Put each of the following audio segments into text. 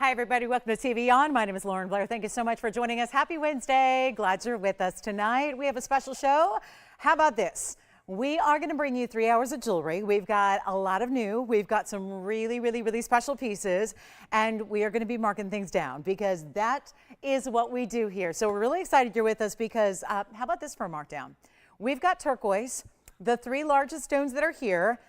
Hi, everybody. Welcome to TVON. My name is Blair. Thank you so much for joining us. Happy Wednesday. Glad you're with us tonight. We have a special show. How about this? We are going to bring you 3 hours of jewelry. We've got a lot of new. We've got some really special pieces, and we are going to be marking things down because that is what we do here. So we're really excited you're with us because how about this for a markdown? We've got turquoise, the 3 largest stones that are here.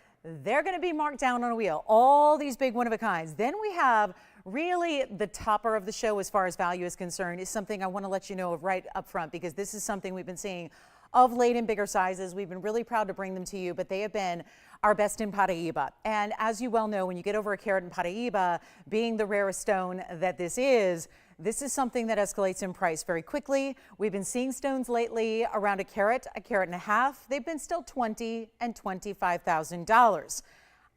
They're going to be marked down on a wheel. All these big one-of-a-kinds. Then we have really the topper of the show as far as value is concerned is something I want to let you know of right up front because this is something we've been seeing of late in bigger sizes. We've been really proud to bring them to you, but they have been our best in Paraíba. And as you well know, when you get over a carat in Paraíba, being the rarest stone that this is something that escalates in price very quickly. We've been seeing stones lately around a carat and a half. They've been still $20,000 and $25,000.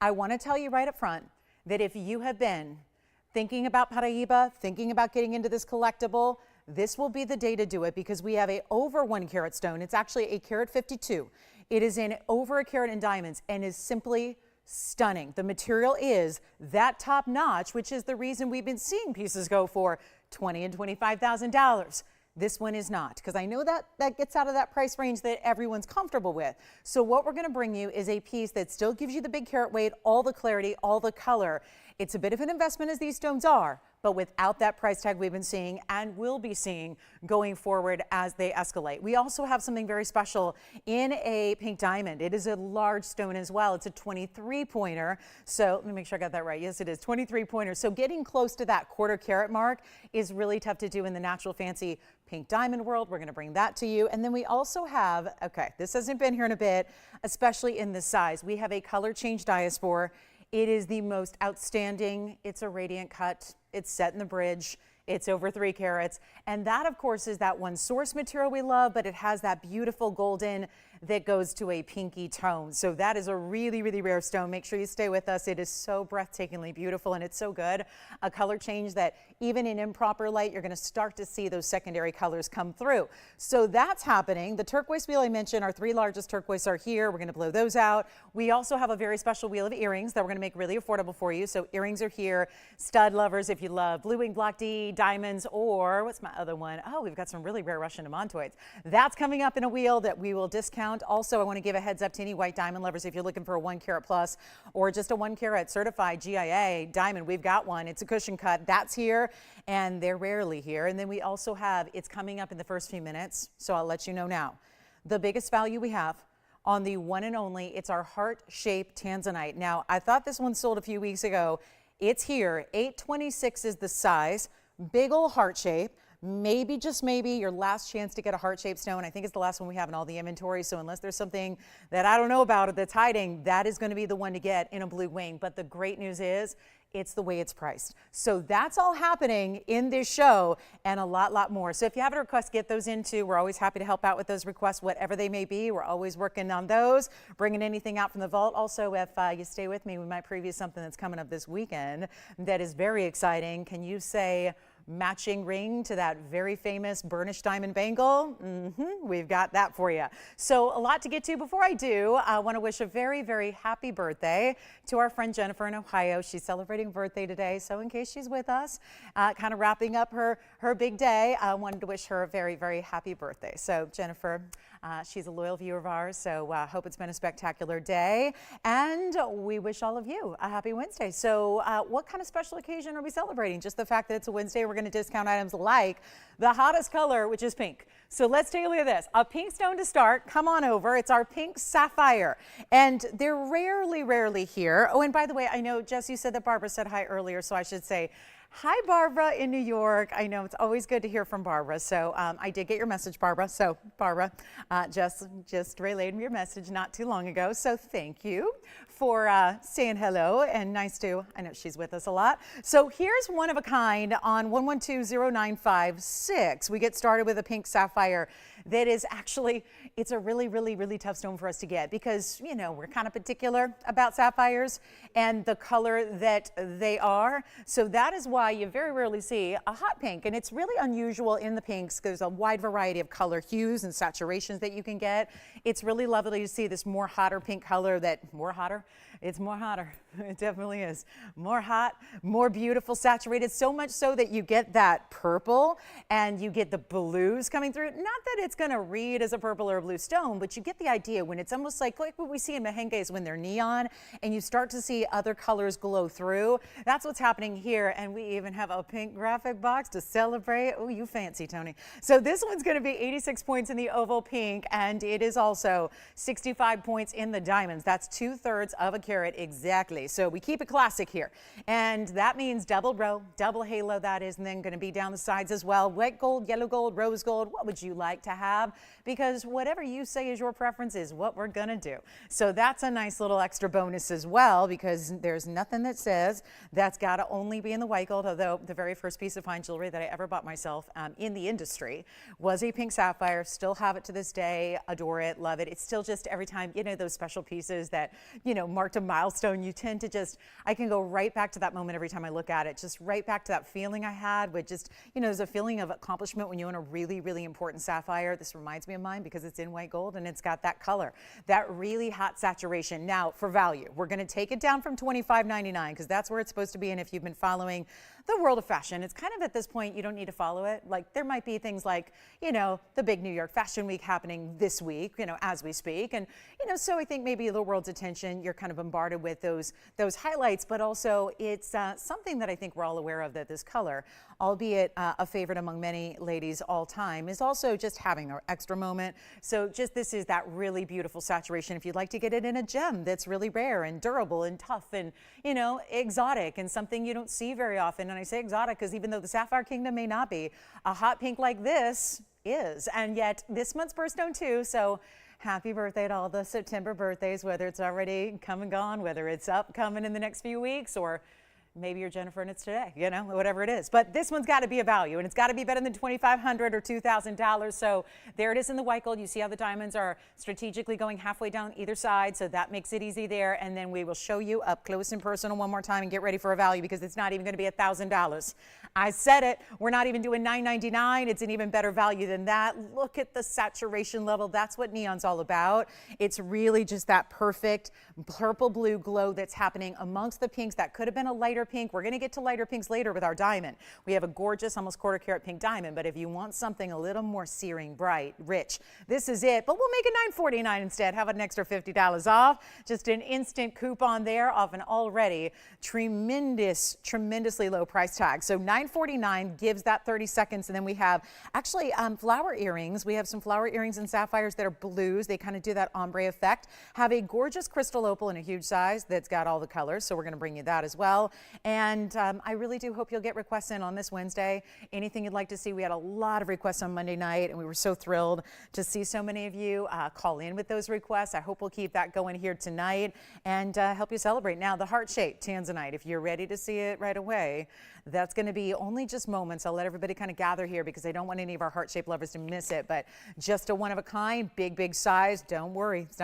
I want to tell you right up front that if you have been thinking about Paraíba, thinking about getting into this collectible, this will be the day to do it because we have a over 1 carat stone. It's actually a carat 52. It is in over a carat in diamonds and is simply stunning. The material is that top notch, which is the reason we've been seeing pieces go for $20,000 and $25,000. This one is not, because I know that gets out of that price range that everyone's comfortable with. So what we're going to bring you is a piece that still gives you the big carat weight, all the clarity, all the color. It's a bit of an investment as these stones are, but without that price tag we've been seeing and will be seeing going forward as they escalate. We also have something very special in a pink diamond. It is a large stone as well. It's a 23-pointer. So let me make sure I got that right. Yes, it is 23-pointer. So getting close to that quarter carat mark is really tough to do in the natural fancy pink diamond world. We're going to bring that to you. And then we also have, okay, this hasn't been here in a bit, especially in this size. We have a color change diaspora. It is the most outstanding. It's a radiant cut. It's set in the bridge. It's over 3 carats. And that, of course, is that one source material we love, but it has that beautiful golden that goes to a pinky tone. So that is a really rare stone. Make sure you stay with us. It is so breathtakingly beautiful and it's so good. A color change that even in improper light, you're going to start to see those secondary colors come through. So that's happening. The turquoise wheel I mentioned, our 3 largest turquoise are here. We're going to blow those out. We also have a very special wheel of earrings that we're going to make really affordable for you. So earrings are here. Stud lovers, if you love blue wing block D, diamonds, or what's my other one? Oh, we've got some really rare Russian demantoids. That's coming up in a wheel that we will discount. Also, I want to give a heads up to any white diamond lovers if you're looking for a 1 carat plus or just a 1 carat certified GIA diamond. We've got one. It's a cushion cut. That's here, and they're rarely here. And then we also have, it's coming up in the first few minutes, so I'll let you know now. The biggest value we have on the one and only, it's our heart-shaped tanzanite. Now, I thought this one sold a few weeks ago. It's here. 826 is the size. Big old heart shape. Maybe, just maybe, your last chance to get a heart-shaped stone. I think it's the last one we have in all the inventory. So unless there's something that I don't know about that's hiding, that is going to be the one to get in a blue wing. But the great news is it's the way it's priced. So that's all happening in this show and a lot more. So if you have a request, get those in too. We're always happy to help out with those requests, whatever they may be. We're always working on those, bringing anything out from the vault. Also, if you stay with me, we might preview something that's coming up this weekend that is very exciting. Can you say matching ring to that very famous burnished diamond bangle? We've got that for you. So a lot to get to. Before I do, I want to wish a very happy birthday to our friend Jennifer in Ohio. She's celebrating birthday today, so in case she's with us, kind of wrapping up her big day, I wanted to wish her a very happy birthday. So Jennifer, she's a loyal viewer of ours, so hope it's been a spectacular day, and we wish all of you a happy Wednesday. So what kind of special occasion are we celebrating? Just the fact that it's a Wednesday, we're going to discount items like the hottest color, which is pink. So let's take a look at this. A pink stone to start. Come on over. It's our pink sapphire. And they're rarely here. Oh, and by the way, I know, Jess, you said that Barbara said hi earlier, so I should say hi, Barbara in New York. I know it's always good to hear from Barbara. So I did get your message, Barbara. So Barbara just relayed your message not too long ago. So thank you for saying hello and nice to, I know she's with us a lot. So here's one of a kind on 1120956. We get started with a pink sapphire that is actually, it's a really tough stone for us to get because, you know, we're kind of particular about sapphires and the color that they are. So that is why you very rarely see a hot pink, and it's really unusual in the pinks. There's a wide variety of color hues and saturations that you can get. It's really lovely to see this more hotter pink color that, more hotter, It's more hotter. It definitely is. More hot, more beautiful, saturated, so much so that you get that purple and you get the blues coming through. Not that it's going to read as a purple or a blue stone, but you get the idea when it's almost like what we see in merengues when they're neon and you start to see other colors glow through. That's what's happening here. And we even have a pink graphic box to celebrate. Oh, you fancy, Tony. So this one's going to be 86 points in the oval pink, and it is also 65 points in the diamonds. That's 2/3 of a carat exactly. So we keep it classic here. And that means double row, double halo that is, and then going to be down the sides as well. White gold, yellow gold, rose gold. What would you like to have? Because whatever you say is your preference is what we're going to do. So that's a nice little extra bonus as well, because there's nothing that says that's got to only be in the white gold, although the very first piece of fine jewelry that I ever bought myself in the industry was a pink sapphire. Still have it to this day, adore it, love it. It's still just every time, you know, those special pieces that, you know, marked a milestone, you tend to just, I can go right back to that moment every time I look at it, just right back to that feeling I had with just, you know, there's a feeling of accomplishment when you own a really, really important sapphire. This reminds me of mine because it's in white gold and it's got that color, that really hot saturation. Now for value, we're going to take it down from $25.99 because that's where it's supposed to be. And if you've been following the world of fashion, it's kind of at this point, you don't need to follow it. Like there might be things like, you know, the big New York Fashion Week happening this week, you know, as we speak. And, you know, so I think maybe the world's attention, you're kind of bombarded with those highlights, but also it's something that I think we're all aware of, that this color, albeit a favorite among many ladies all time, is also just having an extra moment. So just this is that really beautiful saturation. If you'd like to get it in a gem that's really rare and durable and tough and, you know, exotic and something you don't see very often. And I say exotic because even though the Sapphire Kingdom may not be, a hot pink like this is. And yet this month's birthstone too. So happy birthday to all the September birthdays, whether it's already come and gone, whether it's upcoming in the next few weeks, or maybe you're Jennifer and it's today, you know, whatever it is. But this one's got to be a value, and it's got to be better than $2,500 or $2,000. So there it is in the white gold. You see how the diamonds are strategically going halfway down either side, so that makes it easy there. And then we will show you up close and personal one more time and get ready for a value, because it's not even going to be $1,000. I said it. We're not even doing $9.99. It's an even better value than that. Look at the saturation level. That's what neon's all about. It's really just that perfect purple blue glow that's happening amongst the pinks. That could have been a lighter pink. We're going to get to lighter pinks later with our diamond. We have a gorgeous, almost quarter carat pink diamond, but if you want something a little more searing, bright, rich, this is it. But we'll make it $9.49 instead. Have an extra $50 off. Just an instant coupon there off an already tremendously low price tag. So $9.49 gives that 30 seconds. And then we have actually flower earrings. We have some flower earrings and sapphires that are blues. They kind of do that ombre effect. Have a gorgeous crystal opal in a huge size that's got all the colors. So we're going to bring you that as well. And I really do hope you'll get requests in on this Wednesday. Anything you'd like to see. We had a lot of requests on Monday night, and we were so thrilled to see so many of you call in with those requests. I hope we'll keep that going here tonight and help you celebrate. Now, the heart-shaped tanzanite, if you're ready to see it right away, that's going to be only just moments. I'll let everybody kind of gather here because I don't want any of our heart-shaped lovers to miss it, but just a one-of-a-kind, big size. Don't worry. It's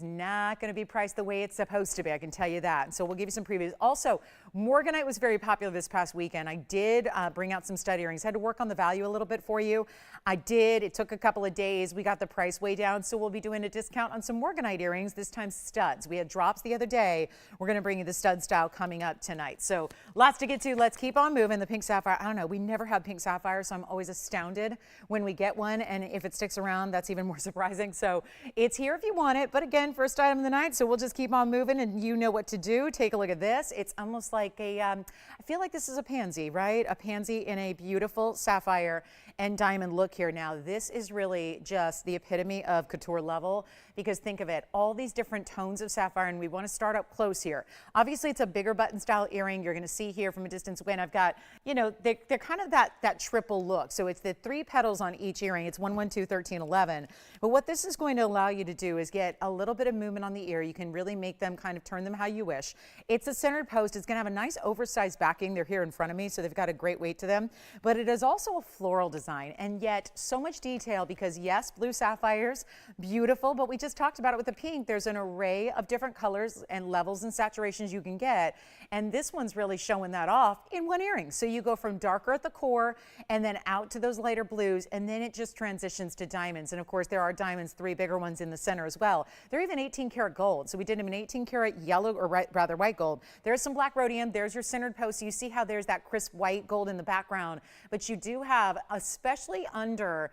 not going to be priced the way it's supposed to be, I can tell you that. So we'll give you some previews. Also, Morganite was very popular this past weekend. I did bring out some stud earrings. Had to work on the value a little bit for you. I did. It took a couple of days. We got the price way down, so we'll be doing a discount on some Morganite earrings, this time studs. We had drops the other day. We're going to bring you the stud style coming up tonight. So lots to get to. Let's keep on moving. The pink sapphire, I don't know. We never have pink sapphire, so I'm always astounded when we get one, and if it sticks around, that's even more surprising. So it's here if you want it, but again, first item of the night, so we'll just keep on moving, and you know what to do. Take a look at this. It's almost like a, I feel like this is a pansy, right? A pansy in a beautiful sapphire and diamond look here. Now, this is really just the epitome of couture level, because think of it, all these different tones of sapphire, and we want to start up close here. Obviously, it's a bigger button style earring. You're going to see here from a distance when I've got, you know, they're kind of that triple look. So it's the 3 petals on each earring. It's 1, 1, 2, 13, 11. But what this is going to allow you to do is get a little bit of movement on the ear. You can really make them kind of turn them how you wish. It's a centered post. It's going to have a nice oversized backing. They're here in front of me, so they've got a great weight to them. But it is also a floral design, and yet so much detail because, yes, blue sapphires, beautiful, but we just talked about it with the pink. There's an array of different colors and levels and saturations you can get, and this one's really showing that off in one earring. So you go from darker at the core and then out to those lighter blues, and then it just transitions to diamonds. And of course, there are diamonds, 3 bigger ones in the center as well. They're even 18 karat gold. So we did them in 18 karat yellow, or rather white gold. There's some black rhodium. There's your centered post. You see how there's that crisp white gold in the background, but you do have, especially under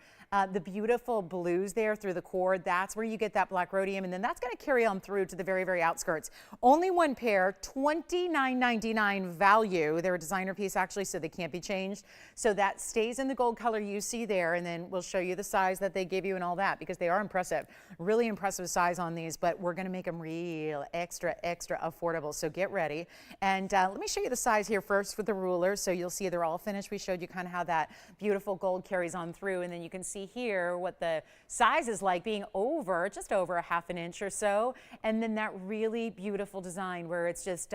the beautiful blues there through the core, that's where you get that black rhodium, and then that's going to carry on through to the very, very outskirts. Only one pair, $29.99 value. They're a designer piece actually, so they can't be changed. So that stays in the gold color you see there, and then we'll show you the size that they give you and all that, because they are impressive. Really impressive size on these, but we're going to make them real extra affordable, so get ready. And let me show you the size here first for the ruler, so you'll see they're all finished. We showed you kind of how that beautiful gold carries on through, and then you can see here what the size is like, being over, just over a ½ an inch or so, and then that really beautiful design where it's just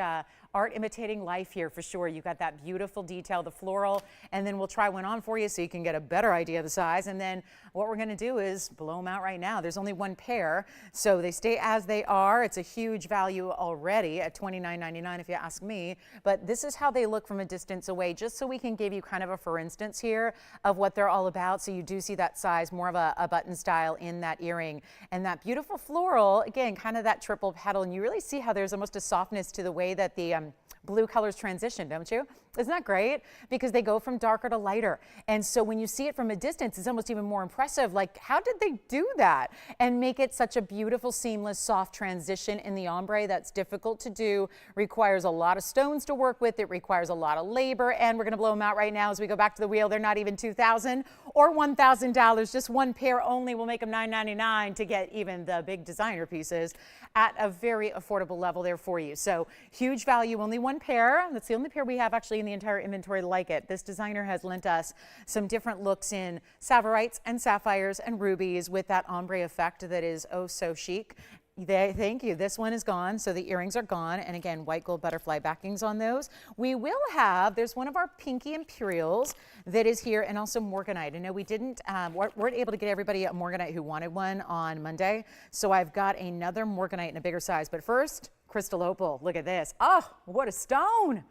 art imitating life here for sure. You've got that beautiful detail, the floral, and then we'll try one on for you so you can get a better idea of the size. And then what we're going to do is blow them out right now. There's only one pair, so they stay as they are. It's a huge value already at $29.99 if you ask me, but this is how they look from a distance away, just so we can give you kind of a for instance here of what they're all about. So you do see that size, more of a button style in that earring, and that beautiful floral, again, kind of that triple petal, and you really see how there's almost a softness to the way that the blue colors transition, don't you? Isn't that great? Because they go from darker to lighter. And so when you see it from a distance, it's almost even more impressive. Like, how did they do that and make it such a beautiful, seamless, soft transition in the ombre? That's difficult to do, requires a lot of stones to work with. It requires a lot of labor, and we're going to blow them out right now as we go back to the wheel. They're not even $2,000 or $1,000, just one pair only. We'll make them $9.99 to get even the big designer pieces at a very affordable level there for you. So huge value, only one pair. That's the only pair we have actually in the entire inventory like it. This designer has lent us some different looks in Savorites and sapphires and rubies with that ombre effect that is oh so chic. Thank you. This one is gone, so the earrings are gone, and again, white gold butterfly backings on those. We will have, there's one of our pinky imperials that is here, and also morganite. I know we didn't, weren't able to get everybody a morganite who wanted one on Monday, so I've got another morganite in a bigger size. But first, crystal opal. Look at this. Oh, what a stone.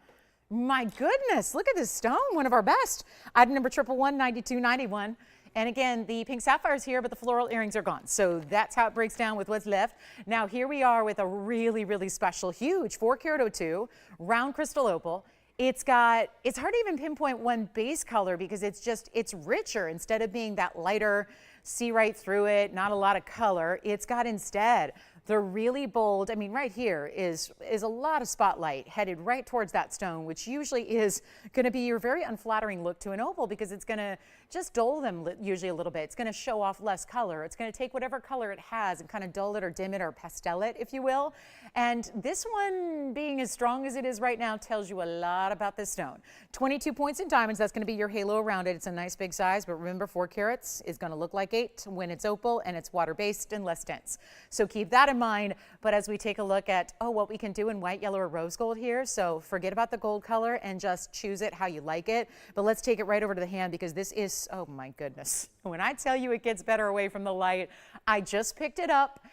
My goodness, look at this stone, one of our best. Item number 1119291. And again, the pink sapphires here, but the floral earrings are gone. So that's how it breaks down with what's left. Now here we are with a really, really special, huge 4 karat 02 round crystal opal. It's hard to even pinpoint one base color because it's richer. Instead of being that lighter, see right through it, not a lot of color, it's got instead the really bold, I mean, right here is a lot of spotlight headed right towards that stone, which usually is going to be your very unflattering look to an opal because it's going to just dull them usually a little bit. It's going to show off less color. It's going to take whatever color it has and kind of dull it or dim it or pastel it, if you will. And this one, being as strong as it is right now, tells you a lot about this stone. 22 points in diamonds. That's going to be your halo around it. It's a nice big size, but remember 4 carats is going to look like 8 when it's opal, and it's water-based and less dense. So keep that in mind. But as we take a look at, what we can do in white, yellow, or rose gold here, so forget about the gold color and just choose it how you like it. But let's take it right over to the hand because this is, oh my goodness. When I tell you it gets better away from the light, I just picked it up.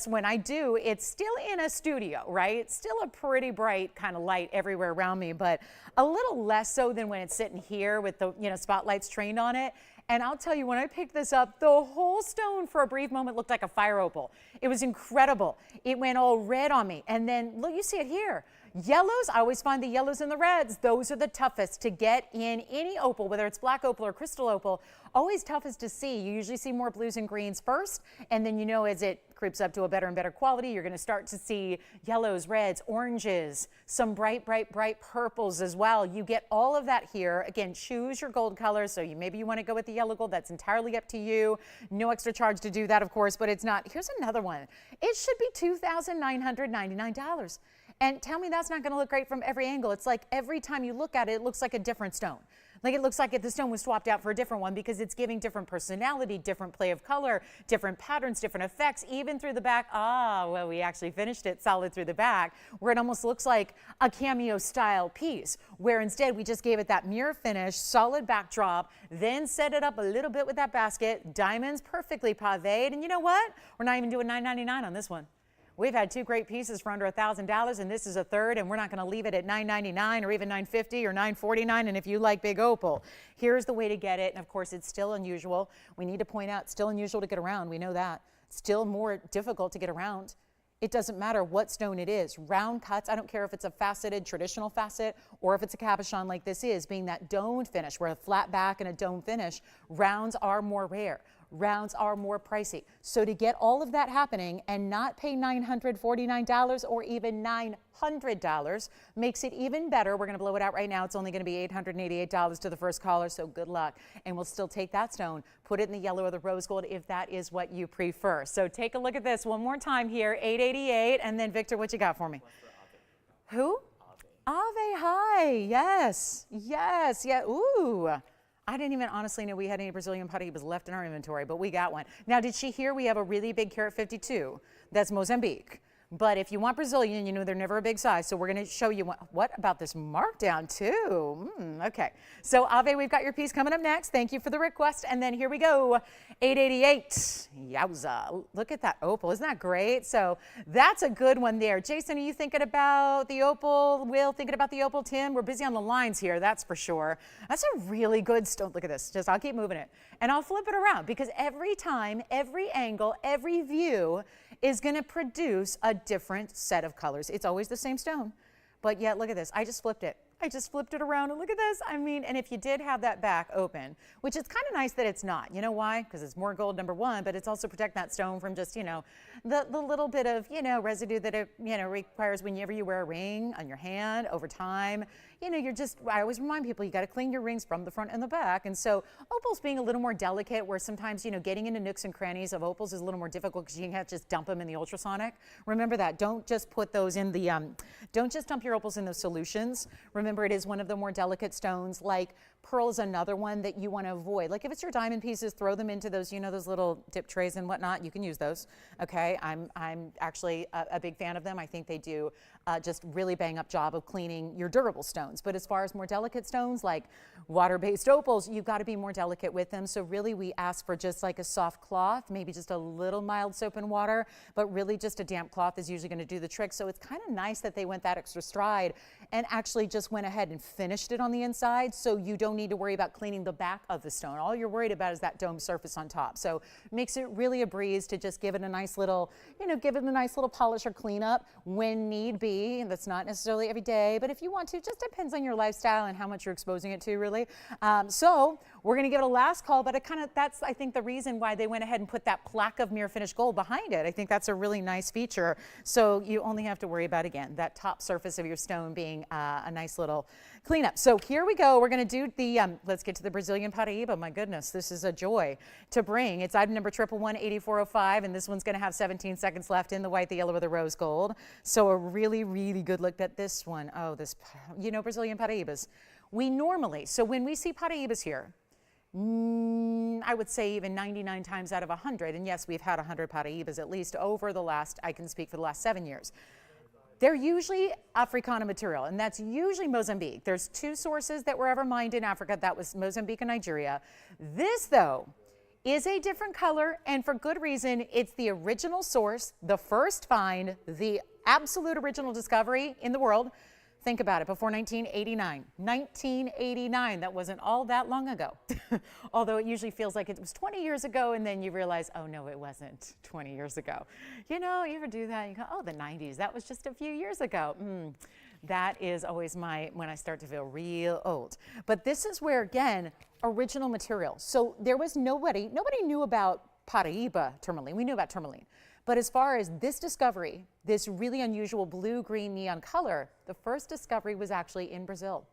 When I do, it's still in a studio, right? It's still a pretty bright kind of light everywhere around me, but a little less so than when it's sitting here with the, spotlights trained on it. And I'll tell you, when I picked this up, the whole stone for a brief moment looked like a fire opal. It was incredible. It went all red on me. And then, look, you see it here. Yellows, I always find the yellows and the reds, those are the toughest to get in any opal, whether it's black opal or crystal opal, always toughest to see. You usually see more blues and greens first, and then as it creeps up to a better and better quality, you're going to start to see yellows, reds, oranges, some bright, bright, bright purples as well. You get all of that here. Again, choose your gold color. So maybe you want to go with the yellow gold. That's entirely up to you. No extra charge to do that, of course, but it's not. Here's another one. It should be $2,999. And tell me that's not going to look great from every angle. It's like every time you look at it, it looks like a different stone. Like it looks like the stone was swapped out for a different one because it's giving different personality, different play of color, different patterns, different effects, even through the back. Well, we actually finished it solid through the back, where it almost looks like a cameo style piece, where instead we just gave it that mirror finish, solid backdrop, then set it up a little bit with that basket, diamonds perfectly paved. And you know what? We're not even doing $9.99 on this one. We've had two great pieces for under $1,000, and this is a third, and we're not going to leave it at $9.99 or even $9.50 or $9.49. And if you like big opal, here's the way to get it. And of course, it's still unusual. We need to point out, it's still unusual to get around. We know that. Still more difficult to get around. It doesn't matter what stone it is. Round cuts, I don't care if it's a faceted, traditional facet, or if it's a cabochon like this is, being that domed finish, where a flat back and a dome finish, rounds are more rare. Rounds are more pricey. So to get all of that happening and not pay $949 or even $900 makes it even better. We're going to blow it out right now. It's only going to be $888 to the first caller, so good luck. And we'll still take that stone, put it in the yellow or the rose gold if that is what you prefer. So take a look at this one more time here, $888. And then Victor, what you got for me? Who? Ave, hi. Yes. Yes. Yeah. Ooh. I didn't even honestly know we had any Brazilian Paraíbas left in our inventory, but we got one. Now, did she hear we have a really big carat 52? That's Mozambique. But if you want Brazilian, you know they're never a big size, so we're going to show you what about this markdown too? Okay, so Ave, we've got your piece coming up next. Thank you for the request, and then here we go, $888. Yowza! Look at that opal, isn't that great? So that's a good one there. Jason, are you thinking about the opal? Will, thinking about the opal? Tim, we're busy on the lines here, that's for sure. That's a really good stone. Look at this. Just I'll keep moving it, and I'll flip it around because every time, every angle, every view is going to produce a different set of colors. It's always the same stone, but yet look at this. I just flipped it. I just flipped it around and look at this. I mean, and if you did have that back open, which is kind of nice that it's not. You know why? Because it's more gold, number one, but it's also protect that stone from just, the little bit of, residue that it, requires whenever you wear a ring on your hand over time. I always remind people, you got to clean your rings from the front and the back. And so opals being a little more delicate, where sometimes, getting into nooks and crannies of opals is a little more difficult because you can't just dump them in the ultrasonic. Remember that. Don't just put those in the, don't just dump your opals in those solutions. Remember, it is one of the more delicate stones. Like pearl is another one that you want to avoid. Like if it's your diamond pieces, throw them into those, those little dip trays and whatnot. You can use those. Okay. I'm actually a big fan of them. I think they do just really bang up job of cleaning your durable stones. But as far as more delicate stones like water-based opals, you've got to be more delicate with them. So really we ask for just like a soft cloth, maybe just a little mild soap and water, but really just a damp cloth is usually going to do the trick. So it's kind of nice that they went that extra stride and actually just went ahead and finished it on the inside, so you don't need to worry about cleaning the back of the stone. All you're worried about is that dome surface on top. So it makes it really a breeze to just give it a nice little, give it a nice little polish or cleanup when need be. And that's not necessarily every day, but if you want to, it just depends on your lifestyle and how much you're exposing it to, really. So we're going to give it a last call, but that's, I think, the reason why they went ahead and put that plaque of mirror finish gold behind it. I think that's a really nice feature. So you only have to worry about, again, that top surface of your stone being a nice little cleanup. So here we go. We're going to do the, let's get to the Brazilian Paraíba. My goodness, this is a joy to bring. It's item number 111-8405, and this one's going to have 17 seconds left in the white, the yellow, or the rose gold. So a really, really good look at this one. Oh, this, Brazilian Paraíbas. We normally, so when we see Paraíbas here, I would say even 99 times out of 100, and yes, we've had 100 Paraíbas at least over the last, I can speak for the last 7 years. They're usually Africana material, and that's usually Mozambique. There's two sources that were ever mined in Africa. That was Mozambique and Nigeria. This, though, is a different color, and for good reason. It's the original source, the first find, the absolute original discovery in the world. Think about it, before 1989. 1989, that wasn't all that long ago. Although it usually feels like it was 20 years ago, and then you realize, oh no, it wasn't 20 years ago. You ever do that? You go, oh, the 90s, that was just a few years ago. That is always when I start to feel real old. But this is where, again, original material. So there was nobody knew about Paraíba tourmaline. We knew about tourmaline. But as far as this discovery, this really unusual blue-green neon color, the first discovery was actually in Brazil.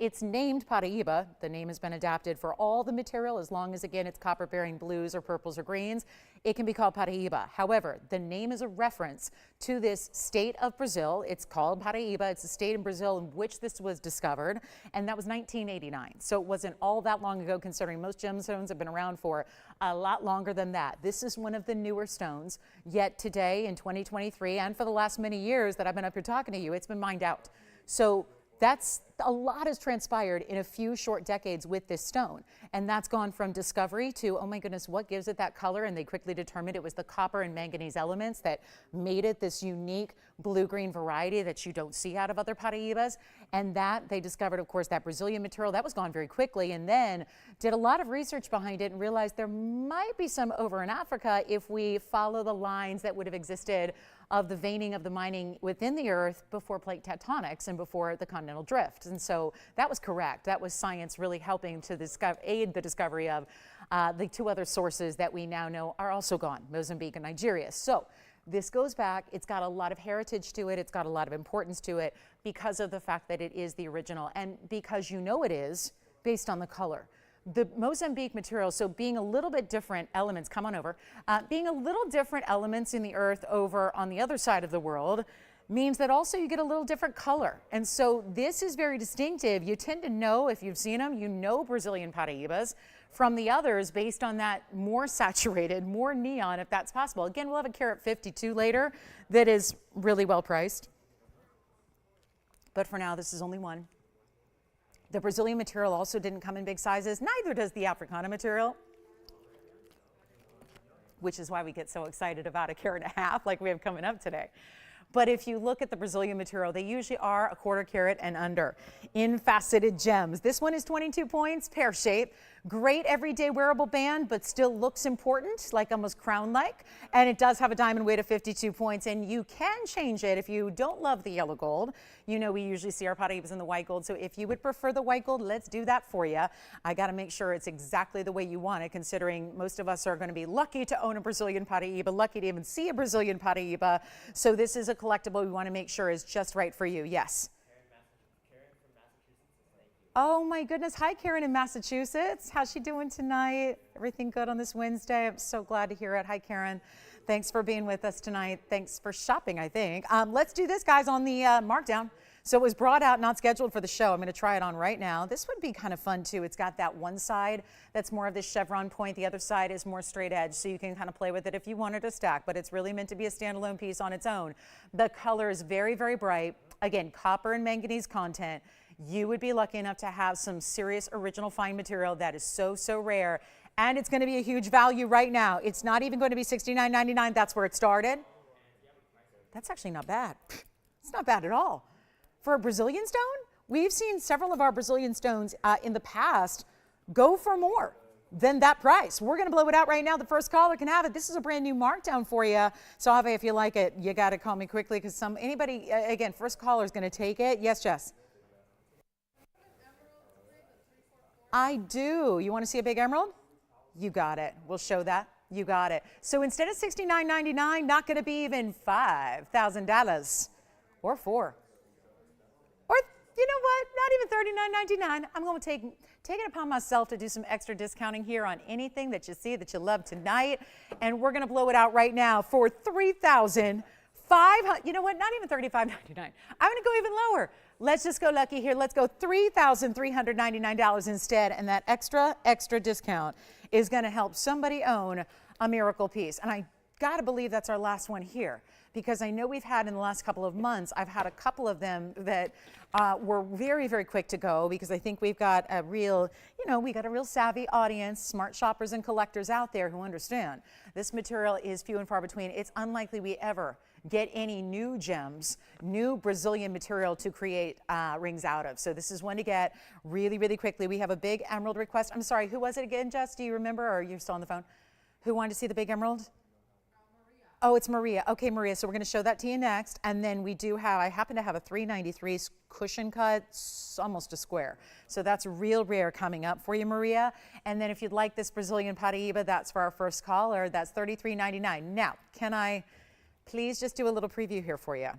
It's named Paraíba. The name has been adapted for all the material as long as, again, it's copper-bearing blues or purples or greens. It can be called Paraíba. However, the name is a reference to this state of Brazil. It's called Paraíba. It's a state in Brazil in which this was discovered, and that was 1989. So it wasn't all that long ago, considering most gemstones have been around for a lot longer than that. This is one of the newer stones, yet today in 2023, and for the last many years that I've been up here talking to you, it's been mined out. So that's a lot has transpired in a few short decades with this stone. And that's gone from discovery to, oh my goodness, what gives it that color? And they quickly determined it was the copper and manganese elements that made it this unique blue-green variety that you don't see out of other Paraíbas. And that they discovered, of course, that Brazilian material, that was gone very quickly, and then did a lot of research behind it and realized there might be some over in Africa if we follow the lines that would have existed of the veining of the mining within the earth before plate tectonics and before the continental drift. And so that was correct. That was science really helping to aid the discovery of the two other sources that we now know are also gone, Mozambique and Nigeria. So this goes back, it's got a lot of heritage to it, it's got a lot of importance to it because of the fact that it is the original and because you know it is based on the color. The Mozambique material, so being a little bit different elements, come on over, being a little different elements in the earth over on the other side of the world means that also you get a little different color. And so this is very distinctive. You tend to know, if you've seen them, you know Brazilian Paraíbas from the others based on that more saturated, more neon, if that's possible. Again, we'll have a carat 52 later that is really well priced. But for now, this is only one. The Brazilian material also didn't come in big sizes. Neither does the Africana material, which is why we get so excited about a carat and a half like we have coming up today. But if you look at the Brazilian material, they usually are a quarter carat and under in faceted gems. This one is 22 points, pear shape. Great everyday wearable band, but still looks important, like almost crown-like. And it does have a diamond weight of 52 points, and you can change it if you don't love the yellow gold. You know we usually see our Paraíbas in the white gold, so if you would prefer the white gold, let's do that for you. I got to make sure it's exactly the way you want it, considering most of us are going to be lucky to own a Brazilian Paraíba, lucky to even see a Brazilian Paraíba. So this is a collectible we want to make sure is just right for you. Yes. Oh my goodness. Hi, Karen in Massachusetts. How's she doing tonight? Everything good on this Wednesday? I'm so glad to hear it. Hi, Karen. Thanks for being with us tonight. Thanks for shopping, I think. Let's do this, guys, on the markdown. So it was brought out, not scheduled for the show. I'm going to try it on right now. This would be kind of fun, too. It's got that one side that's more of this chevron point. The other side is more straight edge, so you can kind of play with it if you wanted to stack, but it's really meant to be a standalone piece on its own. The color is very, very bright. Again, copper and manganese content. You would be lucky enough to have some serious original fine material that is so, so rare. And it's going to be a huge value right now. It's not even going to be $69.99. That's where it started. That's actually not bad. It's not bad at all. For a Brazilian stone, we've seen several of our Brazilian stones in the past go for more than that price. We're going to blow it out right now. The first caller can have it. This is a brand new markdown for you. So, Ave, if you like it, you got to call me quickly because anybody, again, first caller is going to take it. Yes, Jess? I do. You want to see a big emerald? You got it. We'll show that. You got it. So instead of $69.99, not going to be even $5,000 or $4,000. Or, you know what? Not even $39.99. I'm going to take it upon myself to do some extra discounting here on anything that you see that you love tonight. And we're going to blow it out right now for $3,500. You know what? Not even $35.99. I'm going to go even lower. Let's just go lucky here. Let's go $3,399 instead. And that extra discount is going to help somebody own a miracle piece. And I got to believe that's our last one here, because I know we've had in the last couple of months, I've had a couple of them that were very, very quick to go, because I think we've got a real, we got a real savvy audience, smart shoppers and collectors out there who understand this material is few and far between. It's unlikely we ever get any new gems, new Brazilian material to create rings out of. So this is one to get really, really quickly. We have a big emerald request. I'm sorry, who was it again, Jess? Do you remember, or are you still on the phone? Who wanted to see the big emerald? Oh, it's Maria. Okay, Maria, so we're going to show that to you next. And then we do have, I happen to have a 393 cushion cut, almost a square. So that's real rare coming up for you, Maria. And then if you'd like this Brazilian Paraíba, that's for our first caller. That's $33.99. Now, can I please just do a little preview here for you?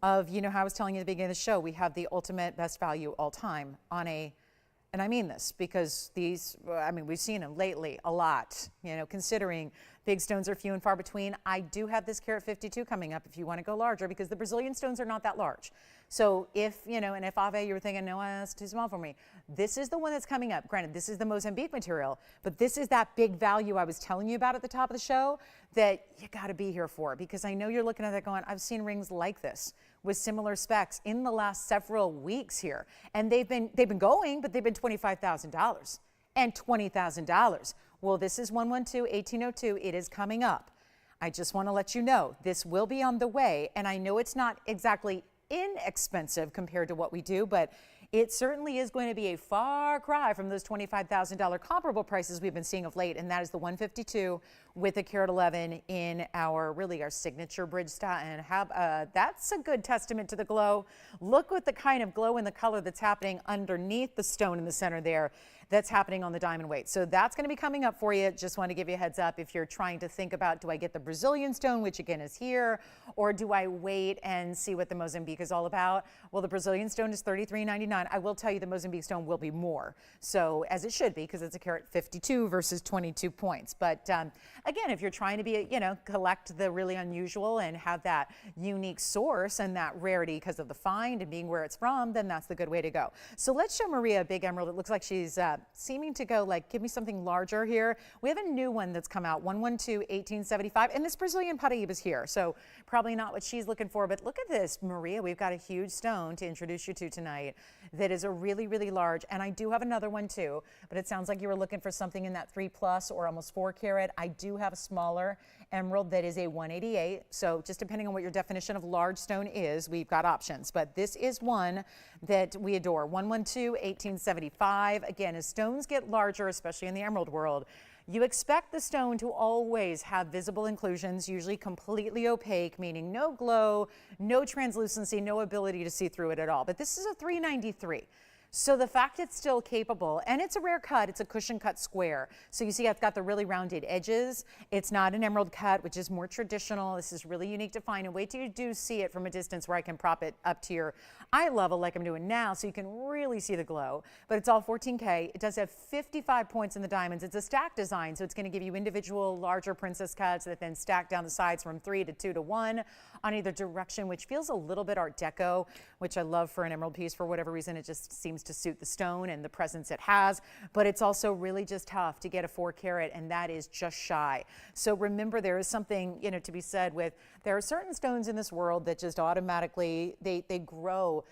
of, how I was telling you at the beginning of the show, we have the ultimate best value all time on and I mean this because we've seen them lately a lot, considering big stones are few and far between. I do have this carat 52 coming up if you want to go larger because the Brazilian stones are not that large. So if, and if Ave, you were thinking, no, that's too small for me, this is the one that's coming up. Granted, this is the Mozambique material, but this is that big value I was telling you about at the top of the show that you got to be here for, because I know you're looking at that going, I've seen rings like this with similar specs in the last several weeks here. And they've been going, but they've been $25,000 and $20,000. Well, this is 112-1802. It is coming up. I just want to let you know this will be on the way. And I know it's not exactly inexpensive compared to what we do, but it certainly is going to be a far cry from those $25,000 comparable prices we've been seeing of late, and that is the 152 with a carat 11 in our signature bridge style. And that's a good testament to the glow. Look at the kind of glow in the color that's happening underneath the stone in the center there. That's happening on the diamond weight. So that's going to be coming up for you. Just want to give you a heads up if you're trying to think about, do I get the Brazilian stone, which again is here, or do I wait and see what the Mozambique is all about? Well, the Brazilian stone is $33.99. I will tell you the Mozambique stone will be more. So as it should be, because it's a carat 52 versus 22 points. But again, if you're trying to be, collect the really unusual and have that unique source and that rarity because of the find and being where it's from, then that's the good way to go. So let's show Maria a big emerald. It looks like she's seeming to go give me something larger here. We have a new one that's come out, 112-1875, and this Brazilian Paraíba is here. So probably not what she's looking for, but look at this, Maria. We've got a huge stone to introduce you to tonight that is a really, really large, and I do have another one too, but it sounds like you were looking for something in that 3+ or almost 4 carat. I do have a smaller emerald that is a 188. So just depending on what your definition of large stone is, we've got options, but this is one that we adore, 112-1875. Again, as stones get larger, especially in the emerald world, you expect the stone to always have visible inclusions, usually completely opaque, meaning no glow, no translucency, no ability to see through it at all. But this is a 393. So the fact it's still capable, and it's a rare cut, it's a cushion cut square. So you see it's got the really rounded edges. It's not an emerald cut, which is more traditional. This is really unique to find. And wait till you do see it from a distance where I can prop it up to your eye level like I'm doing now so you can really see the glow. But it's all 14K. It does have 55 points in the diamonds. It's a stack design, so it's going to give you individual larger princess cuts that then stack down the sides from 3 to 2 to 1 on either direction, which feels a little bit Art Deco, which I love for an emerald piece for whatever reason. It just seems to suit the stone and the presence it has, but it's also really just tough to get a 4 carat, and that is just shy. So remember, there is something, to be said with, there are certain stones in this world that just automatically, they grow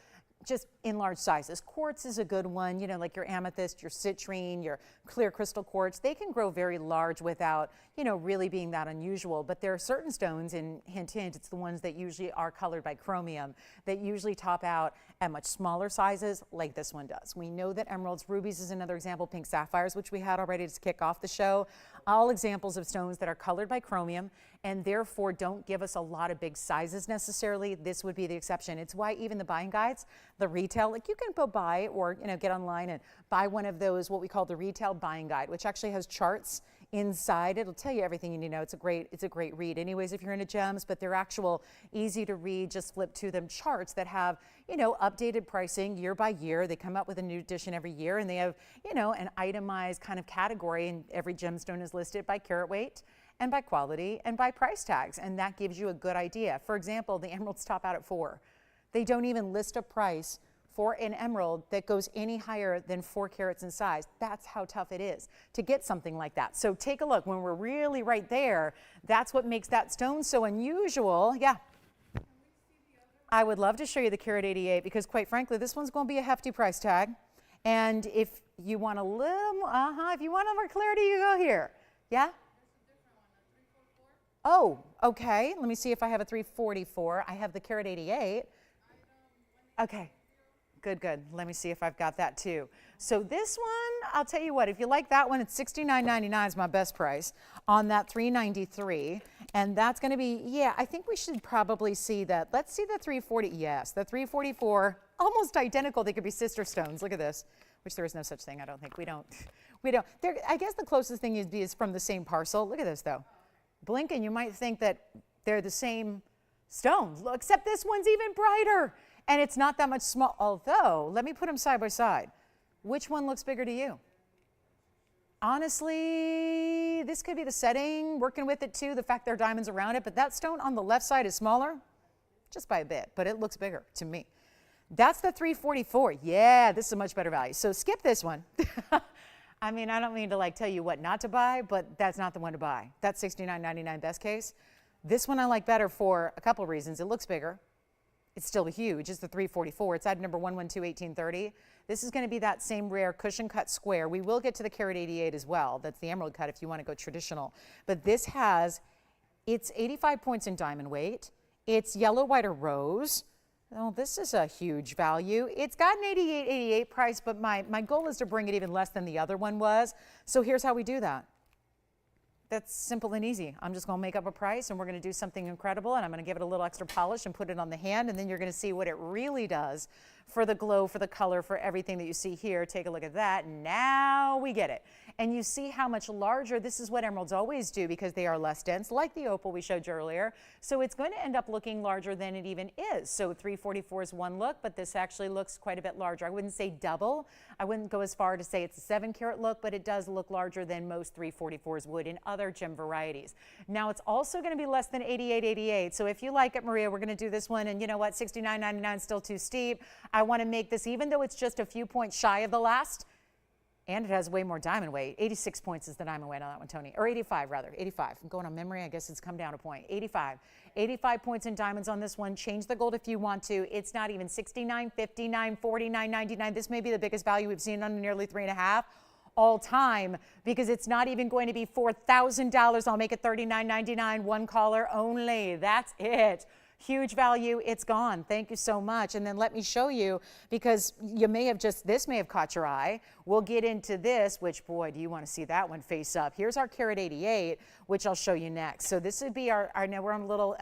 just in large sizes. Quartz is a good one, like your amethyst, your citrine, your clear crystal quartz. They can grow very large without, really being that unusual. But there are certain stones, and hint, hint, it's the ones that usually are colored by chromium, that usually top out at much smaller sizes like this one does. We know that emeralds, rubies is another example, pink sapphires, which we had already to kick off the show. All examples of stones that are colored by chromium and therefore don't give us a lot of big sizes necessarily. This would be the exception. It's why even the buying guides, the retail, you can go buy or get online and buy one of those, what we call the retail buying guide, which actually has charts inside. It'll tell you everything you need to know. It's a great read anyways if you're into gems, but they're actual easy to read, just flip to them charts that have updated pricing year by year. They come out with a new edition every year, and they have an itemized kind of category, and every gemstone is listed by carat weight and by quality and by price tags, and that gives you a good idea. For example, the emeralds top out at 4. They don't even list a price for an emerald that goes any higher than 4 carats in size. That's how tough it is to get something like that. So take a look. When we're really right there, that's what makes that stone so unusual. Yeah. I would love to show you the carat 88 because, quite frankly, this one's going to be a hefty price tag. And if you want a little more, if you want more clarity, you go here. Yeah? Oh, okay. Let me see if I have a 344. I have the carat 88. Okay. Good, good. Let me see if I've got that too. So this one, I'll tell you what, if you like that one, it's $69.99 is my best price on that 393. And that's going to be, yeah, I think we should probably see that. Let's see the 340. Yes, the 344, almost identical. They could be sister stones. Look at this, which there is no such thing. I don't think. We don't. I guess the closest thing is from the same parcel. Look at this though. Blink and you might think that they're the same stone, except this one's even brighter. And it's not that much small, although, let me put them side by side. Which one looks bigger to you? Honestly, this could be the setting, working with it too, the fact there are diamonds around it, but that stone on the left side is smaller, just by a bit, but it looks bigger to me. That's the 344. Yeah, this is a much better value. So skip this one. I mean, I don't mean to like tell you what not to buy, but that's not the one to buy. That's $69.99 best case. This one I like better for a couple of reasons. It looks bigger. It's still huge. It's the 344. It's item number 1121830. This is going to be that same rare cushion cut square. We will get to the carat 88 as well. That's the emerald cut if you want to go traditional. But this has, it's 85 points in diamond weight. It's yellow, white, or rose. Oh, this is a huge value. It's got an $88.88 price, but my goal is to bring it even less than the other one was. So here's how we do that. That's simple and easy. I'm just going to make up a price and we're going to do something incredible and I'm going to give it a little extra polish and put it on the hand and then you're going to see what it really does for the glow, for the color, for everything that you see here. Take a look at that. Now we get it. And you see how much larger, this is what emeralds always do because they are less dense, like the opal we showed you earlier. So it's going to end up looking larger than it even is. So 344 is one look, but this actually looks quite a bit larger. I wouldn't say double. I wouldn't go as far to say it's a 7 carat look, but it does look larger than most 344s would in other gem varieties. Now it's also going to be less than $88.88. So if you like it, Maria, we're going to do this one. And you know what? $69.99 is still too steep. I want to make this, even though it's just a few points shy of the last, and it has way more diamond weight. 86 points is the diamond weight on that one, Tony. Or 85, rather. 85. I'm going on memory. I guess it's come down a point. 85. 85 points in diamonds on this one. Change the gold if you want to. It's not even $69, $59, $49, $99. This may be the biggest value we've seen on nearly 3.5 all time because it's not even going to be $4,000. I'll make it $39.99. One caller only. That's it. Huge value, it's gone. Thank you so much. And then let me show you, because you may have just, this may have caught your eye. We'll get into this, which boy, do you want to see that one face up. Here's our carat 88, which I'll show you next. So this would be our now we're on a little,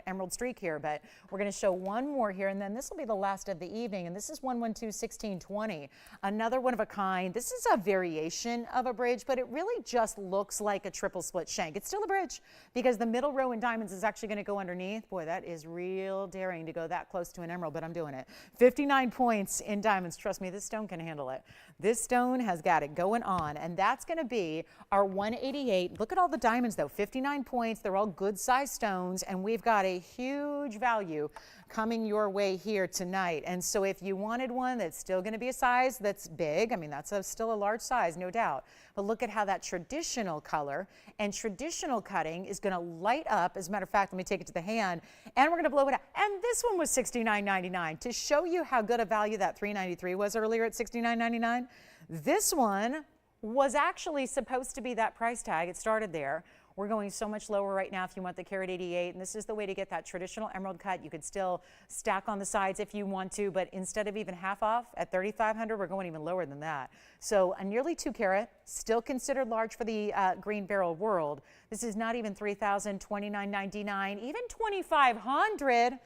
emerald streak here, but we're going to show one more here, and then this will be the last of the evening. And this is 1121620, another one of a kind. This is a variation of a bridge, but it really just looks like a triple split shank. It's still a bridge because the middle row in diamonds is actually going to go underneath. Boy, that is real daring to go that close to an emerald, but I'm doing it. 59 points in diamonds. Trust me, this stone can handle it. This stone has got it going on, and that's going to be our 188. Look at all the diamonds, though. 59 points. They're all good-sized stones, and we've got a huge value coming your way here tonight. And so if you wanted one that's still going to be a size that's big, I mean, that's still a large size, no doubt. But look at how that traditional color and traditional cutting is going to light up. As a matter of fact, let me take it to the hand, and we're going to blow it out. And this one was $69.99. To show you how good a value that $393 was earlier at $69.99, this one was actually supposed to be that price tag. It started there. We're going so much lower right now if you want the carat 88, and this is the way to get that traditional emerald cut. You could still stack on the sides if you want to, but instead of even half off at $3,500, we're going even lower than that. So a nearly 2 carat, still considered large for the green beryl world. This is not even $3,000, $29.99, even $2,500.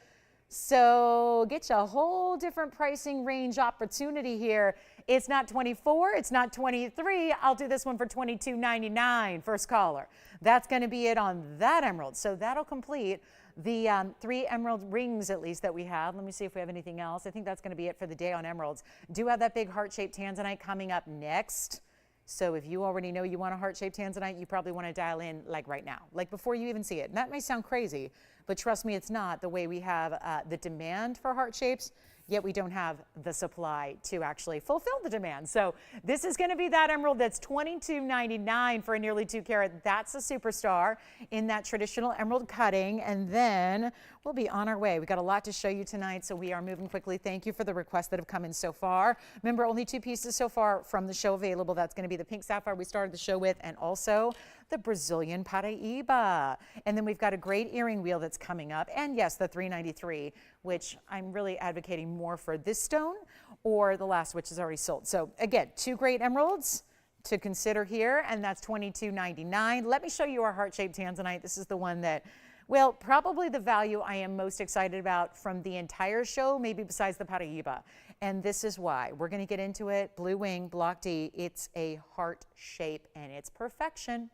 So get you a whole different pricing range opportunity here. It's not 24, it's not 23. I'll do this one for $22.99, first caller. That's going to be it on that emerald. So that'll complete the 3 emerald rings, at least, that we have. Let me see if we have anything else. I think that's going to be it for the day on emeralds. Do have that big heart-shaped tanzanite coming up next. So if you already know you want a heart-shaped tanzanite, you probably want to dial in like right now, like before you even see it. And that may sound crazy, but trust me, it's not. The way we have the demand for heart shapes, yet we don't have the supply to actually fulfill the demand. So this is going to be that emerald that's $22.99 for a nearly 2 carat. That's a superstar in that traditional emerald cutting. And then we'll be on our way. We got a lot to show you tonight, so we are moving quickly. Thank you for the requests that have come in so far. Remember, only 2 pieces so far from the show available. That's going to be the pink sapphire we started the show with, and also the Brazilian Paraíba. And then we've got a great earring wheel that's coming up. And yes, the 393, which I'm really advocating more for this stone or the last, which is already sold. So again, 2 great emeralds to consider here, and that's $22.99. Let me show you our heart-shaped tanzanite. This is the one that, well, probably the value I am most excited about from the entire show, maybe besides the Paraíba. And this is why. We're going to get into it. Blue wing, block D. It's a heart shape, and it's perfection.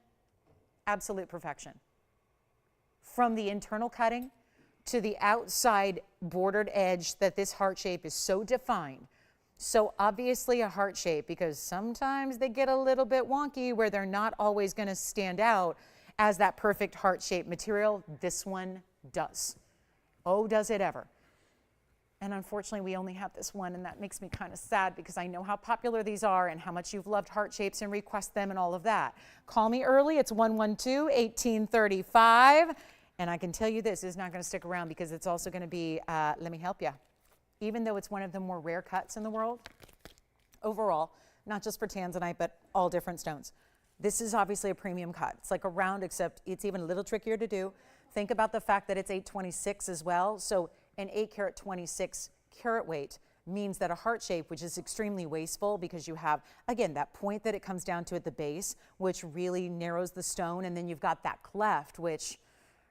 Absolute perfection. From the internal cutting to the outside bordered edge that this heart shape is so defined. So obviously a heart shape, because sometimes they get a little bit wonky where they're not always going to stand out as that perfect heart shape material. This one does. Oh, does it ever. And unfortunately, we only have this one, and that makes me kind of sad because I know how popular these are and how much you've loved heart shapes and request them and all of that. Call me early. It's 112-1835. And I can tell you this is not going to stick around because it's also going to be, let me help you. Even though it's one of the more rare cuts in the world, overall, not just for tanzanite, but all different stones. This is obviously a premium cut. It's like a round, except it's even a little trickier to do. Think about the fact that it's 826 as well. So an 8 carat 26 carat weight means that a heart shape, which is extremely wasteful because you have, again, that point that it comes down to at the base, which really narrows the stone, and then you've got that cleft, which,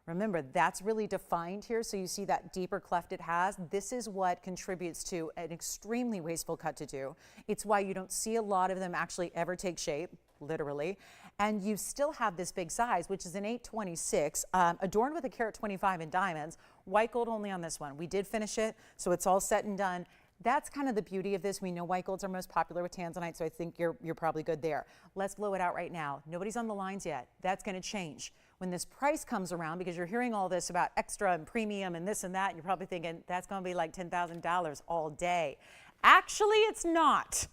remember, that's really defined here, so you see that deeper cleft it has. This is what contributes to an extremely wasteful cut to do. It's why you don't see a lot of them actually ever take shape, literally, and you still have this big size, which is an 826, adorned with a carat 25 in diamonds, white gold only on this one. We did finish it, so it's all set and done. That's kind of the beauty of this. We know white golds are most popular with tanzanite, so I think you're probably good there. Let's blow it out right now. Nobody's on the lines yet. That's going to change when this price comes around, because you're hearing all this about extra and premium and this and that, and you're probably thinking that's going to be like $10,000 all day. Actually, it's not.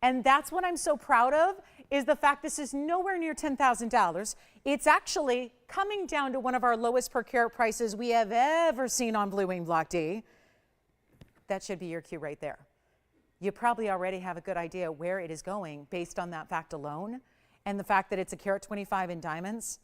And that's what I'm so proud of, is the fact this is nowhere near $10,000. It's actually coming down to one of our lowest per carat prices we have ever seen on Blue Wing Block D. That should be your cue right there. You probably already have a good idea where it is going based on that fact alone, and the fact that it's a carat 25 in diamonds.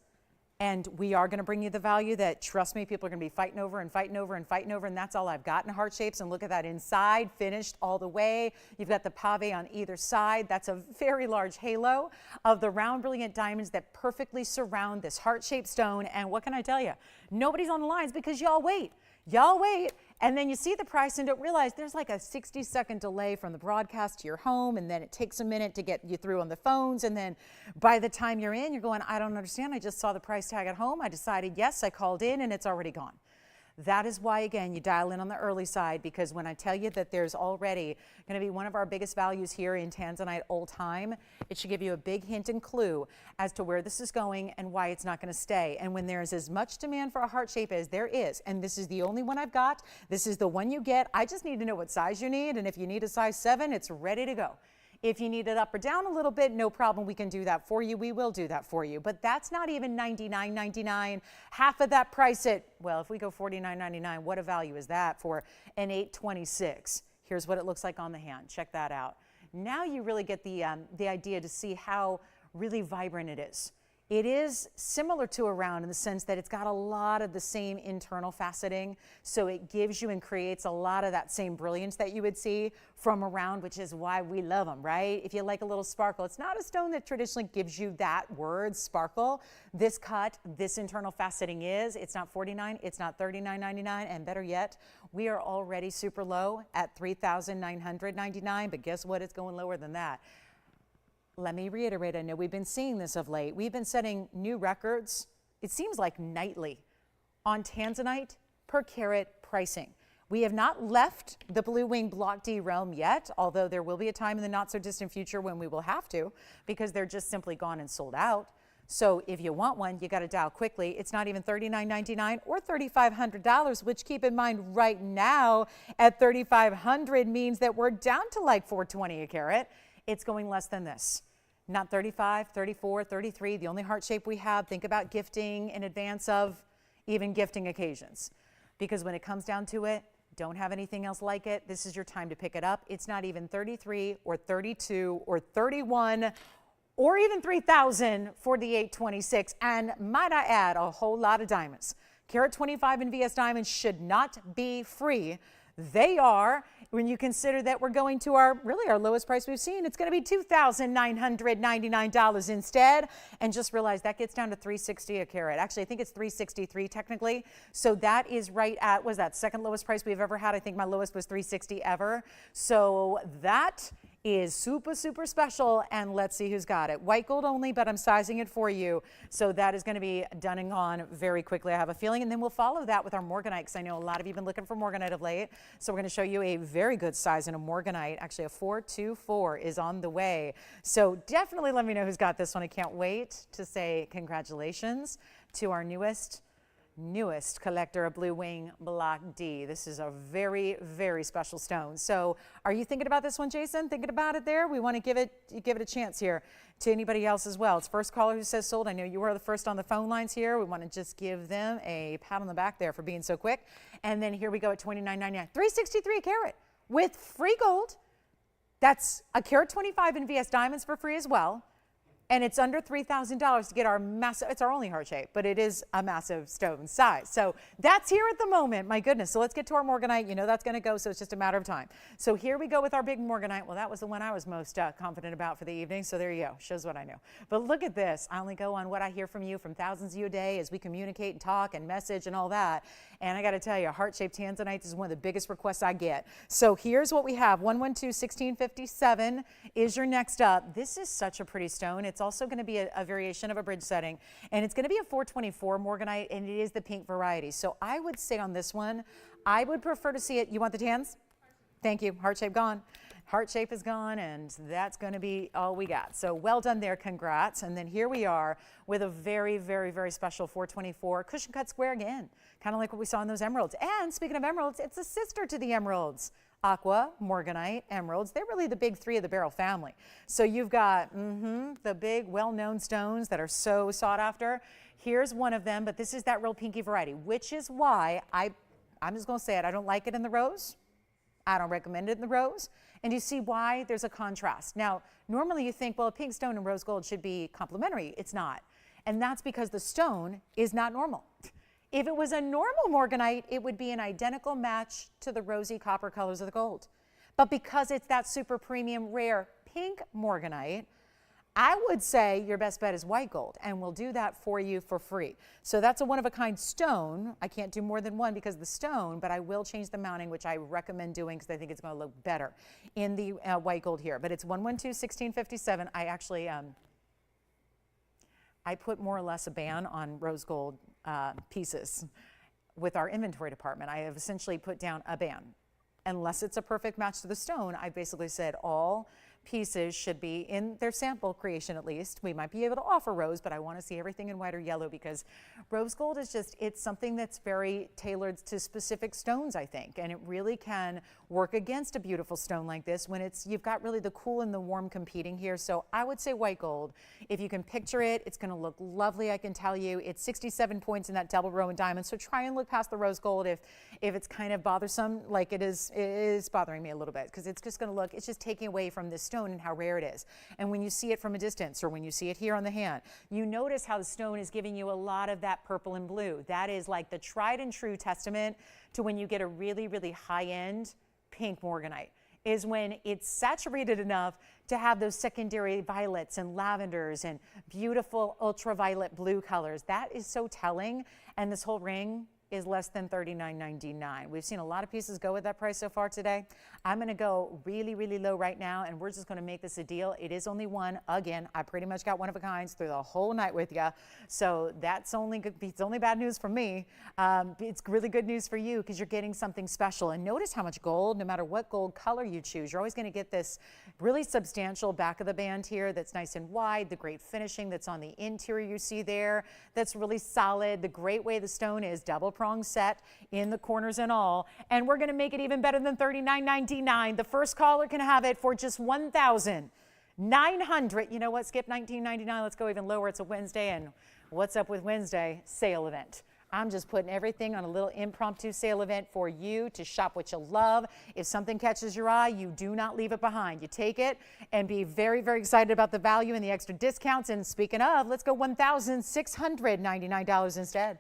And we are going to bring you the value that, trust me, people are going to be fighting over and fighting over and fighting over, and that's all I've got in heart shapes. And look at that inside, finished all the way. You've got the pave on either side. That's a very large halo of the round, brilliant diamonds that perfectly surround this heart-shaped stone. And what can I tell you? Nobody's on the lines because y'all wait. Y'all wait, and then you see the price and don't realize there's like a 60-second delay from the broadcast to your home, and then it takes a minute to get you through on the phones, and then by the time you're in, you're going, I don't understand. I just saw the price tag at home. I decided yes, I called in, and it's already gone. That is why, again, you dial in on the early side, because when I tell you that there's already going to be one of our biggest values here in tanzanite all time, it should give you a big hint and clue as to where this is going and why it's not going to stay. And when there's as much demand for a heart shape as there is, and this is the only one I've got, this is the one you get. I just need to know what size you need, and if you need a size 7, it's ready to go. If you need it up or down a little bit, no problem. We can do that for you. We will do that for you. But that's not even $99.99. Half of that price at, well, if we go $49.99, what a value is that for an 826? Here's what it looks like on the hand. Check that out. Now you really get the idea to see how really vibrant it is. It is similar to a round in the sense that it's got a lot of the same internal faceting, so it gives you and creates a lot of that same brilliance that you would see from a round, which is why we love them, right? If you like a little sparkle, it's not a stone that traditionally gives you that word, sparkle. This cut, this internal faceting is, it's not $49, it's not $39.99, and better yet, we are already super low at $3,999, but guess what? It's going lower than that. Let me reiterate, I know we've been seeing this of late. We've been setting new records, it seems like nightly, on tanzanite per carat pricing. We have not left the Blue Wing Block D realm yet, although there will be a time in the not so distant future when we will have to, because they're just simply gone and sold out. So if you want one, you got to dial quickly. It's not even $39.99 or $3,500, which, keep in mind, right now at $3,500 means that we're down to like $420 a carat. It's going less than this. Not 35, 34, 33, the only heart shape we have. Think about gifting in advance of even gifting occasions. Because when it comes down to it, don't have anything else like it. This is your time to pick it up. It's not even 33 or 32 or 31 or even 3,000 for the 826. And might I add, a whole lot of diamonds. Carat 25 in VS diamonds should not be free. They are, when you consider that we're going to our lowest price we've seen, it's going to be $2,999 instead. And just realize that gets down to $360 a carat. Actually, I think it's $363 technically. So that is right at, was that second lowest price we've ever had? I think my lowest was $360 ever. So that is super, super special, and let's see who's got it. White gold only, but I'm sizing it for you. So that is going to be done and gone very quickly, I have a feeling. And then we'll follow that with our morganite, because I know a lot of you have been looking for morganite of late. So we're going to show you a very good size in a morganite. Actually, a 424 is on the way. So definitely let me know who's got this one. I can't wait to say congratulations to our newest collector of Blue Wing Block D. This is a very, very special stone. So are you thinking about this one, Jason? Thinking about it there? We want to give it a chance here to anybody else as well. It's first caller who says sold. I know you were the first on the phone lines here. We want to just give them a pat on the back there for being so quick. And then here we go at $29.99. $363 a carat with free gold. That's a carat 25 in VS diamonds for free as well. And it's under $3,000 to get our massive, it's our only heart shape, but it is a massive stone size. So that's here at the moment, my goodness. So let's get to our morganite. You know that's gonna go, so it's just a matter of time. So here we go with our big morganite. Well, that was the one I was most confident about for the evening, so there you go, shows what I know. But look at this, I only go on what I hear from you, from thousands of you a day as we communicate and talk and message and all that. And I gotta tell you, heart-shaped tanzanite is one of the biggest requests I get. So here's what we have, 112-1657 is your next up. This is such a pretty stone. It's also going to be a variation of a bridge setting, and it's going to be a 424 morganite, and it is the pink variety. So I would say on this one, I would prefer to see it. You want the tans? Thank you. Heart shape gone. Heart shape is gone, and that's going to be all we got. So well done there. Congrats. And then here we are with a very, very, very special 424 cushion cut square again, kind of like what we saw in those emeralds. And speaking of emeralds, it's a sister to the emeralds. Aqua, morganite, emeralds, they're really the big three of the beryl family. So you've got the big well-known stones that are so sought after. Here's one of them, but this is that real pinky variety, which is why I'm just going to say it. I don't like it in the rose. I don't recommend it in the rose. And you see why there's a contrast. Now, normally you think, well, a pink stone and rose gold should be complementary. It's not. And that's because the stone is not normal. If it was a normal morganite, it would be an identical match to the rosy copper colors of the gold. But because it's that super premium, rare pink morganite, I would say your best bet is white gold, and we'll do that for you for free. So that's a one-of-a-kind stone. I can't do more than one because of the stone, but I will change the mounting, which I recommend doing because I think it's going to look better in the white gold here. But it's 112-1657. I actually I put more or less a ban on rose gold pieces with our inventory department. I have essentially put down a ban. Unless it's a perfect match to the stone, I basically said all pieces should be in their sample creation at least. We might be able to offer rose, but I want to see everything in white or yellow because rose gold is just, it's something that's very tailored to specific stones, I think, and it really can work against a beautiful stone like this when it's, you've got really the cool and the warm competing here. So I would say white gold. If you can picture it, it's going to look lovely, I can tell you. It's 67 points in that double row in diamonds, so try and look past the rose gold if it's kind of bothersome, like it is bothering me a little bit, because it's just going to look, it's just taking away from this stone and how rare it is. And when you see it from a distance, or when you see it here on the hand, you notice how the stone is giving you a lot of that purple and blue. That is like the tried and true testament to when you get a really, really high-end pink morganite, is when it's saturated enough to have those secondary violets and lavenders and beautiful ultraviolet blue colors. That is so telling. And this whole ring is less than $39.99. We've seen a lot of pieces go at that price so far today. I'm going to go really, really low right now, and we're just going to make this a deal. It is only one. Again, I pretty much got one of a kinds through the whole night with you, so that's only good. It's only bad news for me. It's really good news for you because you're getting something special. And notice how much gold, no matter what gold color you choose, you're always going to get this really substantial back of the band here that's nice and wide, the great finishing that's on the interior you see there, that's really solid. The great way the stone is double prong set in the corners and all. And we're going to make it even better than $39.99. The first caller can have it for just $1,900. You know what? Skip $19.99. Let's go even lower. It's a Wednesday, and what's up with Wednesday? Sale event. I'm just putting everything on a little impromptu sale event for you to shop what you love. If something catches your eye, you do not leave it behind. You take it and be very, very excited about the value and the extra discounts. And speaking of, let's go $1,699 instead.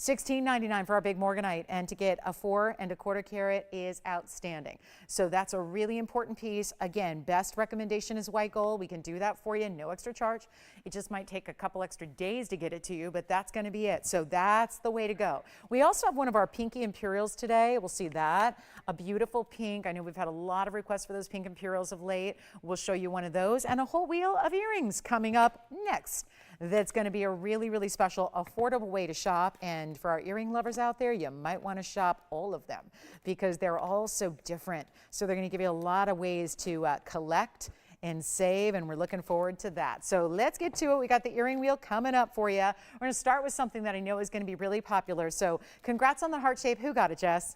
$16.99 for our big morganite, and to get a 4 1/4 carat is outstanding. So that's a really important piece. Again, best recommendation is white gold. We can do that for you, no extra charge. It just might take a couple extra days to get it to you, but that's going to be it. So that's the way to go. We also have one of our pinky imperials today. We'll see that, a beautiful pink. I know we've had a lot of requests for those pink imperials of late. We'll show you one of those, and a whole wheel of earrings coming up next. That's going to be a really, really special, affordable way to shop. And for our earring lovers out there, you might want to shop all of them because they're all so different. So they're going to give you a lot of ways to collect and save, and we're looking forward to that. So let's get to it. We got the earring wheel coming up for you. We're going to start with something that I know is going to be really popular. So congrats on the heart shape. Who got it, Jess?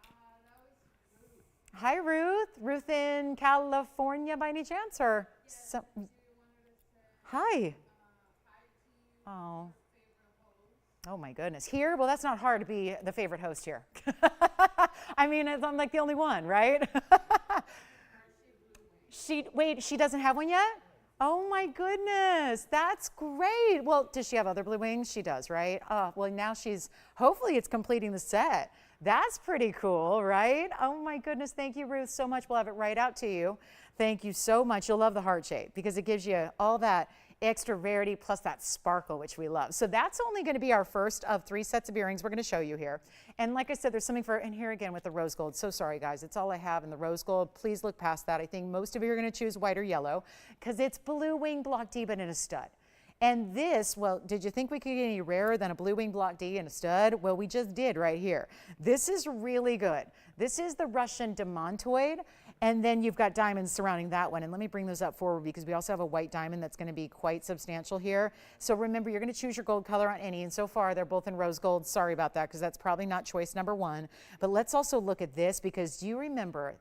That was Ruth. Hi, Ruth. Ruth in California by any chance? Or Yeah, hi. Oh. Oh my goodness. Here? Well, that's not hard to be the favorite host here. I mean, I'm like the only one, right? She doesn't have one yet? Oh my goodness. That's great. Well, does she have other blue wings? She does, right? Oh, well, now hopefully it's completing the set. That's pretty cool, right? Oh my goodness. Thank you, Ruth, so much. We'll have it right out to you. Thank you so much. You'll love the heart shape because it gives you all that extra rarity plus that sparkle, which we love. So that's only going to be our first of 3 sets of earrings we're going to show you here. And like I said, there's something and here again with the rose gold. So sorry, guys. It's all I have in the rose gold. Please look past that. I think most of you are going to choose white or yellow because it's blue wing block D, but in a stud. And this, well, did you think we could get any rarer than a blue wing block D and a stud? Well, we just did right here. This is really good. This is the Russian demontoid. And then you've got diamonds surrounding that one. And let me bring those up forward because we also have a white diamond that's going to be quite substantial here. So remember, you're going to choose your gold color on any. And so far, they're both in rose gold. Sorry about that because that's probably not choice number 1. But let's also look at this because do you remember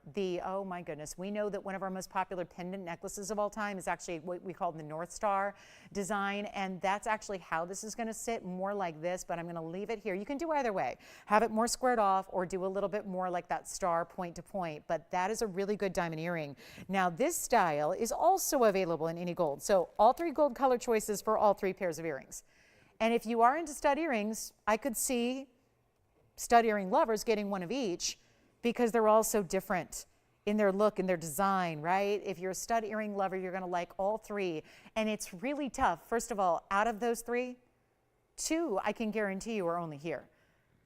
oh my goodness, we know that one of our most popular pendant necklaces of all time is actually what we call the North Star design. And that's actually how this is going to sit, more like this. But I'm going to leave it here. You can do either way. Have it more squared off or do a little bit more like that star point to point. But that is a really good diamond earring. Now this style is also available in any gold. So all 3 gold color choices for all 3 pairs of earrings. And if you are into stud earrings, I could see stud earring lovers getting one of each because they're all so different in their look and their design, right? If you're a stud earring lover, you're going to like all 3. And it's really tough. First of all, out of those 3, 2 I can guarantee you are only here.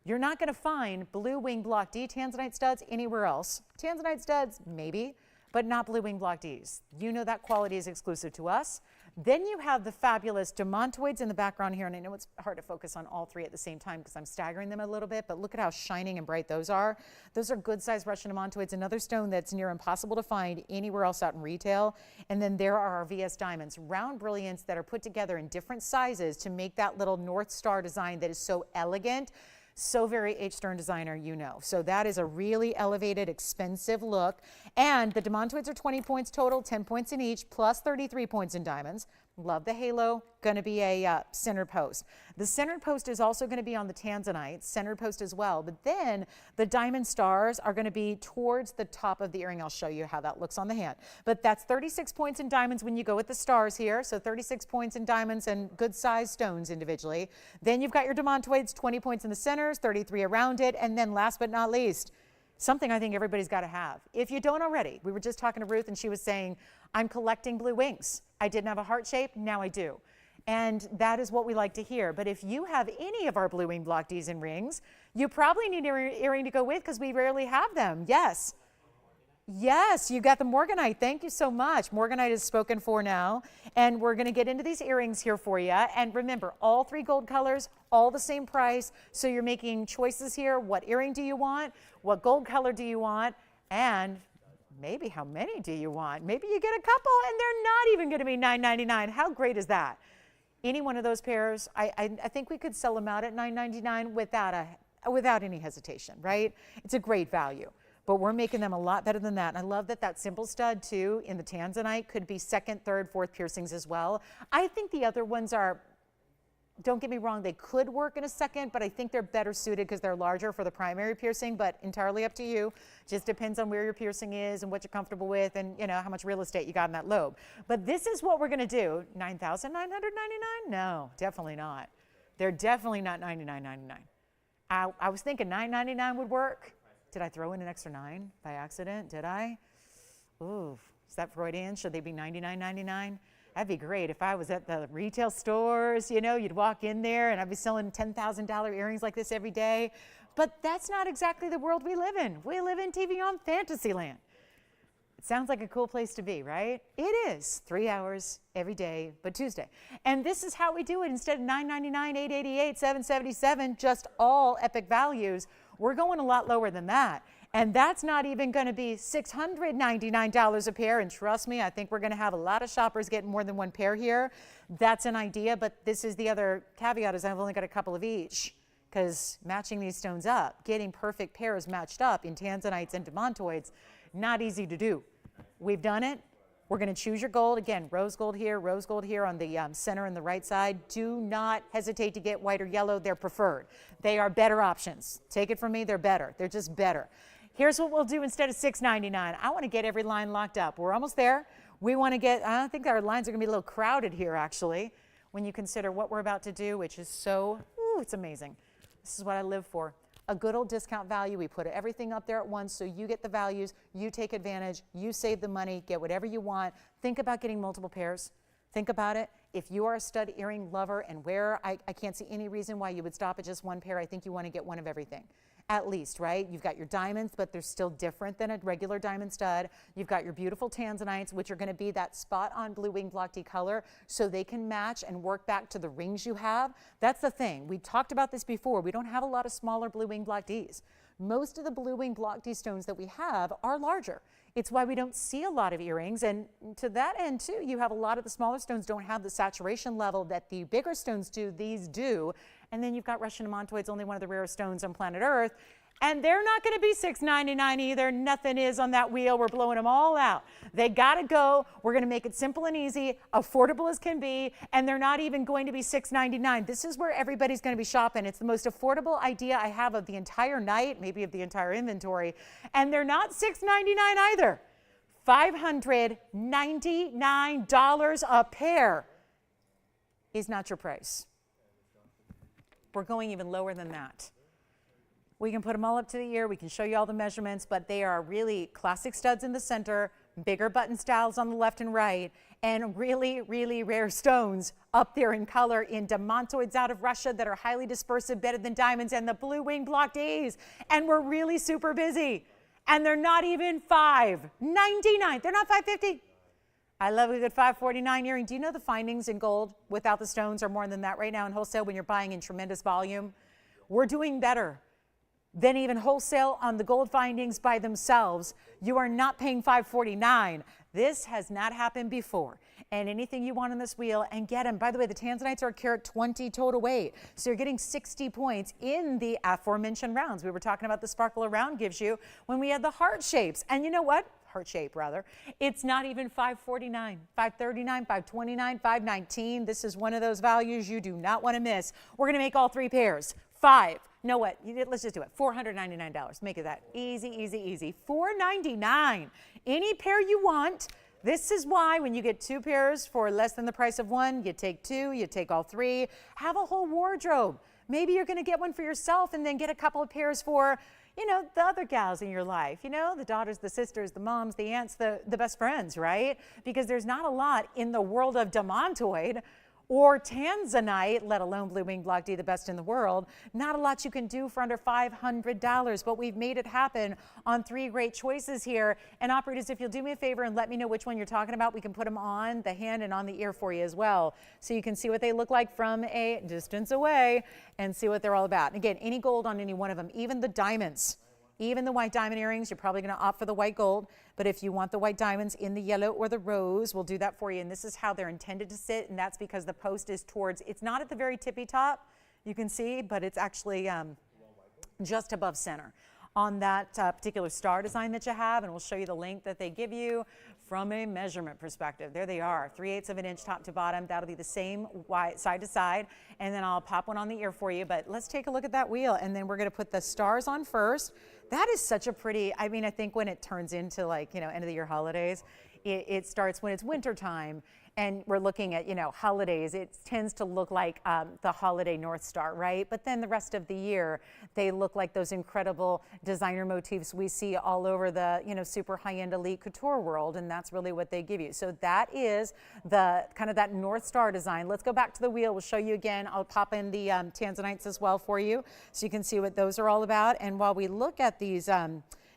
You're not going to find blue wing block D tanzanite studs anywhere else. Tanzanite studs, maybe, but not blue wing block Ds. You know that quality is exclusive to us. Then you have the fabulous demontoids in the background here, and I know it's hard to focus on all 3 at the same time because I'm staggering them a little bit, but look at how shining and bright those are. Those are good-sized Russian demontoids, another stone that's near impossible to find anywhere else out in retail. And then there are our VS diamonds, round brilliants that are put together in different sizes to make that little North Star design that is so elegant. So very H. Stern designer, you know. So that is a really elevated, expensive look. And the demontoids are 20 points total, 10 points in each, plus 33 points in diamonds. Love the halo. Going to be a centered post. The centered post is also going to be on the tanzanite, centered post as well. But then the diamond stars are going to be towards the top of the earring. I'll show you how that looks on the hand. But that's 36 points in diamonds when you go with the stars here. So 36 points in diamonds and good sized stones individually. Then you've got your demontoids, 20 points in the centers, 33 around it. And then last but not least, something I think everybody's got to have. If you don't already, we were just talking to Ruth and she was saying, I'm collecting blue wings. I didn't have a heart shape, now I do. And that is what we like to hear. But if you have any of our blue wing block Ds and rings, you probably need an earring to go with because we rarely have them. Yes. Yes, you got the morganite. Thank you so much. Morganite is spoken for now. And we're going to get into these earrings here for you. And remember, all 3 gold colors, all the same price. So you're making choices here. What earring do you want? What gold color do you want? And maybe how many do you want? Maybe you get a couple and they're not even going to be $9.99. How great is that? Any one of those pairs, I think we could sell them out at $9.99 without any hesitation, right? It's a great value. But we're making them a lot better than that. And I love that that simple stud, too, in the tanzanite could be 2nd, 3rd, 4th piercings as well. I think the other ones are, don't get me wrong, they could work in a second, but I think they're better suited because they're larger for the primary piercing, but entirely up to you. Just depends on where your piercing is and what you're comfortable with and, you know, how much real estate you got in that lobe. But this is what we're going to do. $9,999? No, definitely not. They're definitely not $99.99. I was thinking $9.99 would work. Did I throw in an extra 9 by accident? Did I? Ooh, is that Freudian? Should they be $99.99? That'd be great if I was at the retail stores, you know, you'd walk in there and I'd be selling $10,000 earrings like this every day. But that's not exactly the world we live in. We live in TVON Fantasyland. It sounds like a cool place to be, right? It is. 3 hours every day, but Tuesday. And this is how we do it. Instead of $9.99, $8.88, $7.77, just all epic values, we're going a lot lower than that. And that's not even going to be $699 a pair. And trust me, I think we're going to have a lot of shoppers getting more than one pair here. That's an idea, but this is the other caveat is I've only got a couple of each, because matching these stones up, getting perfect pairs matched up in tanzanites and demontoids, not easy to do. We've done it. We're going to choose your gold. Again, rose gold here on the center and the right side. Do not hesitate to get white or yellow. They're preferred. They are better options. Take it from me, they're better. They're just better. Here's what we'll do instead of $6.99. I want to get every line locked up. We're almost there. We want to get, I think our lines are going to be a little crowded here, actually, when you consider what we're about to do, which is so, it's amazing. This is what I live for. A good old discount value. We put everything up there at once so you get the values, you take advantage, you save the money, get whatever you want. Think about getting multiple pairs. Think about it. If you are a stud earring lover and wearer, I can't see any reason why you would stop at just one pair. I think you want to get one of everything. At least, right? You've got your diamonds, but they're still different than a regular diamond stud. You've got your beautiful tanzanites, which are going to be that spot-on blue wing block D color, so they can match and work back to the rings you have. That's the thing. We talked about this before. We don't have a lot of smaller blue wing block Ds. Most of the blue wing block D stones that we have are larger. It's why we don't see a lot of earrings. And to that end, too, you have a lot of the smaller stones don't have the saturation level that the bigger stones do. These do. And then you've got Russian demontoids, only one of the rarest stones on planet Earth. And they're not going to be $6.99 either. Nothing is on that wheel. We're blowing them all out. They got to go. We're going to make it simple and easy, affordable as can be, and they're not even going to be $6.99. This is where everybody's going to be shopping. It's the most affordable idea I have of the entire night, maybe of the entire inventory, and they're not $6.99 either. $599 a pair is not your price. We're going even lower than that. We can put them all up to the ear. We can show you all the measurements, but they are really classic studs in the center, bigger button styles on the left and right, and really, really rare stones up there in color in demontoids out of Russia that are highly dispersive, better than diamonds, and the blue wing block Ds. And we're really super busy. And they're not even $5.99. They're not $5.50. I love a good $5.49 earring. Do you know the findings in gold without the stones are more than that right now in wholesale when you're buying in tremendous volume? We're doing better than even wholesale on the gold findings by themselves. You are not paying $5.49. This has not happened before. And anything you want on this wheel, and get them. By the way, the tanzanites are a carat 20 total weight. So you're getting 60 points in the aforementioned rounds. We were talking about the sparkle around gives you when we had the heart shapes. And you know what? Heart shape rather. It's not even $5.49, $5.39, $5.29, $5.19. This is one of those values you do not want to miss. We're going to make all three pairs. Know what? Let's just do it. $499. Make it that easy, easy, easy. $499. Any pair you want. This is why when you get two pairs for less than the price of one, you take two, you take all three. Have a whole wardrobe. Maybe you're going to get one for yourself and then get a couple of pairs for, you know, the other gals in your life, you know, the daughters, the sisters, the moms, the aunts, the best friends, right? Because there's not a lot in the world of demontoid or tanzanite, let alone blue wing block D, the best in the world. Not a lot you can do for under $500, but we've made it happen on three great choices here. And operators, if you'll do me a favor and let me know which one you're talking about, we can put them on the hand and on the ear for you as well. So you can see what they look like from a distance away and see what they're all about. And again, any gold on any one of them, even the diamonds. Even the white diamond earrings, you're probably going to opt for the white gold. But if you want the white diamonds in the yellow or the rose, we'll do that for you. And this is how they're intended to sit. And that's because the post is towards, it's not at the very tippy top, you can see, but it's actually just above center on that particular star design that you have. And we'll show you the link that they give you from a measurement perspective. There they are, 3/8 of an inch top to bottom. That'll be the same side to side. And then I'll pop one on the ear for you. But let's take a look at that wheel. And then we're going to put the stars on first. That is such a pretty, I mean, I think when it turns into like, you know, end of the year holidays, it starts when it's winter time and we're looking at, holidays. It tends to look like the holiday North Star, right? But then the rest of the year, they look like those incredible designer motifs we see all over the, super high-end elite couture world, and that's really what they give you. So that is the kind of that North Star design. Let's go back to the wheel. We'll show you again. I'll pop in the tanzanites as well for you so you can see what those are all about. And while we look at these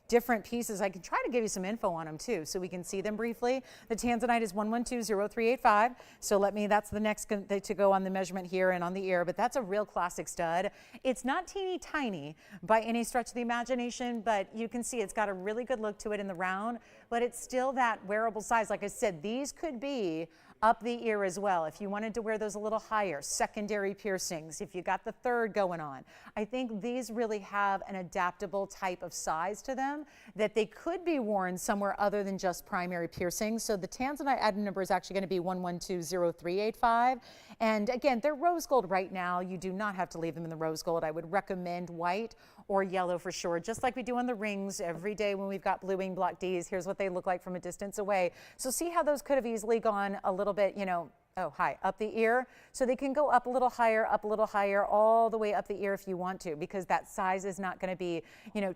different pieces, I can try to give you some info on them too so we can see them briefly. The tanzanite is 1120385. So that's the next to go on the measurement here and on the ear, but that's a real classic stud. It's not teeny tiny by any stretch of the imagination, but you can see it's got a really good look to it in the round, but it's still that wearable size. Like I said, these could be up the ear as well. If you wanted to wear those a little higher, secondary piercings, if you got the third going on, I think these really have an adaptable type of size to them that they could be worn somewhere other than just primary piercings. So the tanzanite item number is actually going to be 1120385. And again, they're rose gold right now. You do not have to leave them in the rose gold. I would recommend white or yellow for sure, just like we do on the rings every day when we've got blue wing block Ds. Here's what they look like from a distance away. So see how those could have easily gone a little bit, up the ear. So they can go up a little higher, all the way up the ear if you want to, because that size is not going to be,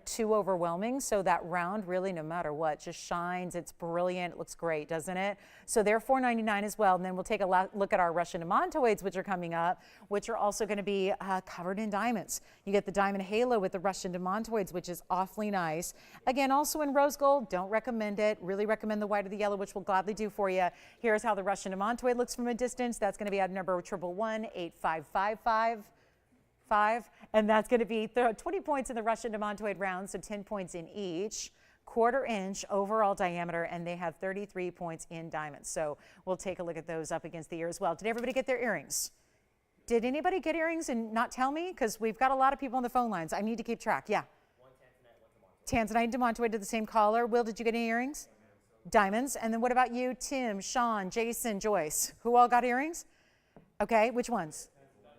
too overwhelming. So that round really, no matter what, just shines. It's brilliant. It looks great, doesn't it? So they're $4.99 as well. And then we'll take a look at our Russian demontoids, which are coming up, which are also going to be covered in diamonds. You get the diamond halo with the Russian demontoids, which is awfully nice. Again, also in rose gold. Don't recommend it. Really recommend the white or the yellow, which we'll gladly do for you. Here's how the Russian demontoid looks from a distance. That's going to be at number 111-8555. And that's going to be 20 points in the Russian demontoid round, so 10 points in each. 1/4 inch overall diameter, and they have 33 points in diamonds. So we'll take a look at those up against the ear as well. Did everybody get their earrings? Did anybody get earrings and not tell me? Because we've got a lot of people on the phone lines. I need to keep track. Yeah. One tanzanite, one demontoid. Tanzanite and demontoid to the same collar. Will, did you get any earrings? Diamonds. And then what about you, Tim, Sean, Jason, Joyce? Who all got earrings? Okay, which ones?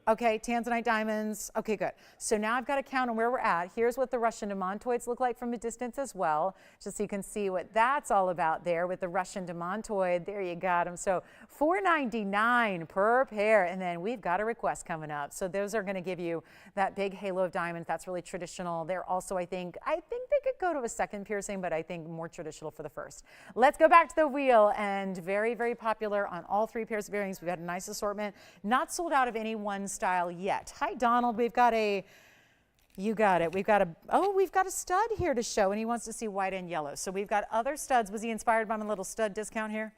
Okay, tanzanite diamonds. Okay, good. So now I've got to count on where we're at. Here's what the Russian demontoids look like from a distance as well, just so you can see what that's all about there with the Russian demontoid. There you got them. So $4.99 per pair. And then we've got a request coming up. So those are going to give you that big halo of diamonds. That's really traditional. They're also, I think they could go to a second piercing, but I think more traditional for the first. Let's go back to the wheel, and very, very popular on all 3 pairs of earrings. We've got a nice assortment. Not sold out of any one style yet. Hi, Donald. We've got a stud here to show, and he wants to see white and yellow. So we've got other studs. Was he inspired by my little stud discount here?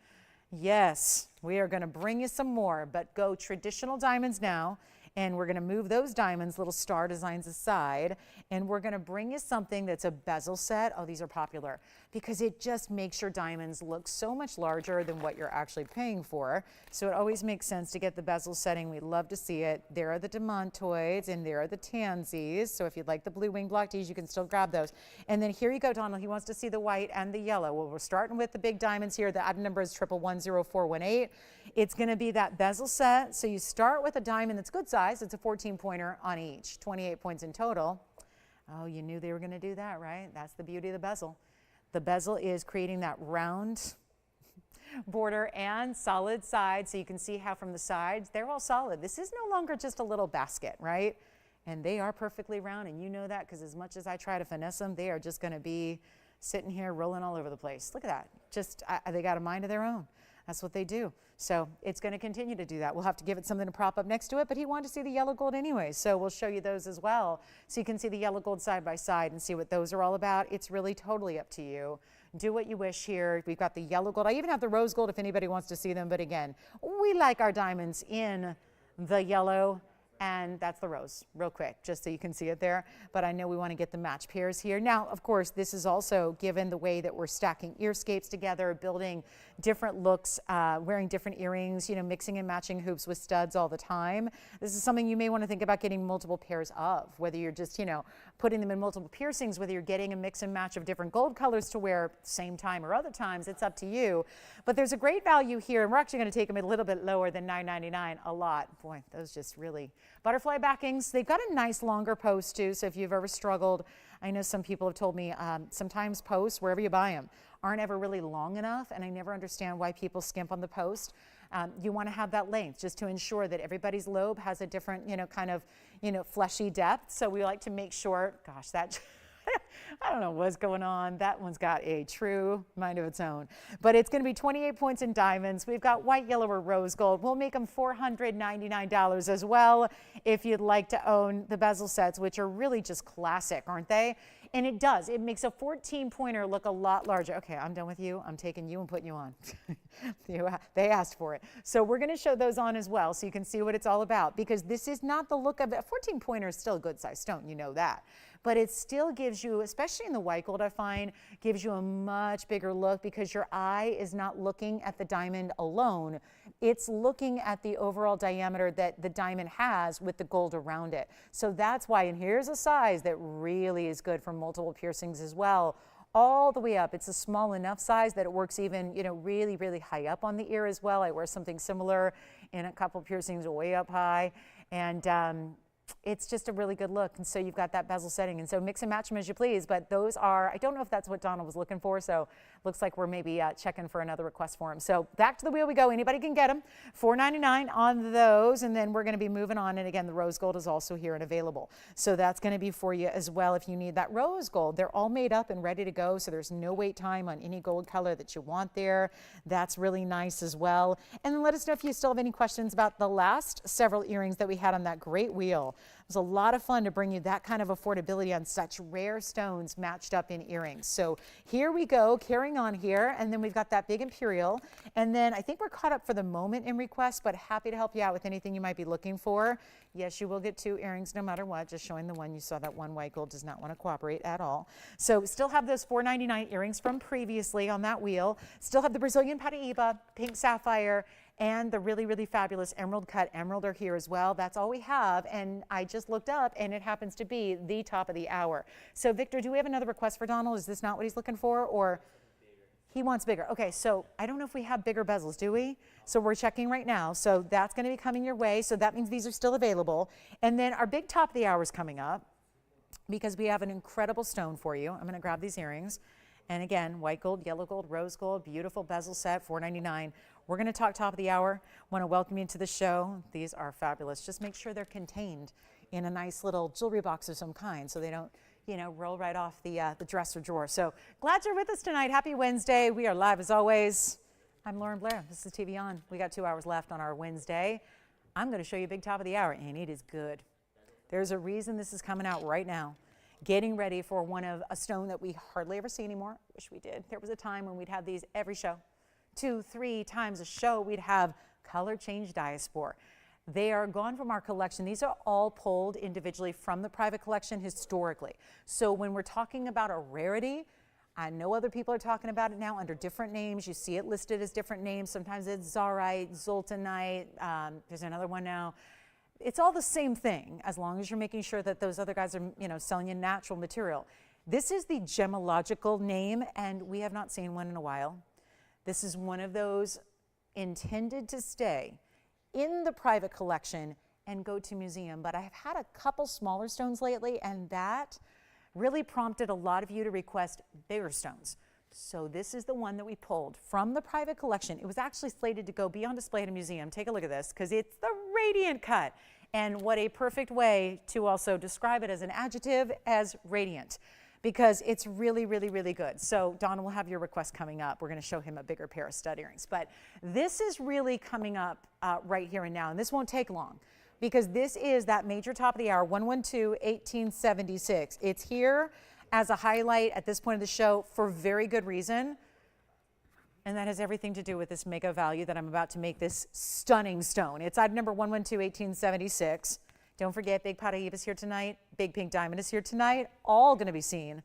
Yes, we are going to bring you some more, but go traditional diamonds now. And we're going to move those diamonds, little star designs aside, and we're going to bring you something that's a bezel set. Oh, these are popular because it just makes your diamonds look so much larger than what you're actually paying for. So it always makes sense to get the bezel setting. We love to see it. There are the demontoids and there are the tansies. So if you'd like the blue wing block Ds, you can still grab those. And then here you go, Donald. He wants to see the white and the yellow. Well, we're starting with the big diamonds here. The item number is 1110418. It's going to be that bezel set. So you start with a diamond that's good size. It's a 14-pointer on each, 28 points in total. Oh, you knew they were going to do that, right? That's the beauty of the bezel. The bezel is creating that round border and solid side. So you can see how from the sides, they're all solid. This is no longer just a little basket, right? And they are perfectly round, and you know that because as much as I try to finesse them, they are just going to be sitting here rolling all over the place. Look at that. Just, they got a mind of their own. That's what they do. So it's going to continue to do that. We'll have to give it something to prop up next to it, but he wanted to see the yellow gold anyway. So we'll show you those as well. So you can see the yellow gold side by side and see what those are all about. It's really totally up to you. Do what you wish here. We've got the yellow gold. I even have the rose gold if anybody wants to see them. But again, we like our diamonds in the yellow. And that's the rose, real quick, just so you can see it there. But I know we want to get the match pairs here. Now, of course, this is also given the way that we're stacking earscapes together, building different looks, wearing different earrings, mixing and matching hoops with studs all the time. This is something you may want to think about getting multiple pairs of, whether you're just, putting them in multiple piercings, whether you're getting a mix and match of different gold colors to wear same time or other times, it's up to you. But there's a great value here, and we're actually going to take them a little bit lower than $9.99 a lot. Boy, those just really... Butterfly backings, they've got a nice longer post too, so if you've ever struggled, I know some people have told me sometimes posts, wherever you buy them, aren't ever really long enough, and I never understand why people skimp on the post. You want to have that length just to ensure that everybody's lobe has a different, kind of, fleshy depth. So we like to make sure, gosh, that I don't know what's going on. That one's got a true mind of its own. But it's going to be 28 points in diamonds. We've got white, yellow, or rose gold. We'll make them $499 as well if you'd like to own the bezel sets, which are really just classic, aren't they? And it does. It makes a 14-pointer look a lot larger. Okay, I'm done with you. I'm taking you and putting you on. They asked for it. So we're going to show those on as well so you can see what it's all about, because this is not the look of it. A 14-pointer is still a good size stone. You know that. But it still gives you, especially in the white gold, I find, gives you a much bigger look because your eye is not looking at the diamond alone. It's looking at the overall diameter that the diamond has with the gold around it. So that's why, and here's a size that really is good for multiple piercings as well, all the way up. It's a small enough size that it works even, really, really high up on the ear as well. I wear something similar in a couple piercings way up high. And it's just a really good look. And so you've got that bezel setting. And so mix and match them as you please. But those are, I don't know if that's what Donald was looking for. So looks like we're maybe checking for another request for him. So back to the wheel we go. Anybody can get them. $4.99 on those. And then we're going to be moving on. And again, the rose gold is also here and available. So that's going to be for you as well if you need that rose gold. They're all made up and ready to go. So there's no wait time on any gold color that you want there. That's really nice as well. And then let us know if you still have any questions about the last several earrings that we had on that great wheel. It was a lot of fun to bring you that kind of affordability on such rare stones matched up in earrings. So here we go, carrying on here, and then we've got that big imperial. And then I think we're caught up for the moment in requests, but happy to help you out with anything you might be looking for. Yes, you will get 2 earrings no matter what, just showing the one you saw. That one white gold does not want to cooperate at all. So still have those $4.99 earrings from previously on that wheel. Still have the Brazilian Paraíba, pink sapphire, and the really, really fabulous emerald cut emerald are here as well. That's all we have. And I just looked up and it happens to be the top of the hour. So Victor, do we have another request for Donald? Is this not what he's looking for? Or he wants bigger. Okay, so I don't know if we have bigger bezels, do we? So we're checking right now. So that's going to be coming your way. So that means these are still available. And then our big top of the hour is coming up because we have an incredible stone for you. I'm going to grab these earrings. And again, white gold, yellow gold, rose gold, beautiful bezel set, $4.99. We're going to talk top of the hour. Want to welcome you to the show. These are fabulous. Just make sure they're contained in a nice little jewelry box of some kind so they don't, roll right off the dresser drawer. So glad you're with us tonight. Happy Wednesday. We are live as always. I'm Lauren Blair. This is TVON. We got 2 hours left on our Wednesday. I'm going to show you a big top of the hour, and it is good. There's a reason this is coming out right now. Getting ready for a stone that we hardly ever see anymore. Wish we did. There was a time when we'd have these every show. 2-3 times a show, we'd have color change diaspora. They are gone from our collection. These are all pulled individually from the private collection historically. So when we're talking about a rarity, I know other people are talking about it now under different names. You see it listed as different names. Sometimes it's Zarite, Zoltanite. There's another one now. It's all the same thing as long as you're making sure that those other guys are, selling you natural material. This is the gemological name, and we have not seen one in a while. This is one of those intended to stay in the private collection and go to museum. But I've had a couple smaller stones lately, and that really prompted a lot of you to request bigger stones. So this is the one that we pulled from the private collection. It was actually slated to go be on display at a museum. Take a look at this, because it's the radiant cut. And what a perfect way to also describe it as an adjective as radiant, because it's really, really, really good. So Donna will have your request coming up. We're going to show him a bigger pair of stud earrings. But this is really coming up right here and now, and this won't take long, because this is that major top of the hour, 112-1876. It's here as a highlight at this point of the show for very good reason. And that has everything to do with this mega value that I'm about to make this stunning stone. It's item number 112-1876. Don't forget, Big Paraíba is here tonight. Big Pink Diamond is here tonight. All going to be seen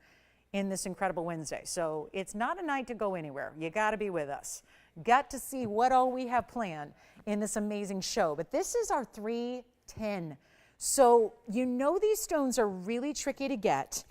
in this incredible Wednesday. So it's not a night to go anywhere. You got to be with us. Got to see what all we have planned in this amazing show. But this is our 310. So these stones are really tricky to get.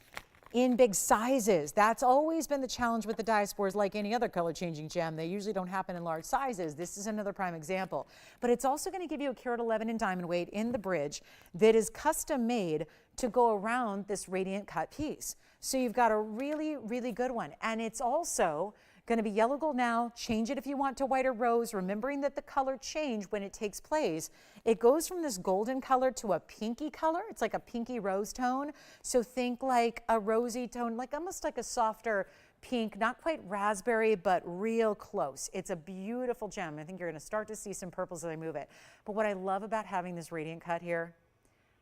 in big sizes. That's always been the challenge with the diaspores, like any other color changing gem. They usually don't happen in large sizes. This is another prime example. But it's also going to give you a carat 11 in diamond weight in the bridge that is custom made to go around this radiant cut piece. So you've got a really, really good one. And it's also going to be yellow gold now. Change it if you want to white or rose, remembering that the color change when it takes place. It goes from this golden color to a pinky color. It's like a pinky rose tone. So think like a rosy tone, like almost like a softer pink, not quite raspberry, but real close. It's a beautiful gem. I think you're going to start to see some purples as I move it. But what I love about having this radiant cut here,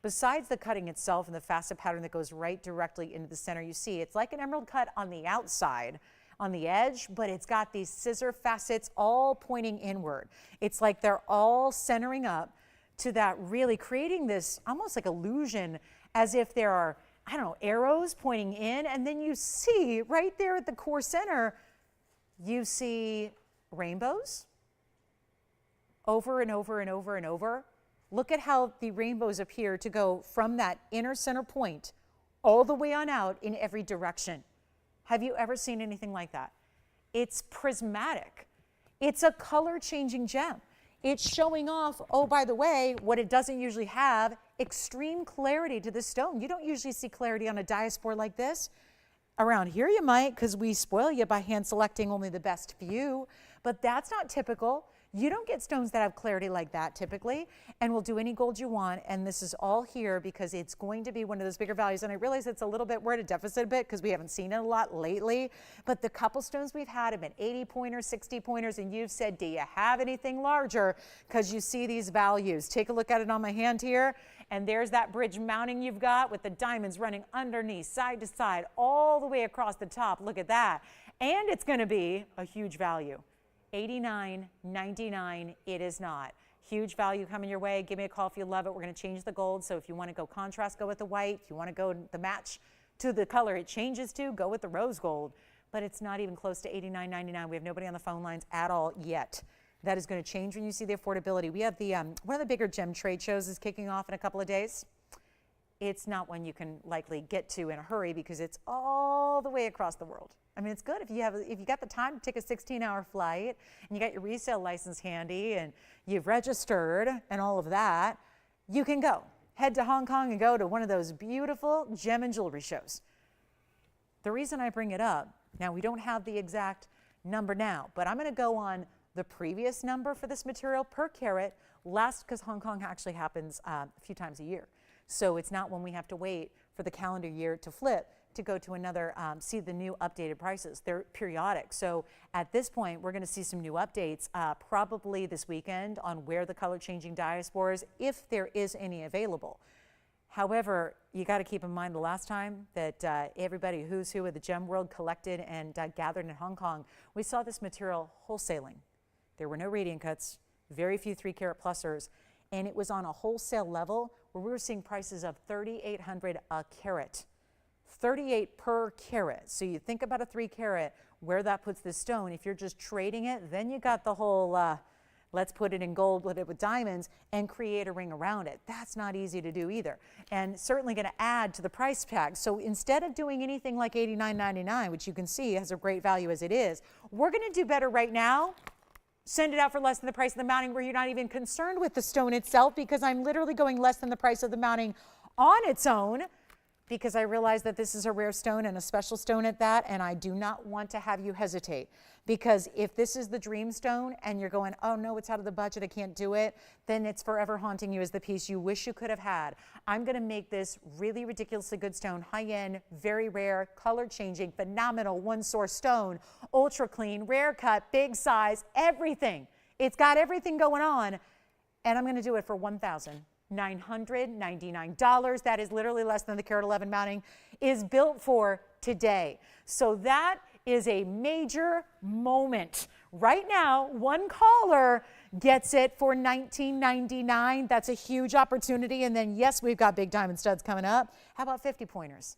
besides the cutting itself and the facet pattern that goes right directly into the center, you see it's like an emerald cut on the outside, on the edge, but it's got these scissor facets all pointing inward. It's like they're all centering up to that, really creating this almost like illusion as if there are, I don't know, arrows pointing in. And then you see right there at the core center, you see rainbows over and over and over and over. Look at how the rainbows appear to go from that inner center point all the way on out in every direction. Have you ever seen anything like that? It's prismatic. It's a color changing gem. It's showing off, oh, by the way, what it doesn't usually have, extreme clarity to the stone. You don't usually see clarity on a diaspore like this. Around here you might, because we spoil you by hand selecting only the best few, but that's not typical. You don't get stones that have clarity like that typically, and we'll do any gold you want, and this is all here because it's going to be one of those bigger values. And I realize it's a little bit, we're at a deficit a bit because we haven't seen it a lot lately, but the couple stones we've had have been 80 pointers, 60 pointers, and you've said, do you have anything larger? Because you see these values. Take a look at it on my hand here, and there's that bridge mounting you've got with the diamonds running underneath, side to side, all the way across the top. Look at that. And it's going to be a huge value. $89.99, it is not. Huge value coming your way. Give me a call if you love it. We're going to change the gold. So if you want to go contrast, go with the white. If you want to go the match to the color it changes to, go with the rose gold. But it's not even close to $89.99. We have nobody on the phone lines at all yet. That is going to change when you see the affordability. We have the one of the bigger gem trade shows is kicking off in a couple of days. It's not one you can likely get to in a hurry because it's all the way across the world. I mean, it's good if you got the time to take a 16-hour flight and you got your resale license handy and you've registered and all of that, you can go. Head to Hong Kong and go to one of those beautiful gem and jewelry shows. The reason I bring it up, now we don't have the exact number now, but I'm going to go on the previous number for this material per carat, because Hong Kong actually happens a few times a year. So it's not when we have to wait for the calendar year to flip to go to another, see the new updated prices. They're periodic. So at this point, we're going to see some new updates probably this weekend on where the color changing diaspores, if there is any available. However, you got to keep in mind the last time that everybody who's who of the gem world collected and gathered in Hong Kong, we saw this material wholesaling. There were no radiant cuts, very few 3-carat plusers, and it was on a wholesale level where we were seeing prices of $3,800 a carat. 38 per carat. So you think about a 3-carat, where that puts the stone. If you're just trading it, then you got the whole, let's put it in gold, put it with diamonds, and create a ring around it. That's not easy to do either. And certainly going to add to the price tag. So instead of doing anything like $89.99, which you can see has a great value as it is, we're going to do better right now. Send it out for less than the price of the mounting, where you're not even concerned with the stone itself, because I'm literally going less than the price of the mounting on its own, because I realize that this is a rare stone and a special stone at that, and I do not want to have you hesitate. Because if this is the dream stone and you're going, oh no, it's out of the budget, I can't do it, then it's forever haunting you as the piece you wish you could have had. I'm going to make this really ridiculously good stone, high-end, very rare, color-changing, phenomenal one-source stone, ultra clean, rare cut, big size, everything. It's got everything going on, and I'm going to do it for $1,999. That is literally less than the carat 11 mounting is built for today. So that is a major moment. Right now, one caller gets it for $19.99. That's a huge opportunity. And then, yes, we've got big diamond studs coming up. How about 50 pointers?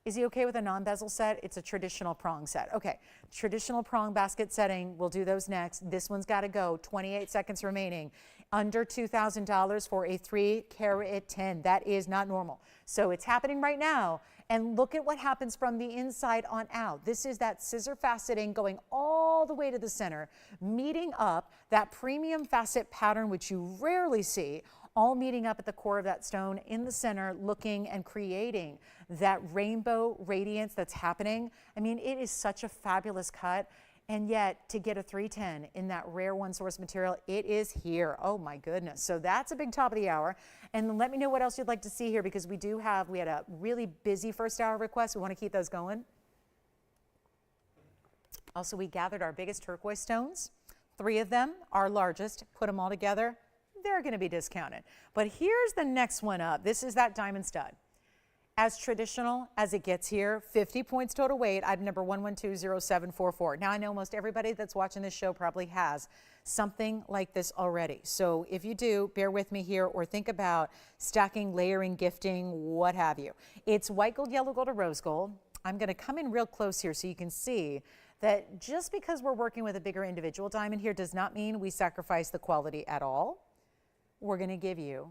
Is he okay with a non-bezel set? It's a traditional prong set. Okay, traditional prong basket setting. We'll do those next. This one's got to go. 28 seconds remaining. Under $2,000 for a 3-carat 10. That is not normal. So it's happening right now. And look at what happens from the inside on out. This is that scissor faceting going all the way to the center, meeting up that premium facet pattern, which you rarely see, all meeting up at the core of that stone in the center, looking and creating that rainbow radiance that's happening. I mean, it is such a fabulous cut. And yet, to get a 310 in that rare one source material, it is here. Oh my goodness. So that's a big top of the hour. And then let me know what else you'd like to see here, because we had a really busy first hour request. We want to keep those going. Also, we gathered our biggest turquoise stones. 3 of them, our largest, put them all together. They're going to be discounted. But here's the next one up. This is that diamond stud. As traditional as it gets here, 50 points total weight, item number 1120744. Now, I know most everybody that's watching this show probably has something like this already. So if you do, bear with me here, or think about stacking, layering, gifting, what have you. It's white gold, yellow gold, or rose gold. I'm going to come in real close here so you can see that just because we're working with a bigger individual diamond here does not mean we sacrifice the quality at all. We're going to give you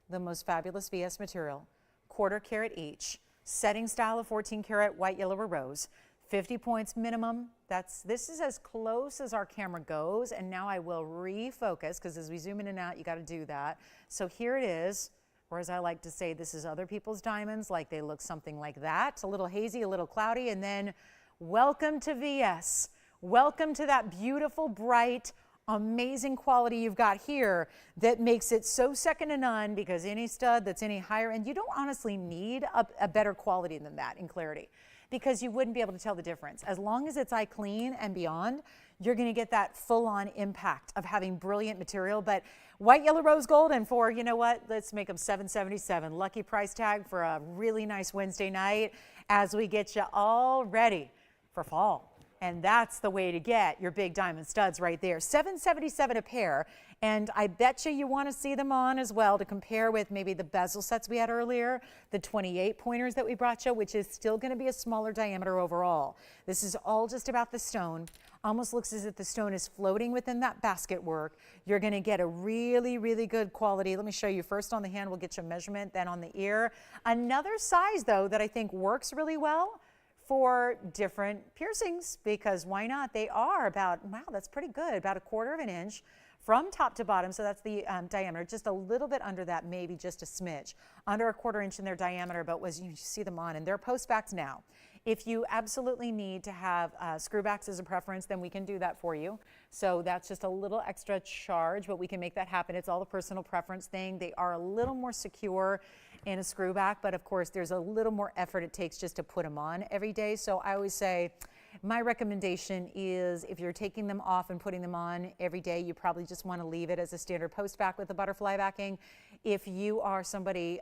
the most fabulous VS material, 1/4 carat each, setting style of 14 karat white, yellow, or rose, 50 points minimum. This is as close as our camera goes. And now I will refocus, because as we zoom in and out, you got to do that. So here it is, or as I like to say, this is other people's diamonds, like they look something like that. A little hazy, a little cloudy, and then welcome to VS. Welcome to that beautiful, bright, amazing quality you've got here that makes it so second to none, because any stud that's any higher, and you don't honestly need a better quality than that in clarity, because you wouldn't be able to tell the difference. As long as it's eye clean and beyond, you're going to get that full-on impact of having brilliant material. But white, yellow, rose gold, and for, you know what, let's make them $777. Lucky price tag for a really nice Wednesday night as we get you all ready for fall. And that's the way to get your big diamond studs right there. $777 a pair. And I bet you want to see them on as well to compare with maybe the bezel sets we had earlier, the 28 pointers that we brought you, which is still going to be a smaller diameter overall. This is all just about the stone. Almost looks as if the stone is floating within that basket work. You're going to get a really, really good quality. Let me show you first on the hand. We'll get you a measurement, then on the ear. Another size, though, that I think works really well for different piercings, because why not? They are about, wow, that's pretty good, about 1/4 inch from top to bottom. So that's the diameter, just a little bit under that, maybe just a smidge, under 1/4 inch in their diameter. But as you see them on, and they're post backs now. If you absolutely need to have screw backs as a preference, then we can do that for you. So that's just a little extra charge, but we can make that happen. It's all a personal preference thing. They are a little more secure in a screw back, but of course there's a little more effort it takes just to put them on every day. So I always say my recommendation is, if you're taking them off and putting them on every day, you probably just want to leave it as a standard post back with the butterfly backing. If you are somebody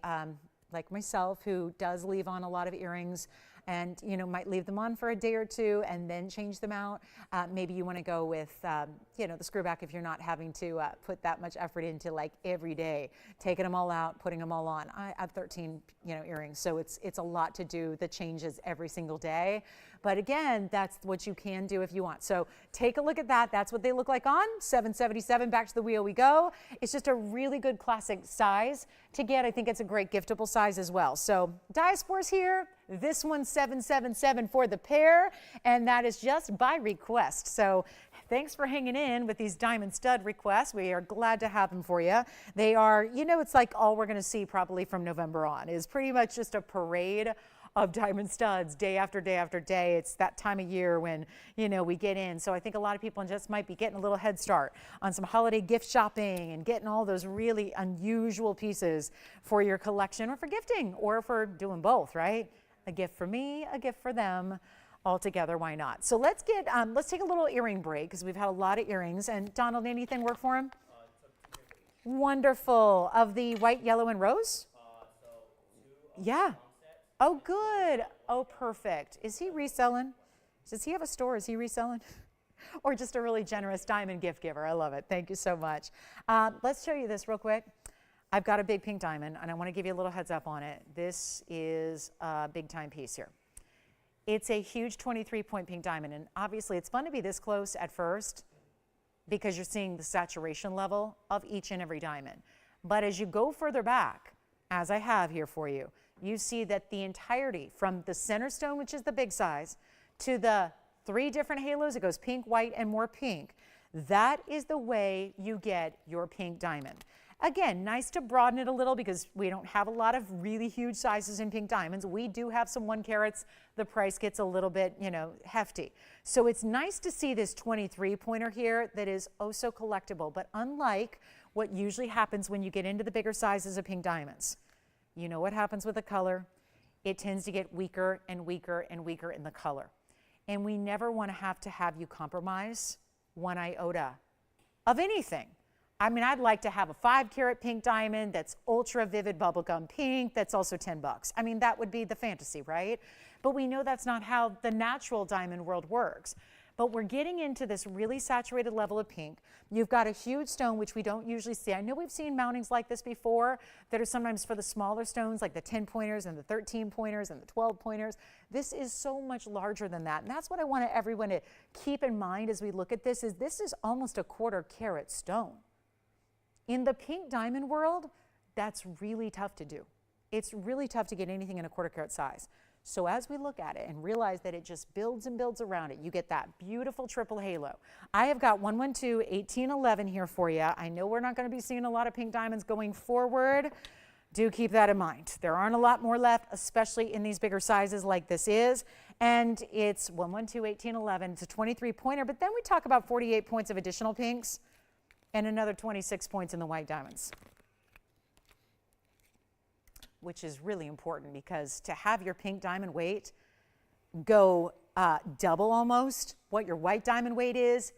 like myself who does leave on a lot of earrings, and might leave them on for a day or two and then change them out, maybe you want to go with the screw back if you're not having to put that much effort into like every day taking them all out, putting them all on. I have 13 earrings, so it's a lot to do the changes every single day. But again, that's what you can do if you want. So take a look at that. That's what they look like on. $777. Back to the wheel we go. It's just a really good classic size to get. I think it's a great giftable size as well. So Diaspor's here. This one's $777 for the pair, and that is just by request. So thanks for hanging in with these diamond stud requests. We are glad to have them for you. They are, it's like all we're going to see probably from November on is pretty much just a parade of diamond studs day after day after day. It's that time of year when, we get in. So I think a lot of people just might be getting a little head start on some holiday gift shopping and getting all those really unusual pieces for your collection, or for gifting, or for doing both, right? A gift for me, a gift for them. All together, why not? So let's take a little earring break, because we've had a lot of earrings. And Donald, anything work for him? Wonderful. Of the white, yellow, and rose? Yeah. Oh, good. Oh, perfect. Is he reselling? Does he have a store? Is he reselling? Or just a really generous diamond gift giver? I love it. Thank you so much. Let's show you this real quick. I've got a big pink diamond, and I want to give you a little heads up on it. This is a big time piece here. It's a huge 23-point pink diamond, and obviously it's fun to be this close at first because you're seeing the saturation level of each and every diamond. But as you go further back, as I have here for you, you see that the entirety from the center stone, which is the big size, to the 3 different halos, it goes pink, white, and more pink. That is the way you get your pink diamond. Again, nice to broaden it a little because we don't have a lot of really huge sizes in pink diamonds. We do have some 1 carats. The price gets a little bit, hefty. So it's nice to see this 23 pointer here that is oh so collectible. But unlike what usually happens when you get into the bigger sizes of pink diamonds, you know what happens with the color? It tends to get weaker and weaker and weaker in the color. And we never want to have you compromise 1 iota of anything. I mean, I'd like to have a 5 carat pink diamond that's ultra vivid bubblegum pink that's also $10. I mean, that would be the fantasy, right? But we know that's not how the natural diamond world works. But we're getting into this really saturated level of pink. You've got a huge stone, which we don't usually see. I know we've seen mountings like this before that are sometimes for the smaller stones, like the 10 pointers and the 13 pointers and the 12 pointers. This is so much larger than that. And that's what I want everyone to keep in mind as we look at this is almost a 1/4 carat stone. In the pink diamond world, that's really tough to do. It's really tough to get anything in a 1/4 carat size. So as we look at it and realize that it just builds and builds around it, you get that beautiful triple halo. I have got 112, 1811 here for you. I know we're not going to be seeing a lot of pink diamonds going forward. Do keep that in mind. There aren't a lot more left, especially in these bigger sizes like this is. And it's 112, 1811. It's a 23 pointer, but then we talk about 48 points of additional pinks and another 26 points in the white diamonds, which is really important because to have your pink diamond weight go double almost what your white diamond weight is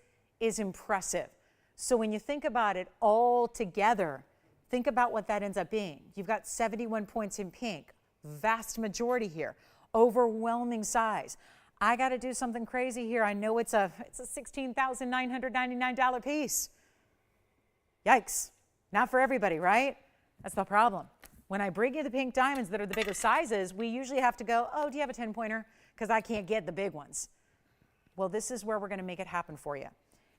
impressive. So when you think about it all together, think about what that ends up being. You've got 71 points in pink, vast majority here, overwhelming size. I got to do something crazy here. I know it's a $16,999 piece. Yikes. Not for everybody, right? That's the problem. When I bring you the pink diamonds that are the bigger sizes, we usually have to go, oh, do you have a 10 pointer? Because I can't get the big ones. Well, this is where we're going to make it happen for you.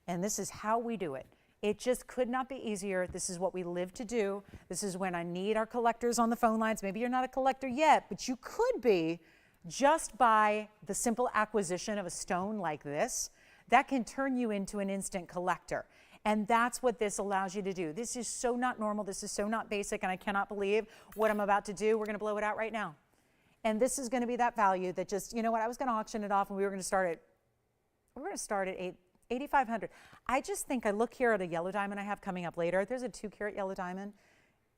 And this is how we do it. It just could not be easier. This is what we live to do. This is when I need our collectors on the phone lines. Maybe you're not a collector yet, but you could be just by the simple acquisition of a stone like this. That can turn you into an instant collector. And that's what this allows you to do. This is so not normal. This is so not basic. And I cannot believe what I'm about to do. We're going to blow it out right now. And this is going to be that value that just, you know what, I was going to auction it off and we were going to start at $8,500. I just think I look here at a yellow diamond I have coming up later. There's a 2 carat yellow diamond.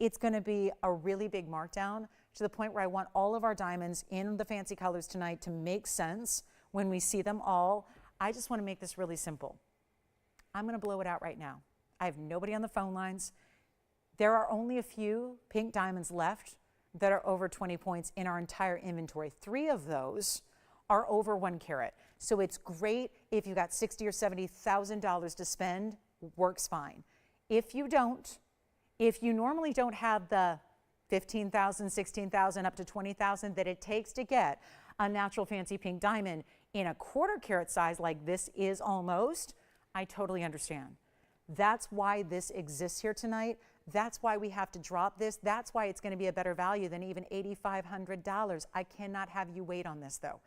It's going to be a really big markdown to the point where I want all of our diamonds in the fancy colors tonight to make sense when we see them all. I just want to make this really simple. I'm going to blow it out right now. I have nobody on the phone lines. There are only a few pink diamonds left that are over 20 points in our entire inventory. 3 of those are over 1 carat. So it's great if you got $60,000 or $70,000 to spend, works fine. If you don't, if you normally don't have the $15,000, $16,000 up to $20,000 that it takes to get a natural fancy pink diamond in a 1/4 carat size like this is almost, I totally understand. That's why this exists here tonight. That's why we have to drop this. That's why it's going to be a better value than even $8,500. I cannot have you wait on this though,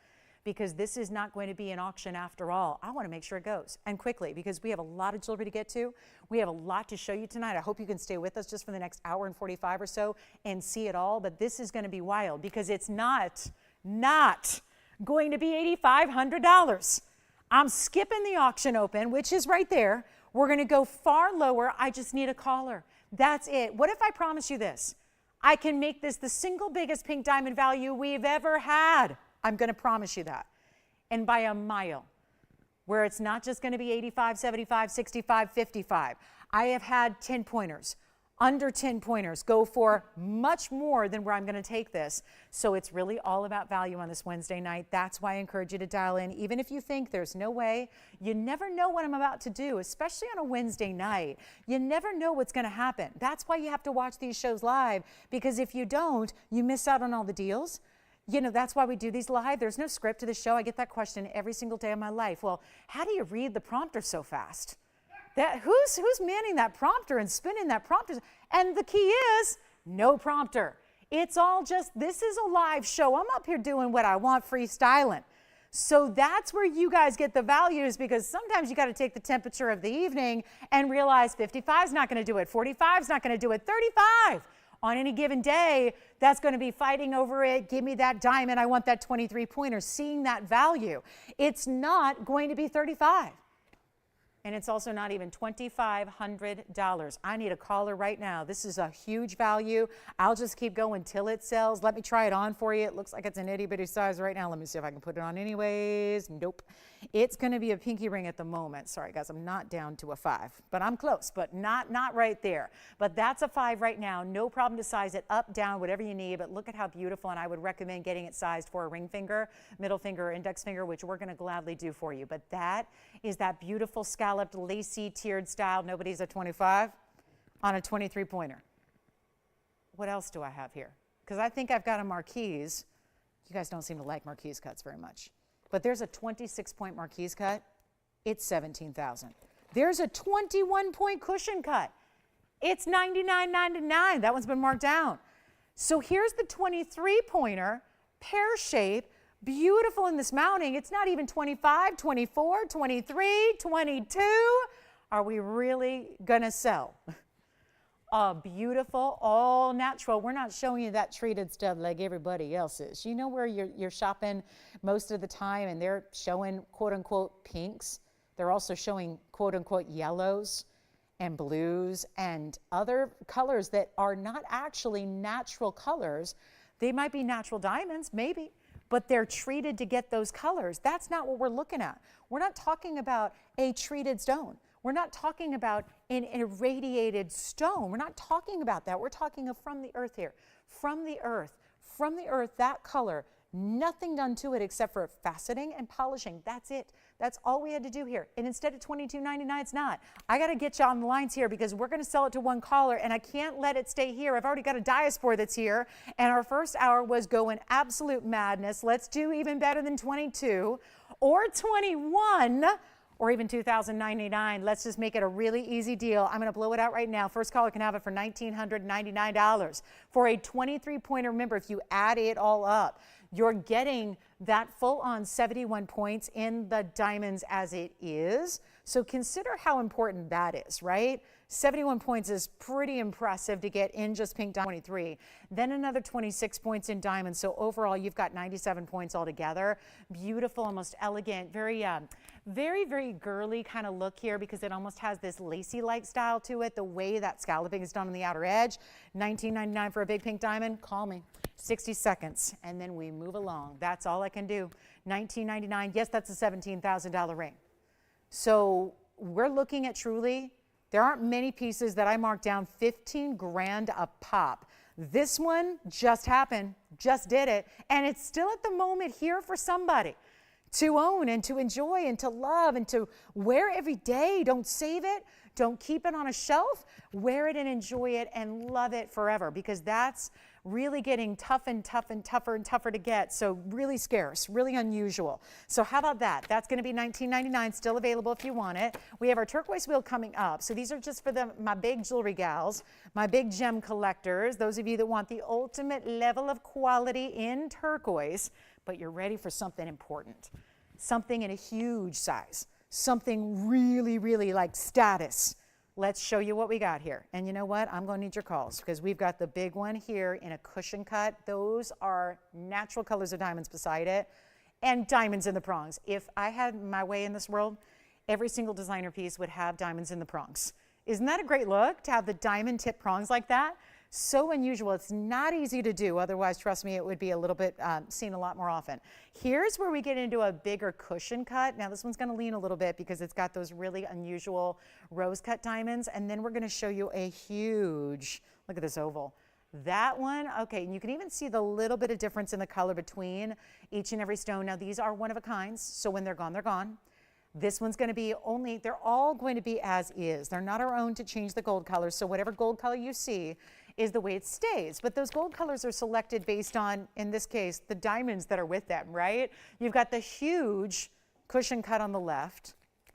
because this is not going to be an auction after all. I want to make sure it goes, and quickly, because we have a lot of jewelry to get to. We have a lot to show you tonight. I hope you can stay with us just for the next hour and 45 or so and see it all, but this is going to be wild because it's not going to be $8,500. I'm skipping the auction open, which is right there. We're going to go far lower. I just need a caller. That's it. What if I promise you this? I can make this the single biggest pink diamond value we've ever had. I'm going to promise you that. And by a mile, where it's not just going to be 85, 75, 65, 55. I have had 10 pointers, under 10 pointers go for much more than where I'm going to take this. So it's really all about value on this Wednesday night. That's why I encourage you to dial in. Even if you think there's no way, you never know what I'm about to do, especially on a Wednesday night. You never know what's going to happen. That's why you have to watch these shows live, because if you don't, you miss out on all the deals. You know, that's why we do these live. There's no script to the show. I get that question every single day of my life. Well, how do you read the prompter so fast? Who's manning that prompter and spinning that prompter? And the key is no prompter. It's all just, this is a live show. I'm up here doing what I want, freestyling. So that's where you guys get the values, because sometimes you got to take the temperature of the evening and realize 55 is not going to do it, 45 is not going to do it, 35 on any given day, that's going to be fighting over it. Give me that diamond. I want that 23-pointer, seeing that value. It's not going to be 35. And it's also not even $2,500. I need a caller right now. This is a huge value. I'll just keep going till it sells. Let me try it on for you. It looks like it's an itty bitty size right now. Let me see if I can put it on anyways. Nope. It's going to be a pinky ring at the moment. Sorry guys, I'm not down to a 5, but I'm close, but not right there. But that's a 5 right now. No problem to size it up, down, whatever you need. But look at how beautiful, and I would recommend getting it sized for a ring finger, middle finger, or index finger, which we're going to gladly do for you. But that is that beautiful scalloped, lacy, tiered style. Nobody's a 25 on a 23-pointer. What else do I have here? Because I think I've got a Marquise. You guys don't seem to like Marquise cuts very much. But there's a 26-point Marquise cut. It's $17,000. There's a 21-point cushion cut. It's $99.99. That one's been marked down. So here's the 23-pointer, pear shape, beautiful in this mounting. It's not even 25, 24, 23, 22. Are we really going to sell? Beautiful, all natural. We're not showing you that treated stuff like everybody else is. You know where you're shopping most of the time and they're showing quote unquote pinks. They're also showing quote unquote yellows and blues and other colors that are not actually natural colors. They might be natural diamonds, maybe, but they're treated to get those colors. That's not what we're looking at. We're not talking about a treated stone. We're not talking about an irradiated stone. We're not talking about that. We're talking of from the earth here. From the earth, that color, nothing done to it except for faceting and polishing. That's it. That's all we had to do here. And instead of $22.99, it's not. I got to get you on the lines here because we're going to sell it to one caller, and I can't let it stay here. I've already got a diaspora that's here, and our first hour was going absolute madness. Let's do even better than 22 or 21. Or even $2,099. Let's just make it a really easy deal. I'm going to blow it out right now. First caller can have it for $1,999 for a 23-pointer. Remember, if you add it all up, you're getting that full-on 71 points in the diamonds as it is. So consider how important that is, right? 71 points is pretty impressive to get in just pink diamond 23. Then another 26 points in diamonds. So overall, you've got 97 points altogether. Beautiful, almost elegant, very, very girly kind of look here because it almost has this lacy-like style to it. The way that scalloping is done on the outer edge. $19.99 for a big pink diamond. Call me. 60 seconds, and then we move along. That's all I can do. $19.99. Yes, that's a $17,000 ring. So we're looking at truly. There aren't many pieces that I marked down 15 grand a pop. This one just happened, just did it, and it's still at the moment here for somebody to own and to enjoy and to love and to wear every day. Don't save it. Don't keep it on a shelf. Wear it and enjoy it and love it forever, because that's really getting tough and tougher and tougher to get. So really scarce, really unusual. So how about that? That's going to be $19.99, still available if you want it. We have our turquoise wheel coming up. So these are just for my big jewelry gals, my big gem collectors, those of you that want the ultimate level of quality in turquoise, but you're ready for something important, something in a huge size, something really like status. Let's show you what we got here. And you know what? I'm going to need your calls because we've got the big one here in a cushion cut. Those are natural colors of diamonds beside it and diamonds in the prongs. If I had my way in this world, every single designer piece would have diamonds in the prongs. Isn't that a great look to have the diamond tip prongs like that? So unusual. It's not easy to do. Otherwise, trust me, it would be a little bit seen a lot more often. Here's where we get into a bigger cushion cut. Now, this one's going to lean a little bit because it's got those really unusual rose cut diamonds. And then we're going to show you a huge, look at this oval. That one, okay, and you can even see the little bit of difference in the color between each and every stone. Now, these are one of a kinds, so when they're gone, they're gone. This one's going to be only, they're all going to be as is. They're not our own to change the gold color. So whatever gold color you see is the way it stays. But those gold colors are selected based on, in this case, the diamonds that are with them, right? You've got the huge cushion cut on the left.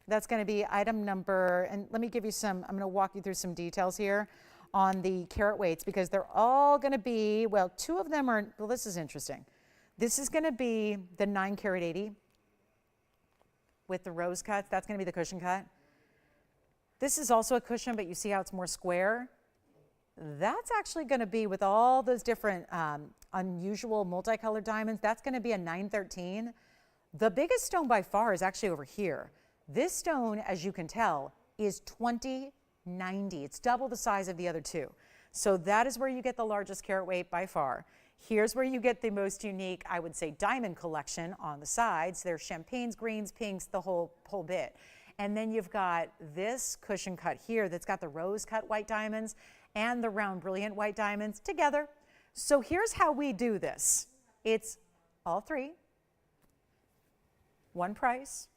That's going to be item number, and let me give you some, I'm going to walk you through some details here on the carat weights because they're all going to be, well, two of them are, well, this is interesting. This is going to be the 9 carat 80 with the rose cuts. That's going to be the cushion cut. This is also a cushion, but you see how it's more square? That's actually going to be with all those different unusual multicolored diamonds. That's going to be a 913. The biggest stone by far is actually over here. This stone, as you can tell, is 2090. It's double the size of the other two. So that is where you get the largest carat weight by far. Here's where you get the most unique, I would say, diamond collection on the sides. There's champagnes, greens, pinks, the whole bit. And then you've got this cushion cut here that's got the rose cut white diamonds and the round brilliant white diamonds together. So here's how we do this. It's all three, one price,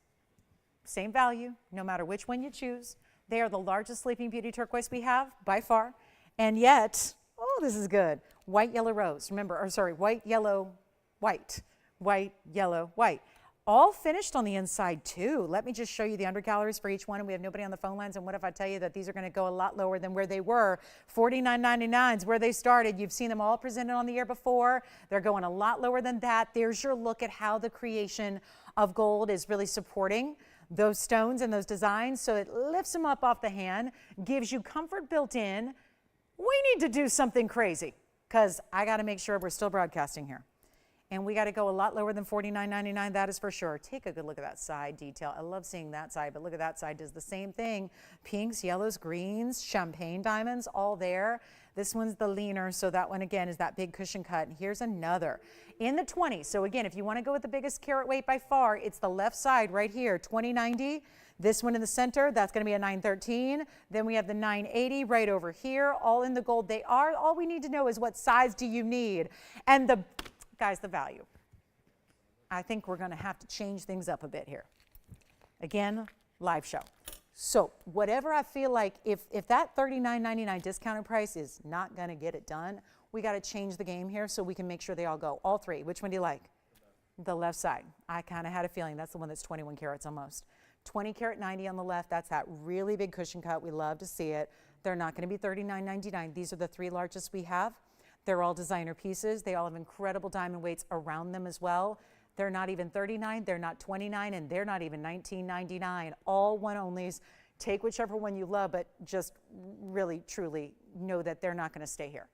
same value, no matter which one you choose. They are the largest Sleeping Beauty turquoise we have by far. And yet, oh, this is good. White, yellow, rose. Remember, or sorry, white, yellow, white. White, yellow, white. All finished on the inside too. Let me just show you the undergalleries for each one. And we have nobody on the phone lines. And what if I tell you that these are going to go a lot lower than where they were? $49.99 is where they started. You've seen them all presented on the air before. They're going a lot lower than that. There's your look at how the creation of gold is really supporting those stones and those designs. So it lifts them up off the hand, gives you comfort built in. We need to do something crazy because I got to make sure we're still broadcasting here. And we got to go a lot lower than $49.99, that is for sure. Take a good look at that side detail. I love seeing that side, but look at that side, does the same thing. Pinks, yellows, greens, champagne diamonds, all there. This one's the leaner, so that one again is that big cushion cut. And here's another in the 20s. So again, if you want to go with the biggest carat weight by far, it's the left side right here, 2090. This one in the center, that's going to be a 913. Then we have the 980 right over here, all in the gold. They are, all we need to know is what size do you need. And the guys, the value. I think we're going to have to change things up a bit here. Again, live show. So whatever I feel like, if that $39.99 discounted price is not going to get it done, we got to change the game here so we can make sure they all go. All three. Which one do you like? The left side. I kind of had a feeling that's the one that's 21 carats almost. 20 carat 90 on the left. That's that really big cushion cut. We love to see it. They're not going to be $39.99. These are the three largest we have. They're all designer pieces. They all have incredible diamond weights around them as well. They're not even $39, they're not $29, and they're not even $19.99. All one onlys. Take whichever one you love, but just really, truly know that they're not going to stay here.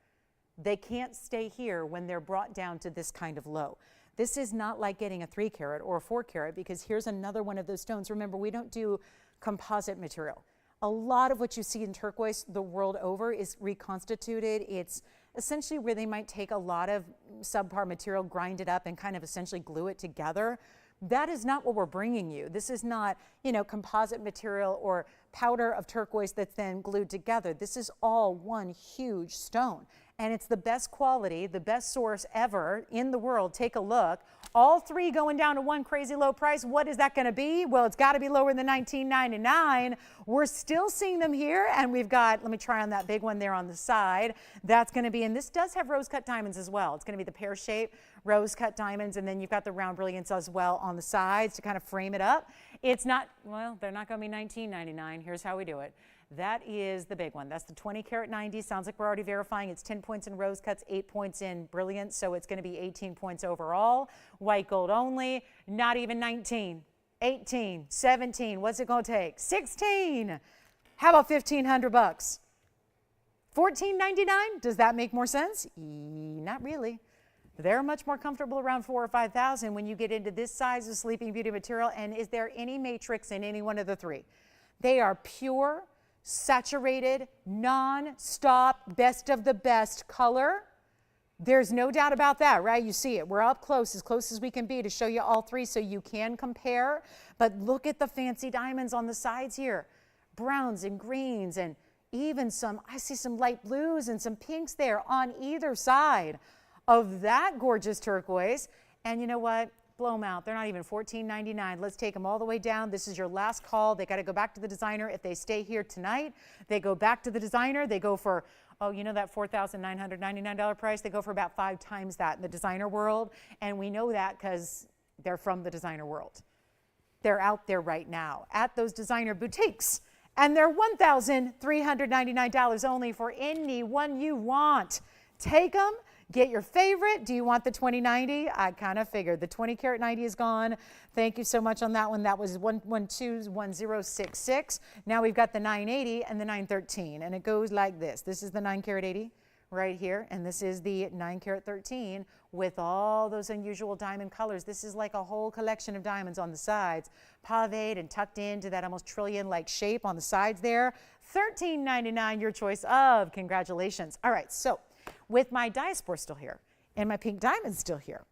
They can't stay here when they're brought down to this kind of low. This is not like getting a 3 carat or a 4 carat because here's another one of those stones. Remember, we don't do composite material. A lot of what you see in turquoise the world over is reconstituted. It's essentially where they might take a lot of subpar material, grind it up, and kind of essentially glue it together. That is not what we're bringing you. This is not, composite material or powder of turquoise that's then glued together. This is all one huge stone. And it's the best quality, the best source ever in the world. Take a look. All three going down to one crazy low price. What is that going to be? Well, it's got to be lower than $19.99. We're still seeing them here, and we've got, let me try on that big one there on the side. That's going to be, and this does have rose cut diamonds as well. It's going to be the pear shape rose cut diamonds, and then you've got the round brilliance as well on the sides to kind of frame it up. It's not, well, they're not going to be $19.99. Here's how we do it. That is the big one. That's the 20 carat 90. Sounds like we're already verifying. It's 10 points in rose cuts, 8 points in brilliance. So it's going to be 18 points overall. White gold only. Not even 19, 18, 17. What's it going to take? 16. How about $1,500 bucks? $14.99? Does that make more sense? Not really. They're much more comfortable around $4,000 or $5,000 when you get into this size of Sleeping Beauty material. And is there any matrix in any one of the three? They are pure, saturated, non-stop, best of the best color. There's no doubt about that, right? You see it. We're up close as we can be to show you all three so you can compare. But look at the fancy diamonds on the sides here. Browns and greens and even some, I see some light blues and some pinks there on either side of that gorgeous turquoise. And you know what? Blow them out. They're not even $14.99. Let's take them all the way down. This is your last call. They got to go back to the designer. If they stay here tonight, they go back to the designer. They go for, oh, you know that $4,999 price? They go for about 5 times that in the designer world. And we know that because they're from the designer world. They're out there right now at those designer boutiques. And they're $1,399 only for any one you want. Take them. Get your favorite. Do you want the 2090? I kind of figured. The 20 karat 90 is gone. Thank you so much on that one. That was 1121066. Now we've got the 980 and the 913. And it goes like this. This is the 9 karat 80 right here. And this is the 9 karat 13 with all those unusual diamond colors. This is like a whole collection of diamonds on the sides, paved and tucked into that almost trillion-like shape on the sides there. $13.99, your choice of. Congratulations. All right, so with my diaspora still here and my pink diamonds still here,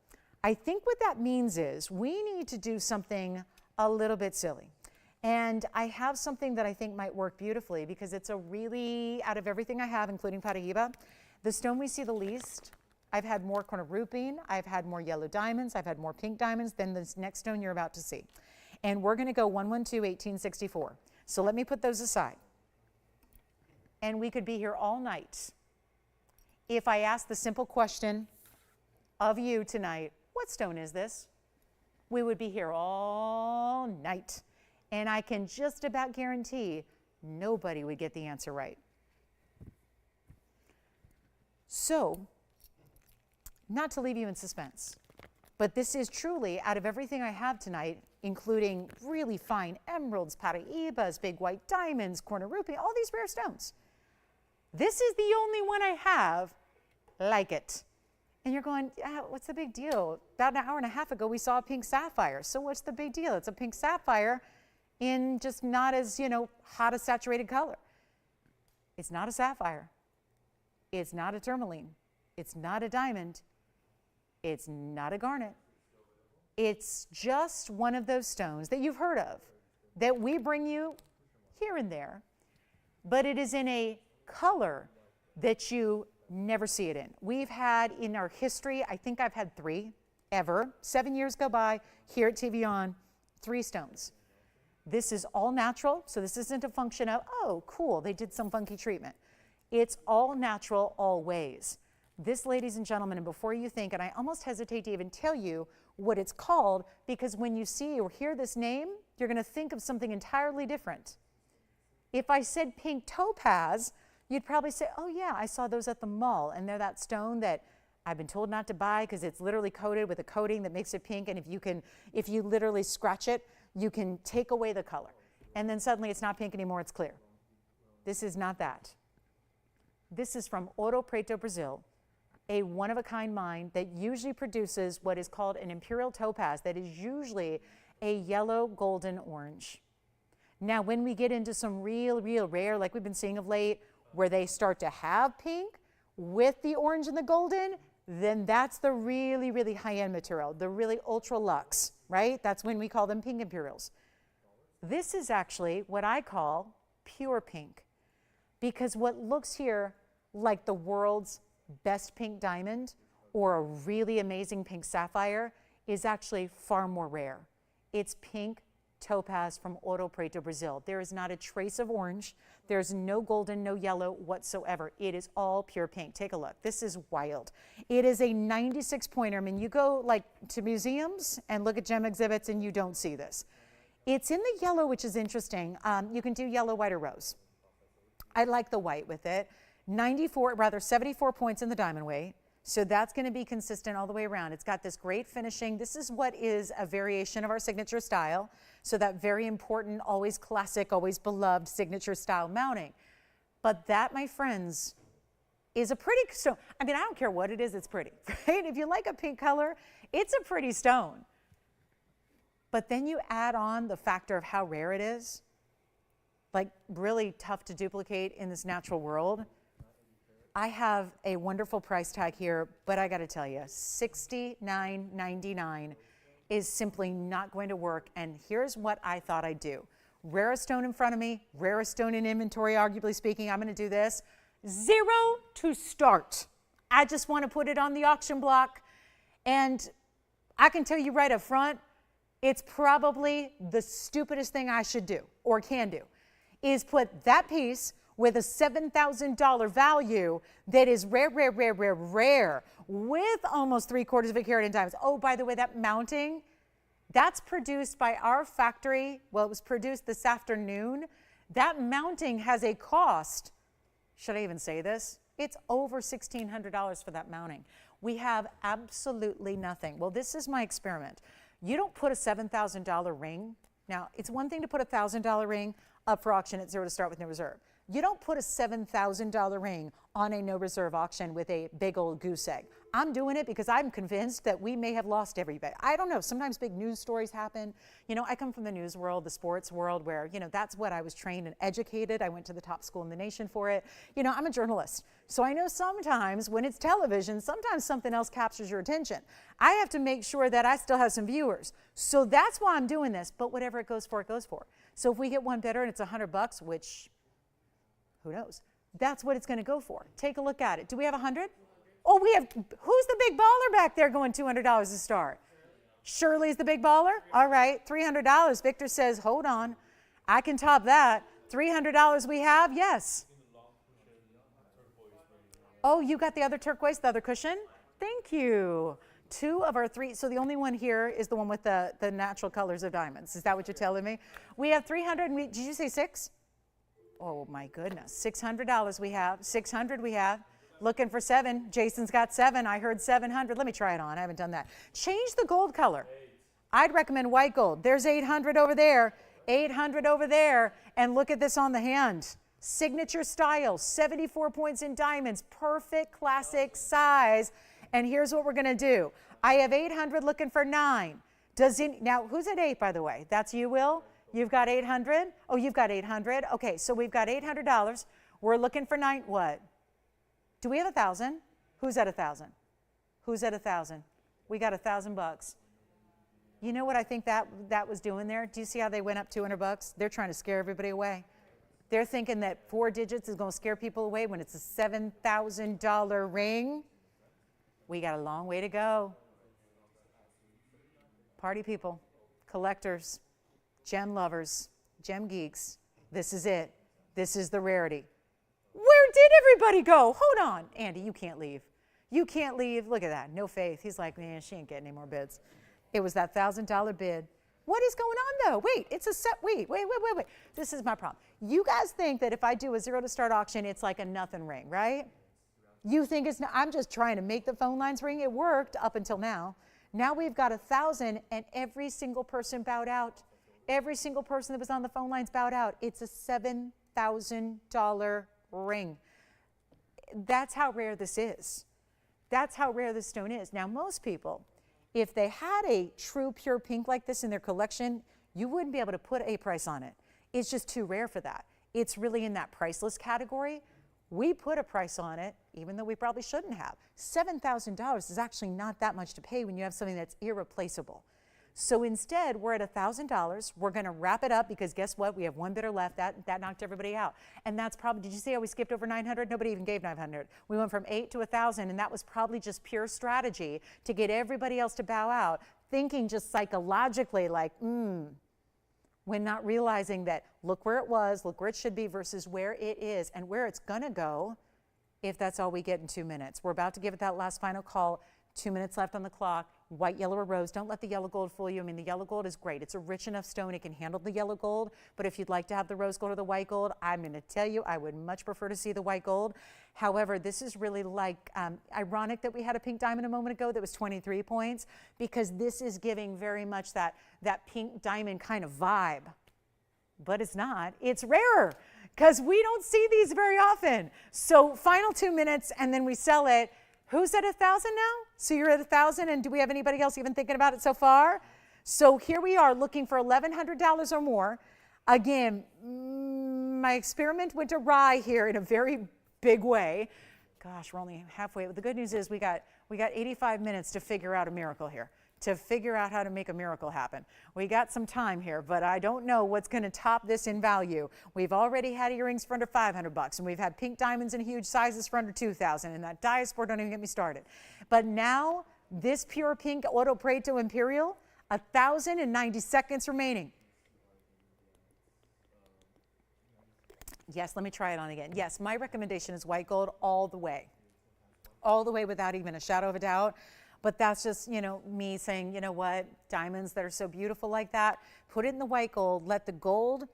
I think what that means is we need to do something a little bit silly. And I have something that I think might work beautifully because it's a really, out of everything I have, including Paraíba, the stone we see the least. I've had more corner rupine, I've had more yellow diamonds, I've had more pink diamonds than this next stone you're about to see. And we're gonna go 112-1864. So let me put those aside. And we could be here all night if I ask the simple question of you tonight, what stone is this? We would be here all night. And I can just about guarantee nobody would get the answer right. So, not to leave you in suspense, but this is truly, out of everything I have tonight, including really fine emeralds, Paraíbas, big white diamonds, corner rupine, all these rare stones, this is the only one I have like it. And you're going, what's the big deal? About an hour and a half ago, we saw a pink sapphire. So what's the big deal? It's a pink sapphire in just not as, hot a saturated color. It's not a sapphire. It's not a tourmaline. It's not a diamond. It's not a garnet. It's just one of those stones that you've heard of, that we bring you here and there, but it is in a color that you never see it in. We've had in our history, I think I've had 3 ever. 7 years go by here at TVON, 3 stones. This is all natural, so this isn't a function of, oh, cool, they did some funky treatment. It's all natural always. This, ladies and gentlemen, and before you think, and I almost hesitate to even tell you what it's called, because when you see or hear this name, you're going to think of something entirely different. If I said pink topaz, you'd probably say, oh yeah, I saw those at the mall, and they're that stone that I've been told not to buy because it's literally coated with a coating that makes it pink, and if you literally scratch it, you can take away the color. And then suddenly it's not pink anymore, it's clear. This is not that. This is from Ouro Preto, Brazil, a one-of-a-kind mine that usually produces what is called an imperial topaz that is usually a yellow, golden, orange. Now, when we get into some real rare, like we've been seeing of late, where they start to have pink with the orange and the golden, then that's the really high-end material, the really ultra luxe, right? That's when we call them pink imperials. This is actually what I call pure pink, because what looks here like the world's best pink diamond or a really amazing pink sapphire is actually far more rare. It's pink topaz from Ouro Preto, Brazil. There is not a trace of orange. There's no golden, no yellow whatsoever. It is all pure pink. Take a look. This is wild. It is a 96 pointer. I mean, you go like to museums and look at gem exhibits and you don't see this. It's in the yellow, which is interesting. You can do yellow, white, or rose. I like the white with it. 74 points in the diamond weight. So that's going to be consistent all the way around. It's got this great finishing. This is what is a variation of our signature style. So that very important, always classic, always beloved signature style mounting. But that, my friends, is a pretty stone. I mean, I don't care what it is, it's pretty, right? If you like a pink color, it's a pretty stone. But then you add on the factor of how rare it is, like really tough to duplicate in this natural world. I have a wonderful price tag here, but I got to tell you, $69.99 is simply not going to work. And here's what I thought I'd do. Rarest stone in front of me, rarest stone in inventory, arguably speaking. I'm going to do this. 0 to start. I just want to put it on the auction block. And I can tell you right up front, it's probably the stupidest thing I should do or can do, is put that piece with a $7,000 value that is rare, with almost 3/4 of a carat in diamonds. Oh, by the way, that mounting, that's produced by our factory. Well, it was produced this afternoon. That mounting has a cost. Should I even say this? It's over $1,600 for that mounting. We have absolutely nothing. Well, this is my experiment. You don't put a $7,000 ring. Now, it's one thing to put a $1,000 ring up for auction at zero to start with no reserve. You don't put a $7,000 ring on a no reserve auction with a big old goose egg. I'm doing it because I'm convinced that we may have lost everybody. I don't know. Sometimes big news stories happen. You know, I come from the news world, the sports world, where, you know, that's what I was trained and educated. I went to the top school in the nation for it. You know, I'm a journalist. So I know sometimes when it's television, sometimes something else captures your attention. I have to make sure that I still have some viewers. So that's why I'm doing this. But whatever it goes for, it goes for. So if we get one bidder and it's $100, which, who knows? That's what it's going to go for. Take a look at it. Do we have 100? Oh, we have, who's the big baller back there going $200 to start? Shirley's the big baller? All right, $300. Victor says, hold on, I can top that. $300 we have? Yes. Oh, you got the other turquoise, the other cushion? Thank you. 2 of our 3, so the only one here is the one with the natural colors of diamonds. Is that what you're telling me? We have 300, and did you say 6? Oh my goodness, $600 we have, 600 we have. Looking for 7. Jason's got 7. I heard 700. Let me try it on. I haven't done that. Change the gold color. I'd recommend white gold. There's 800 over there. 800 over there. And look at this on the hand. Signature style. 74 points in diamonds. Perfect classic size. And here's what we're going to do. I have 800 looking for 9. Now, who's at 8, by the way? That's you, Will? You've got 800? Oh, you've got 800. Okay, so we've got $800. We're looking for 9. What? Do we have 1,000? Who's at 1,000? Who's at 1,000? We got $1,000. You know what I think that was doing there? Do you see how they went up $200? They're trying to scare everybody away. They're thinking that 4 digits is going to scare people away when it's a $7,000 ring. We got a long way to go. Party people, collectors, gem lovers, gem geeks. This is it. This is the rarity. Where did everybody go? Hold on. Andy, you can't leave. You can't leave. Look at that. No faith. He's like, man, she ain't getting any more bids. It was that $1,000 bid. What is going on, though? Wait, it's a set. Wait. This is my problem. You guys think that if I do a zero to start auction, it's like a nothing ring, right? You think it's not. I'm just trying to make the phone lines ring. It worked up until now. Now we've got 1,000, and every single person bowed out. Every single person that was on the phone lines bowed out. It's a $7,000 ring. That's how rare this is. That's how rare this stone is. Now, most people, if they had a true pure pink like this in their collection, you wouldn't be able to put a price on it. It's just too rare for that. It's really in that priceless category. We put a price on it, even though we probably shouldn't have. $7,000 is actually not that much to pay when you have something that's irreplaceable. So instead, we're at $1,000. We're going to wrap it up because guess what? We have one bidder left. That knocked everybody out. And that's probably, did you see how we skipped over 900? Nobody even gave 900. We went from 8 to 1,000, and that was probably just pure strategy to get everybody else to bow out, thinking just psychologically like, when not realizing that look where it was, look where it should be versus where it is and where it's going to go if that's all we get in 2 minutes. We're about to give it that last final call. 2 minutes left on the clock. White, yellow, or rose. Don't let the yellow gold fool you. I mean, the yellow gold is great. It's a rich enough stone. It can handle the yellow gold. But if you'd like to have the rose gold or the white gold, I'm going to tell you, I would much prefer to see the white gold. However, this is really like ironic that we had a pink diamond a moment ago that was 23 points because this is giving very much that pink diamond kind of vibe. But it's not. It's rarer because we don't see these very often. So final 2 minutes and then we sell it. Who's at 1,000 now? So you're at 1,000, and do we have anybody else even thinking about it so far? So here we are looking for $1,100 or more. Again, my experiment went awry here in a very big way. Gosh, we're only halfway. The good news is we got 85 minutes to figure out a miracle here, to figure out how to make a miracle happen. We got some time here, but I don't know what's going to top this in value. We've already had earrings for under $500, and we've had pink diamonds in huge sizes for under $2,000, and that diaspora, don't even get me started. But now, this pure pink Oro Preto Imperial, 1,090 seconds remaining. Yes, let me try it on again. Yes, my recommendation is white gold all the way without even a shadow of a doubt. But that's just, me saying, you know what, diamonds that are so beautiful like that, put it in the white gold, let the gold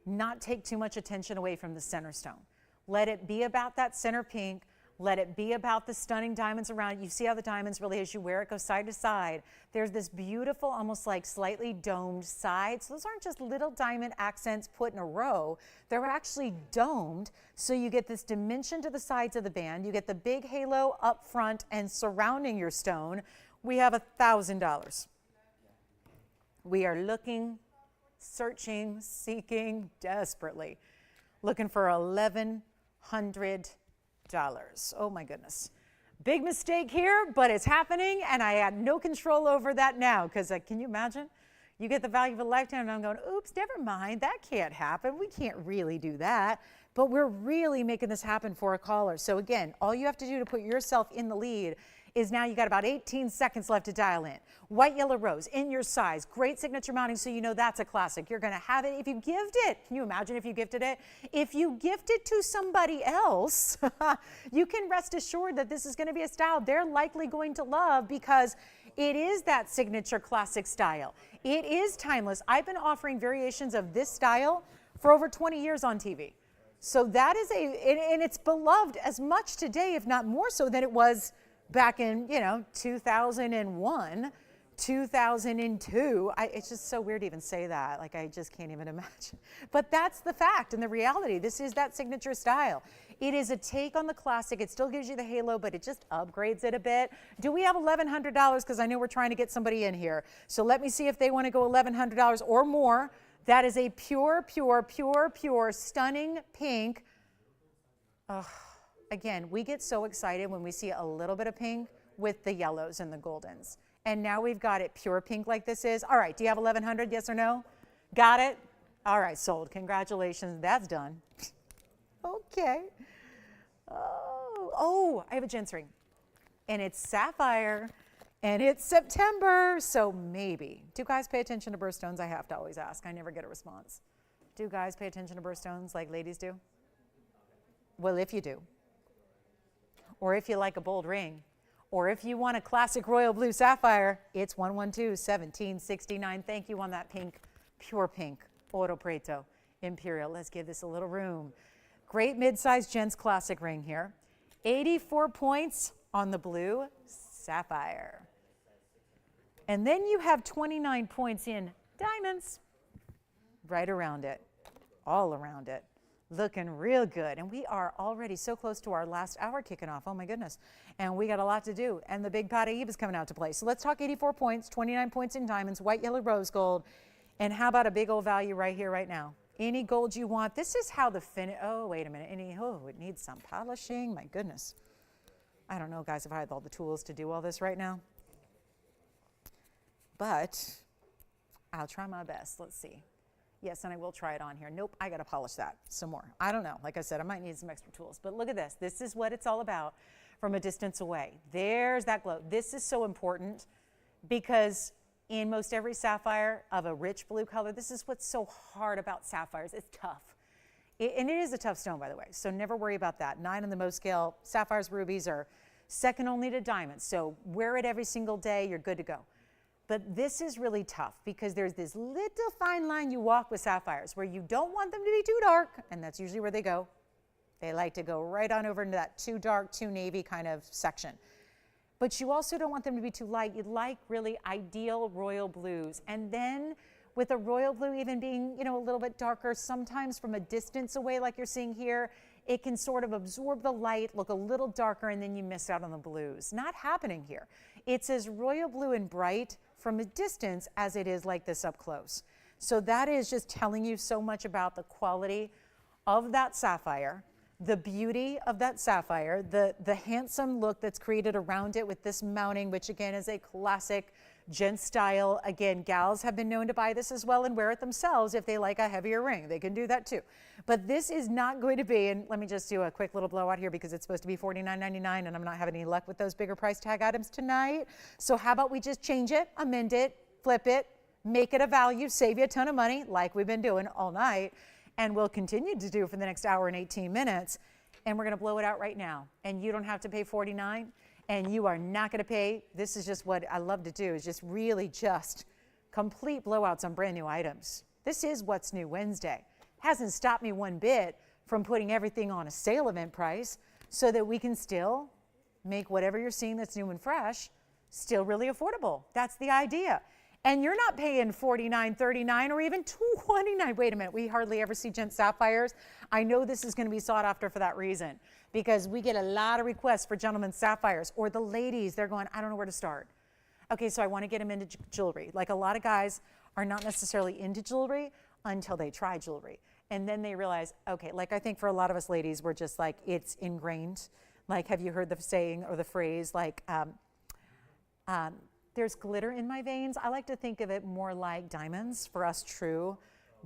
not take too much attention away from the center stone. Let it be about that center pink. Let it be about the stunning diamonds around it. You see how the diamonds really, as you wear it, go side to side. There's this beautiful, almost like slightly domed side. So those aren't just little diamond accents put in a row. They're actually domed. So you get this dimension to the sides of the band. You get the big halo up front and surrounding your stone. We have $1,000. We are looking, searching, seeking desperately, looking for $1,100. Oh my goodness. Big mistake here, but it's happening, and I had no control over that now, because can you imagine? You get the value of a lifetime, and I'm going, oops, never mind, that can't happen. We can't really do that, but we're really making this happen for a caller. So again, all you have to do to put yourself in the lead is now you got about 18 seconds left to dial in. White, yellow, rose, in your size, great signature mounting, so you know that's a classic. You're gonna have it if you gift it. Can you imagine if you gifted it? If you gift it to somebody else, you can rest assured that this is gonna be a style they're likely going to love, because it is that signature classic style. It is timeless. I've been offering variations of this style for over 20 years on TV. So that is and it's beloved as much today, if not more so, than it was back in, 2001, 2002. It's just so weird to even say that. Like, I just can't even imagine. But that's the fact and the reality. This is that signature style. It is a take on the classic. It still gives you the halo, but it just upgrades it a bit. Do we have $1,100? Because I know we're trying to get somebody in here. So let me see if they want to go $1,100 or more. That is a pure, pure, pure, pure, stunning pink. Again, we get so excited when we see a little bit of pink with the yellows and the goldens. And now we've got it pure pink like this is. All right, do you have 1,100, yes or no? Got it? All right, sold. Congratulations, that's done. Okay. Oh, I have a gents ring. And it's sapphire, and it's September, so maybe. Do guys pay attention to birthstones? I have to always ask. I never get a response. Do guys pay attention to birthstones like ladies do? Well, if you do, or if you like a bold ring, or if you want a classic royal blue sapphire, it's 112-1769. Thank you on that pink, pure pink, Oro Preto Imperial. Let's give this a little room. Great mid-sized gents classic ring here. 84 points on the blue sapphire. And then you have 29 points in diamonds right around it, all around it. Looking real good. And we are already so close to our last hour kicking off. Oh my goodness. And we got a lot to do. And the big pot of Eve is coming out to play. So let's talk 84 points, 29 points in diamonds, white, yellow, rose gold. And how about a big old value right here, right now? Any gold you want. This is how the oh, wait a minute. It needs some polishing. My goodness. I don't know, guys, if I had all the tools to do all this right now. But I'll try my best. Let's see. Yes, and I will try it on here. Nope, I got to polish that some more. I don't know. Like I said, I might need some extra tools. But look at this. This is what it's all about from a distance away. There's that glow. This is so important because in most every sapphire of a rich blue color, this is what's so hard about sapphires. It's tough. And it is a tough stone, by the way, so never worry about that. 9 on the Mohs scale. Sapphires, rubies are second only to diamonds. So wear it every single day. You're good to go. But this is really tough because there's this little fine line you walk with sapphires where you don't want them to be too dark, and that's usually where they go. They like to go right on over into that too dark, too navy kind of section. But you also don't want them to be too light. You'd like really ideal royal blues. And then with a royal blue even being, a little bit darker, sometimes from a distance away like you're seeing here, it can sort of absorb the light, look a little darker, and then you miss out on the blues. Not happening here. It's as royal blue and bright from a distance as it is like this up close. So that is just telling you so much about the quality of that sapphire, the beauty of that sapphire, the handsome look that's created around it with this mounting, which again is a classic gent style. Again, gals have been known to buy this as well and wear it themselves if they like a heavier ring. They can do that too. But this is not going to be, and let me just do a quick little blowout here because it's supposed to be $49.99 and I'm not having any luck with those bigger price tag items tonight. So how about we just change it, amend it, flip it, make it a value, save you a ton of money like we've been doing all night and we'll continue to do for the next hour and 18 minutes. And we're going to blow it out right now. And you don't have to pay $49. And you are not going to pay. This is just what I love to do, is just really just complete blowouts on brand new items. This is What's New Wednesday. Hasn't stopped me one bit from putting everything on a sale event price so that we can still make whatever you're seeing that's new and fresh still really affordable. That's the idea. And you're not paying $49, $39, or even $29. Wait a minute, we hardly ever see gent sapphires. I know this is going to be sought after for that reason, because we get a lot of requests for gentlemen's sapphires, or the ladies, they're going, I don't know where to start. Okay, so I want to get them into jewelry. Like, a lot of guys are not necessarily into jewelry until they try jewelry. And then they realize, okay, like, I think for a lot of us ladies, we're just like, it's ingrained. Like, have you heard the saying or the phrase, like, there's glitter in my veins? I like to think of it more like diamonds for us true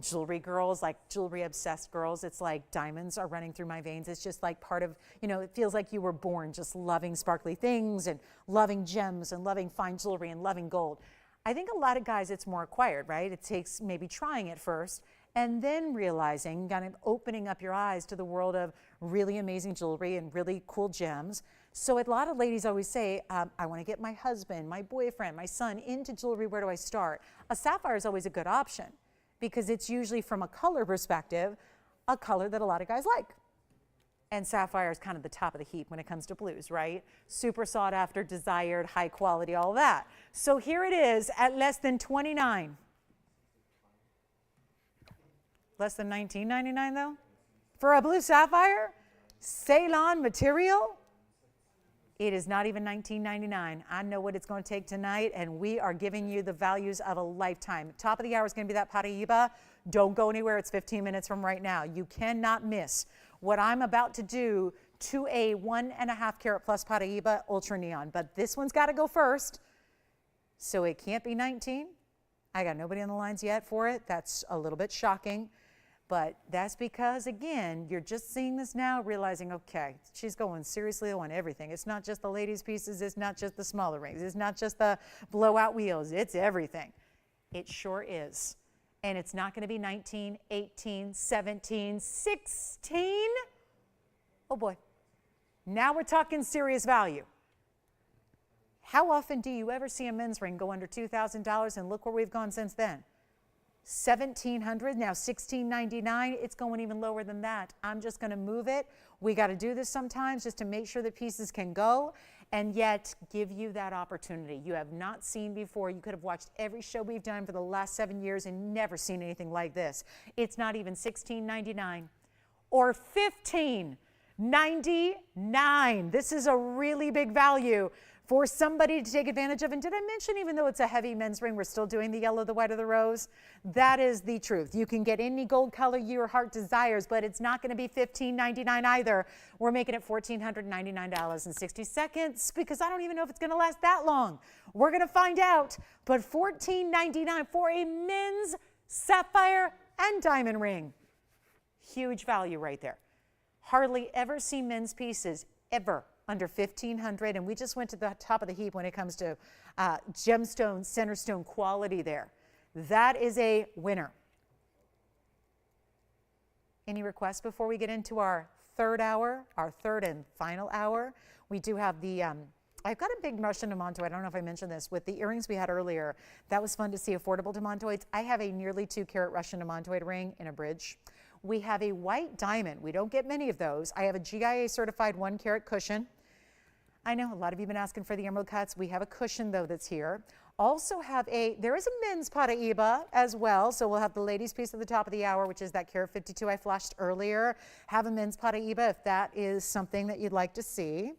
jewelry girls, like jewelry obsessed girls. It's like diamonds are running through my veins. It's just like part of, it feels like you were born just loving sparkly things and loving gems and loving fine jewelry and loving gold. I think a lot of guys, it's more acquired, right? It takes maybe trying it first and then realizing, kind of opening up your eyes to the world of really amazing jewelry and really cool gems. So a lot of ladies always say, I want to get my husband, my boyfriend, my son into jewelry. Where do I start? A sapphire is always a good option because it's usually, from a color perspective, a color that a lot of guys like. And sapphire is kind of the top of the heap when it comes to blues, right? Super sought after, desired, high quality, all that. So here it is at less than $29. Less than $19.99 though? For a blue sapphire? Ceylon material? It is not even $19.99. I know what it's going to take tonight, and we are giving you the values of a lifetime. Top of the hour is going to be that Paraíba. Don't go anywhere. It's 15 minutes from right now. You cannot miss what I'm about to do to a 1.5 carat plus Paraíba Ultra Neon. But this one's got to go first, so it can't be 19. I got nobody on the lines yet for it. That's a little bit shocking. But that's because, again, you're just seeing this now, realizing, okay, she's going seriously on everything. It's not just the ladies' pieces. It's not just the smaller rings. It's not just the blowout wheels. It's everything. It sure is. And it's not going to be 19, 18, 17, 16. Oh, boy. Now we're talking serious value. How often do you ever see a men's ring go under $2,000? And look where we've gone since then. $1,700, now $1,699. It's going even lower than that. I'm just going to move it. We got to do this sometimes just to make sure that pieces can go and yet give you that opportunity you have not seen before. You could have watched every show we've done for the last 7 years and never seen anything like this. It's not even $1,699 or $1,599. This is a really big value for somebody to take advantage of. And did I mention, even though it's a heavy men's ring, we're still doing the yellow, the white, or the rose? That is the truth. You can get any gold color your heart desires, but it's not going to be $1,599 either. We're making it $1,499.60 because I don't even know if it's going to last that long. We're going to find out. But $1,499 for a men's sapphire and diamond ring. Huge value right there. Hardly ever see men's pieces, ever, under $1,500, and we just went to the top of the heap when it comes to gemstone, center stone quality there. That is a winner. Any requests before we get into our third hour, our third and final hour? We do have the, I've got a big Russian demantoid. I don't know if I mentioned this. With the earrings we had earlier, that was fun to see affordable demantoids. I have a nearly 2 carat Russian demantoid ring in a bridge. We have a white diamond. We don't get many of those. I have a GIA certified 1 carat cushion. I know a lot of you have been asking for the emerald cuts. We have a cushion though that's here. Also have there is a men's Paraíba as well. So we'll have the ladies piece at the top of the hour, which is that carat 52 I flashed earlier. Have a men's Paraíba if that is something that you'd like to see.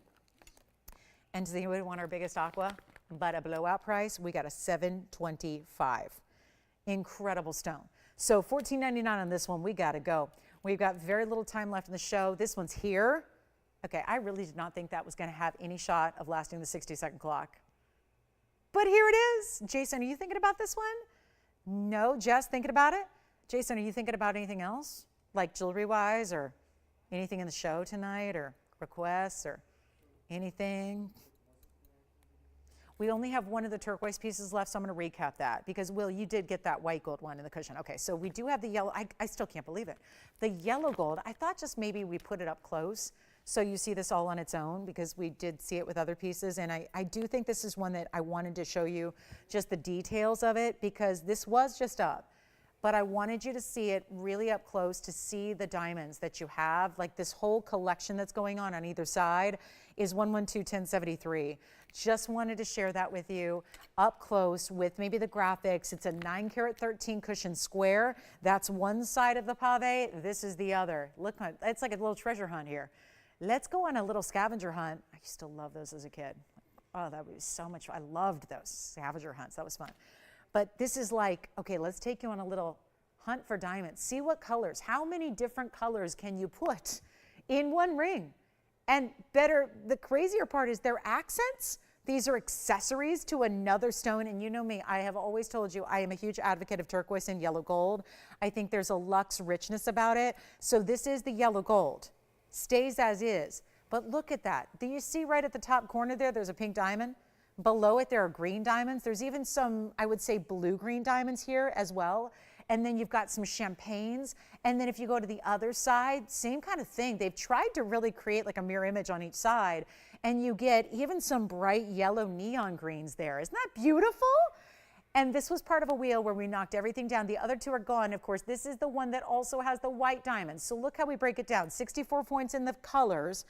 And does anybody want our biggest aqua? But a blowout price, we got a $725. Incredible stone. So $14.99 on this one, we gotta go. We've got very little time left in the show. This one's here. Okay, I really did not think that was gonna have any shot of lasting the 60-second clock. But here it is. Jason, are you thinking about this one? No, Jess, thinking about it? Jason, are you thinking about anything else? Like jewelry-wise or anything in the show tonight or requests or anything? We only have one of the turquoise pieces left, so I'm going to recap that because, Will, you did get that white gold one in the cushion. Okay, so we do have the yellow. I still can't believe it. The yellow gold, I thought just maybe we put it up close so you see this all on its own because we did see it with other pieces. And I do think this is one that I wanted to show you just the details of it because this was just up. but I wanted you to see it really up close to see the diamonds that you have. Like this whole collection that's going on either side is 112-1073. Just wanted to share that with you up close with maybe the graphics. It's a 9 karat 13 cushion square. That's one side of the pave. This is the other. Look, it's like a little treasure hunt here. Let's go on a little scavenger hunt. I used to love those as a kid. Oh, that was so much fun. I loved those scavenger hunts. That was fun. But this is like, okay, let's take you on a little hunt for diamonds. See what colors, how many different colors can you put in one ring? And better, the crazier part is they're accents. These are accessories to another stone. And you know me, I have always told you I am a huge advocate of turquoise and yellow gold. I think there's a luxe richness about it. So this is the yellow gold. Stays as is. But look at that. Do you see right at the top corner there, there's a pink diamond? Below it, there are green diamonds. There's even some, I would say, blue-green diamonds here as well. And then you've got some champagnes. And then if you go to the other side, same kind of thing. They've tried to really create like a mirror image on each side. And you get even some bright yellow neon greens there. Isn't that beautiful? And this was part of a wheel where we knocked everything down. The other two are gone. Of course, this is the one that also has the white diamonds. So look how we break it down. 64 points in the colors,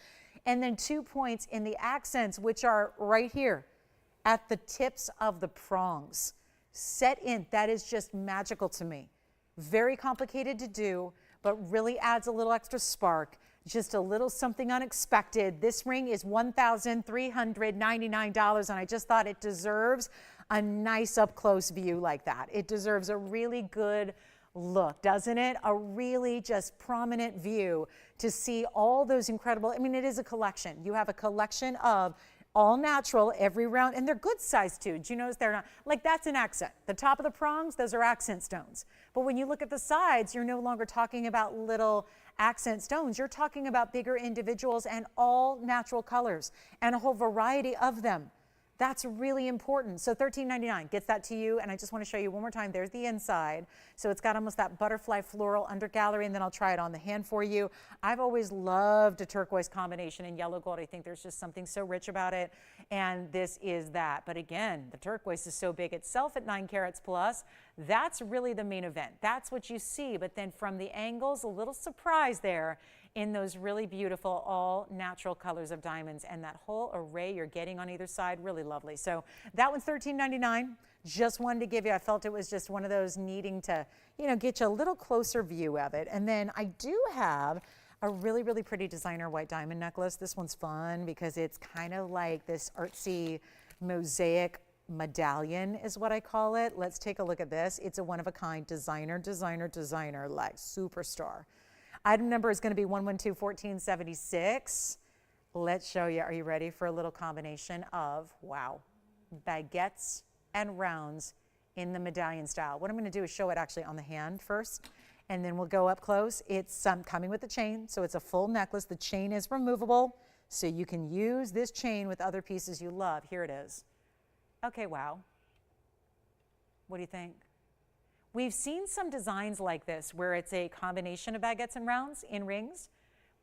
and then 2 points in the accents, which are right here at the tips of the prongs. Set in, that is just magical to me. Very complicated to do, but really adds a little extra spark. Just a little something unexpected. This ring is $1,399, and I just thought it deserves a nice up close view like that. It deserves a really good look, doesn't it? A really just prominent view to see all those incredible, I mean, it is a collection. You have a collection of all natural, every round, and they're good size too. Do you notice they're not, like that's an accent. The top of the prongs, those are accent stones. But when you look at the sides, you're no longer talking about little accent stones. You're talking about bigger individuals and all natural colors and a whole variety of them. That's really important. So $13.99 gets that to you. And I just want to show you one more time. There's the inside. So it's got almost that butterfly floral under gallery, and then I'll try it on the hand for you. I've always loved a turquoise combination in yellow gold. I think there's just something so rich about it. And this is that. But again, the turquoise is so big itself at 9 carats plus. That's really the main event. That's what you see. But then from the angles, a little surprise there in those really beautiful all natural colors of diamonds, and that whole array you're getting on either side, really lovely. So that one's $13.99. Just wanted to give you, I felt it was just one of those needing to, you know, get you a little closer view of it. And then I do have a really, really pretty designer white diamond necklace. This one's fun because it's kind of like this artsy mosaic medallion is what I call it. Let's take a look at this. It's a one-of-a-kind designer, like superstar. Item number is going to be 112-1476. Let's show you. Are you ready for a little combination of, wow, baguettes and rounds in the medallion style? What I'm going to do is show it actually on the hand first, and then we'll go up close. It's coming with the chain, so it's a full necklace. The chain is removable, so you can use this chain with other pieces you love. Here it is. Okay, wow. What do you think? We've seen some designs like this where it's a combination of baguettes and rounds in rings,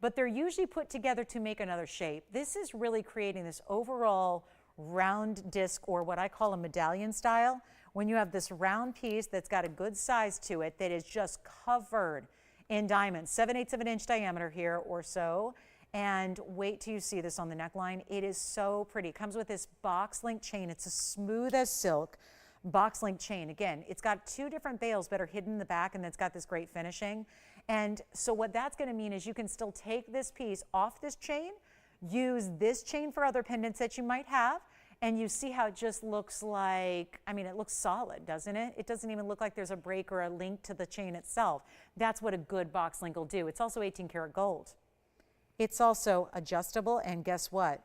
but they're usually put together to make another shape. This is really creating this overall round disc, or what I call a medallion style, when you have this round piece that's got a good size to it that is just covered in diamonds, 7/8 of an inch diameter here or so. And wait till you see this on the neckline. It is so pretty. It comes with this box link chain. It's as smooth as silk. Box link chain. Again, it's got two different veils that are hidden in the back, and it's got this great finishing. And so what that's going to mean is you can still take this piece off this chain, use this chain for other pendants that you might have, and you see how it just looks like, I mean, it looks solid, doesn't it? It doesn't even look like there's a break or a link to the chain itself. That's what a good box link will do. It's also 18 karat gold. It's also adjustable, and guess what?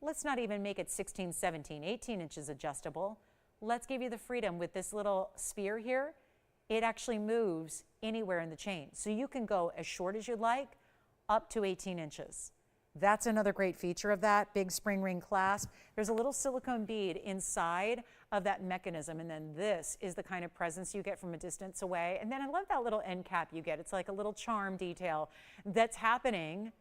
Let's not even make it 16, 17, 18 inches adjustable. Let's give you the freedom with this little sphere here. It actually moves anywhere in the chain. So you can go as short as you'd like, up to 18 inches. That's another great feature of that big spring ring clasp. There's a little silicone bead inside of that mechanism, and then this is the kind of presence you get from a distance away. And then I love that little end cap you get. It's like a little charm detail that's happening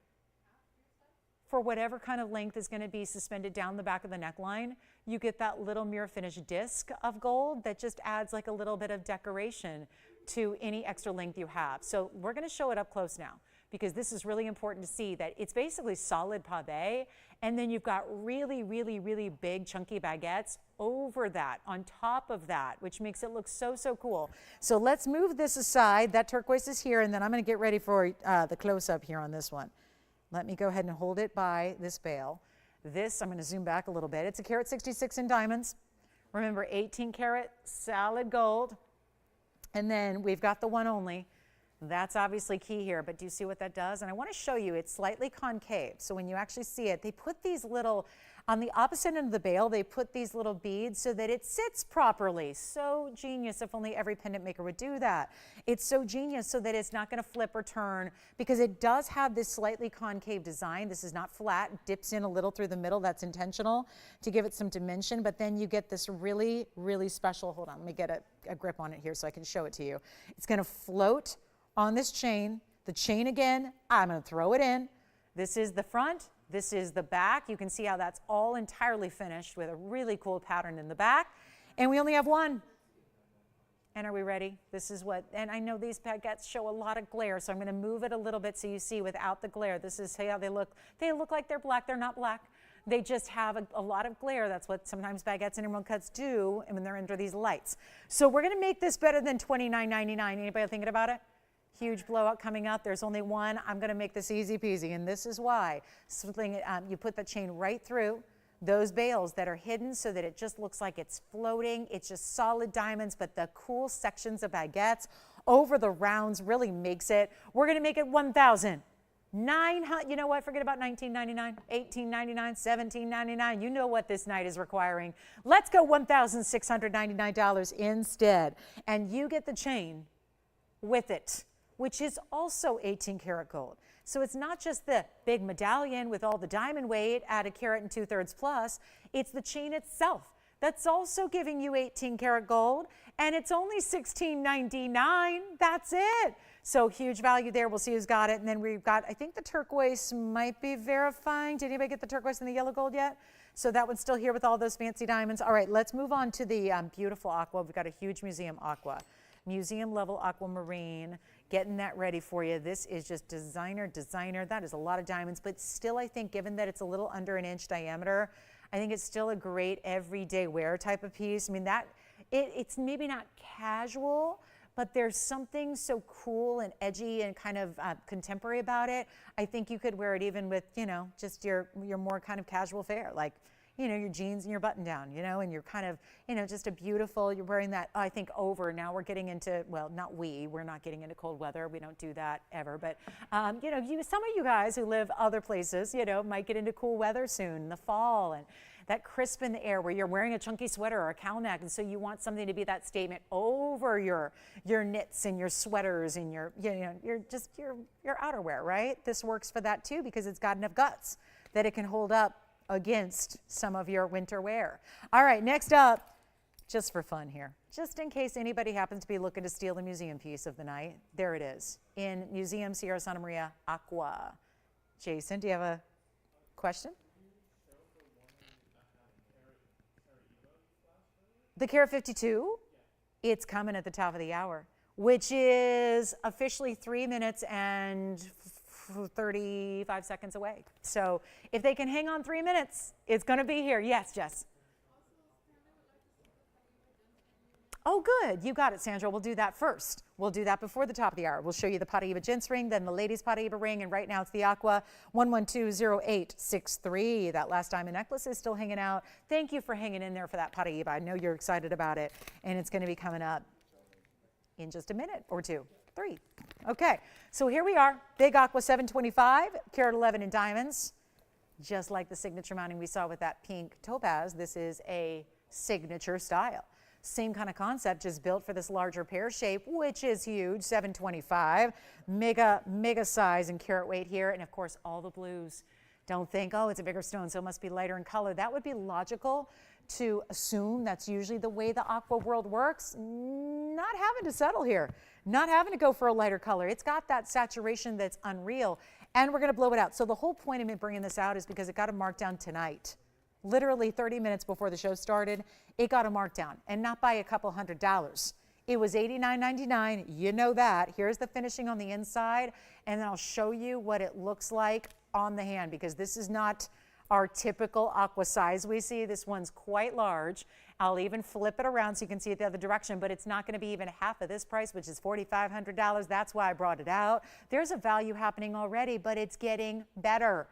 for whatever kind of length is going to be suspended down the back of the neckline. You get that little mirror finish disc of gold that just adds like a little bit of decoration to any extra length you have. So we're going to show it up close now, because this is really important to see that it's basically solid pave, and then you've got really, really, really big chunky baguettes over that, on top of that, which makes it look so, so cool. So let's move this aside. That turquoise is here, and then I'm going to get ready for the close-up here on this one. Let me go ahead and hold it by this bale. This, I'm going to zoom back a little bit. It's a carat 66 in diamonds. Remember, 18 karat solid gold. And then we've got the one only. That's obviously key here, but do you see what that does? And I want to show you, it's slightly concave. So when you actually see it, they put these little, on the opposite end of the bale, they put these little beads so that it sits properly. So genius, if only every pendant maker would do that. It's so genius so that it's not going to flip or turn, because it does have this slightly concave design. This is not flat, it dips in a little through the middle. That's intentional to give it some dimension, but then you get this really, really special, hold on, let me get a grip on it here so I can show it to you. It's going to float on this chain. The chain again, I'm going to throw it in. This is the front, this is the back. You can see how that's all entirely finished with a really cool pattern in the back. And we only have one. And are we ready? This is what, and I know these baguettes show a lot of glare, so I'm going to move it a little bit so you see without the glare. This is how they look. They look like they're black. They're not black. They just have a lot of glare. That's what sometimes baguettes and emerald cuts do when they're under these lights. So we're going to make this better than $29.99. Anybody thinking about it? Huge blowout coming up. There's only one. I'm going to make this easy peasy, and this is why. You put the chain right through those bales that are hidden so that it just looks like it's floating. It's just solid diamonds, but the cool sections of baguettes over the rounds really makes it. We're going to make it $1,900. You know what? Forget about $19.99, $18.99, $17.99. You know what this night is requiring. Let's go $1,699 instead, and you get the chain with it, which is also 18 karat gold. So it's not just the big medallion with all the diamond weight at a carat and 2/3 plus, it's the chain itself that's also giving you 18 karat gold, and it's only $16.99. That's it. So huge value there. We'll see who's got it. And then we've got, I think the turquoise might be verifying. Did anybody get the turquoise and the yellow gold yet? So that one's still here with all those fancy diamonds. All right, let's move on to the beautiful aqua. We've got a huge museum aqua. Museum level aquamarine, getting that ready for you. This is just designer. That is a lot of diamonds, but still I think given that it's a little under an inch diameter, I think it's still a great everyday wear type of piece. I mean, it's maybe not casual, but there's something so cool and edgy and kind of contemporary about it. I think you could wear it even with, just your more kind of casual fare, like, your jeans and your button down, and you're kind of, just a beautiful, you're wearing that, I think, over. Now we're getting into, well, we're not getting into cold weather. We don't do that ever. But, some of you guys who live other places, might get into cool weather soon in the fall, and that crisp in the air where you're wearing a chunky sweater or a cowl neck. And so you want something to be that statement over your knits and your sweaters and your outerwear, right? This works for that too, because it's got enough guts that it can hold up against some of your winter wear. All right, next up, just for fun here, just in case anybody happens to be looking to steal the museum piece of the night, there it is, in Museum Sierra Santa Maria Aqua. Jason, do you have a question? The Carat 52, it's coming at the top of the hour, which is officially 3 minutes and 35 seconds away. So if they can hang on 3 minutes, it's going to be here. Yes, Jess. Oh, good. You got it, Sandra. We'll do that first. We'll do that before the top of the hour. We'll show you the Paraíba Gents ring, then the ladies' Paraíba ring, and right now it's the Aqua 1120863. That last diamond necklace is still hanging out. Thank you for hanging in there for that Paraíba. I know you're excited about it, and it's going to be coming up in just a minute or two. 3. Okay, so here we are. Big Aqua 725, carat 11 in diamonds. Just like the signature mounting we saw with that pink topaz, this is a signature style. Same kind of concept, just built for this larger pear shape, which is huge, 725. Mega size and carat weight here. And of course, all the blues. Don't think, oh, it's a bigger stone, so it must be lighter in color. That would be logical to assume. That's usually the way the aqua world works. Not having to settle here. Not having to go for a lighter color. It's got that saturation that's unreal, and we're going to blow it out. So the whole point of me bringing this out is because it got a markdown tonight. Literally 30 minutes before the show started, it got a markdown, and not by a couple $100. It was $89.99. You know that. Here's the finishing on the inside, and then I'll show you what it looks like on the hand, because this is not our typical aqua size we see. This one's quite large. I'll even flip it around so you can see it the other direction, but it's not going to be even half of this price, which is $4,500. That's why I brought it out. There's a value happening already, but it's getting better.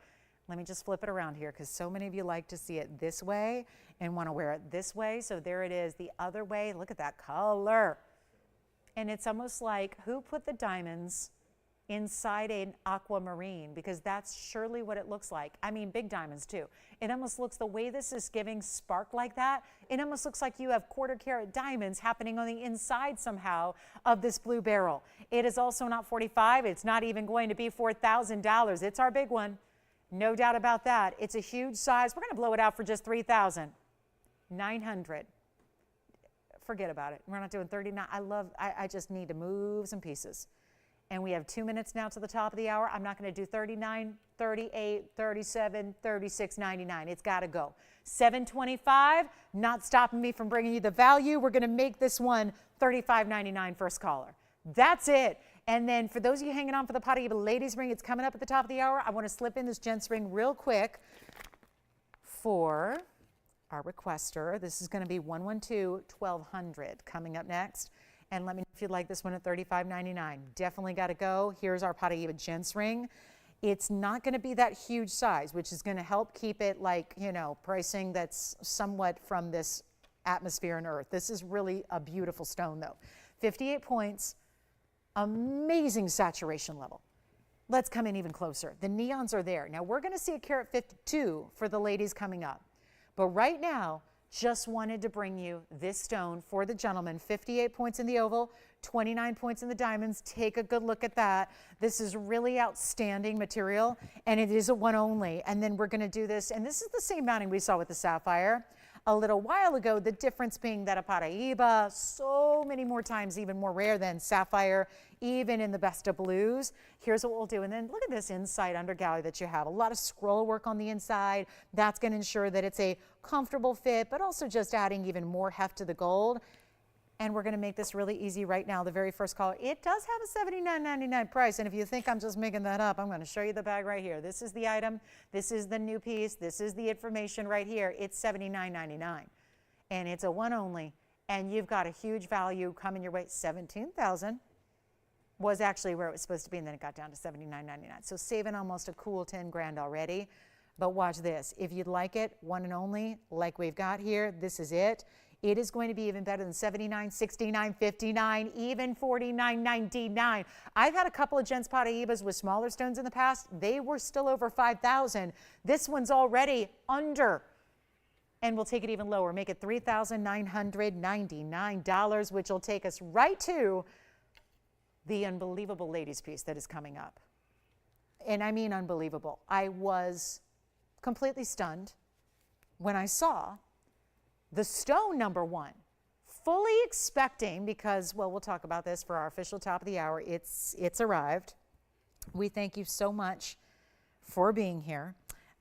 Let me just flip it around here, because so many of you like to see it this way and want to wear it this way. So there it is the other way. Look at that color. And it's almost like, who put the diamonds inside an aquamarine? Because that's surely what it looks like. I mean, big diamonds too. It almost looks, the way this is giving spark like that, it almost looks like you have quarter-carat diamonds happening on the inside somehow of this blue barrel. It is also not $45. It's not even going to be $4,000. It's our big one. No doubt about that. It's a huge size. We're going to blow it out for just $3,900. Forget about it. We're not doing 39. I just need to move some pieces. And we have 2 minutes now to the top of the hour. I'm not going to do 39, 38, 37, 36.99. It's got to go. $725, not stopping me from bringing you the value. We're going to make this one $35.99 first caller. That's it. And then for those of you hanging on for the Paraiba ladies ring, it's coming up at the top of the hour. I want to slip in this gents ring real quick for our requester. This is going to be 112-1200 coming up next. And let me know if you'd like this one at $35.99. Definitely got to go. Here's our Paraiba gents ring. It's not going to be that huge size, which is going to help keep it like, you know, pricing that's somewhat from this atmosphere and earth. This is really a beautiful stone though. 58 points, amazing saturation level. Let's come in even closer. The neons are there. Now we're going to see a carat 52 for the ladies coming up. But right now, just wanted to bring you this stone for the gentleman. 58 points in the oval, 29 points in the diamonds. Take a good look at that. This is really outstanding material, and it is a one only. And then we're going to do this, and this is the same mounting we saw with the sapphire a little while ago, the difference being that a Paraiba, so many more times, even more rare than sapphire, even in the best of blues. Here's what we'll do. And then look at this inside undergallery that you have. A lot of scroll work on the inside. That's going to ensure that it's a comfortable fit, but also just adding even more heft to the gold. And we're going to make this really easy right now. The very first caller, it does have a $79.99 price. And if you think I'm just making that up, I'm going to show you the bag right here. This is the item. This is the new piece. This is the information right here. It's $79.99. And it's a one only. And you've got a huge value coming your way. $17,000 was actually where it was supposed to be, and then it got down to $79.99. So saving almost a cool 10 grand already. But watch this. If you'd like it, one and only, like we've got here, this is it. It is going to be even better than $79, $69, $59, even $49.99. I've had a couple of gents Paraibas with smaller stones in the past. They were still over $5,000. This one's already under. And we'll take it even lower. Make it $3,999, which will take us right to the unbelievable ladies piece that is coming up. And I mean unbelievable. I was completely stunned when I saw the stone number one, fully expecting, because, well, we'll talk about this for our official top of the hour. It's arrived. We thank you so much for being here.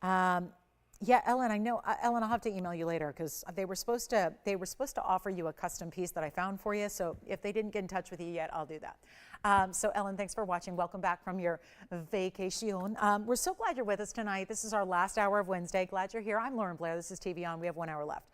Yeah, Ellen, I know. Ellen, I'll have to email you later because they were supposed to offer you a custom piece that I found for you. So if they didn't get in touch with you yet, I'll do that. So Ellen, thanks for watching. Welcome back from your vacation. We're so glad you're with us tonight. This is our last hour of Wednesday. Glad you're here. I'm Lauren Blair. This is TVON. We have 1 hour left.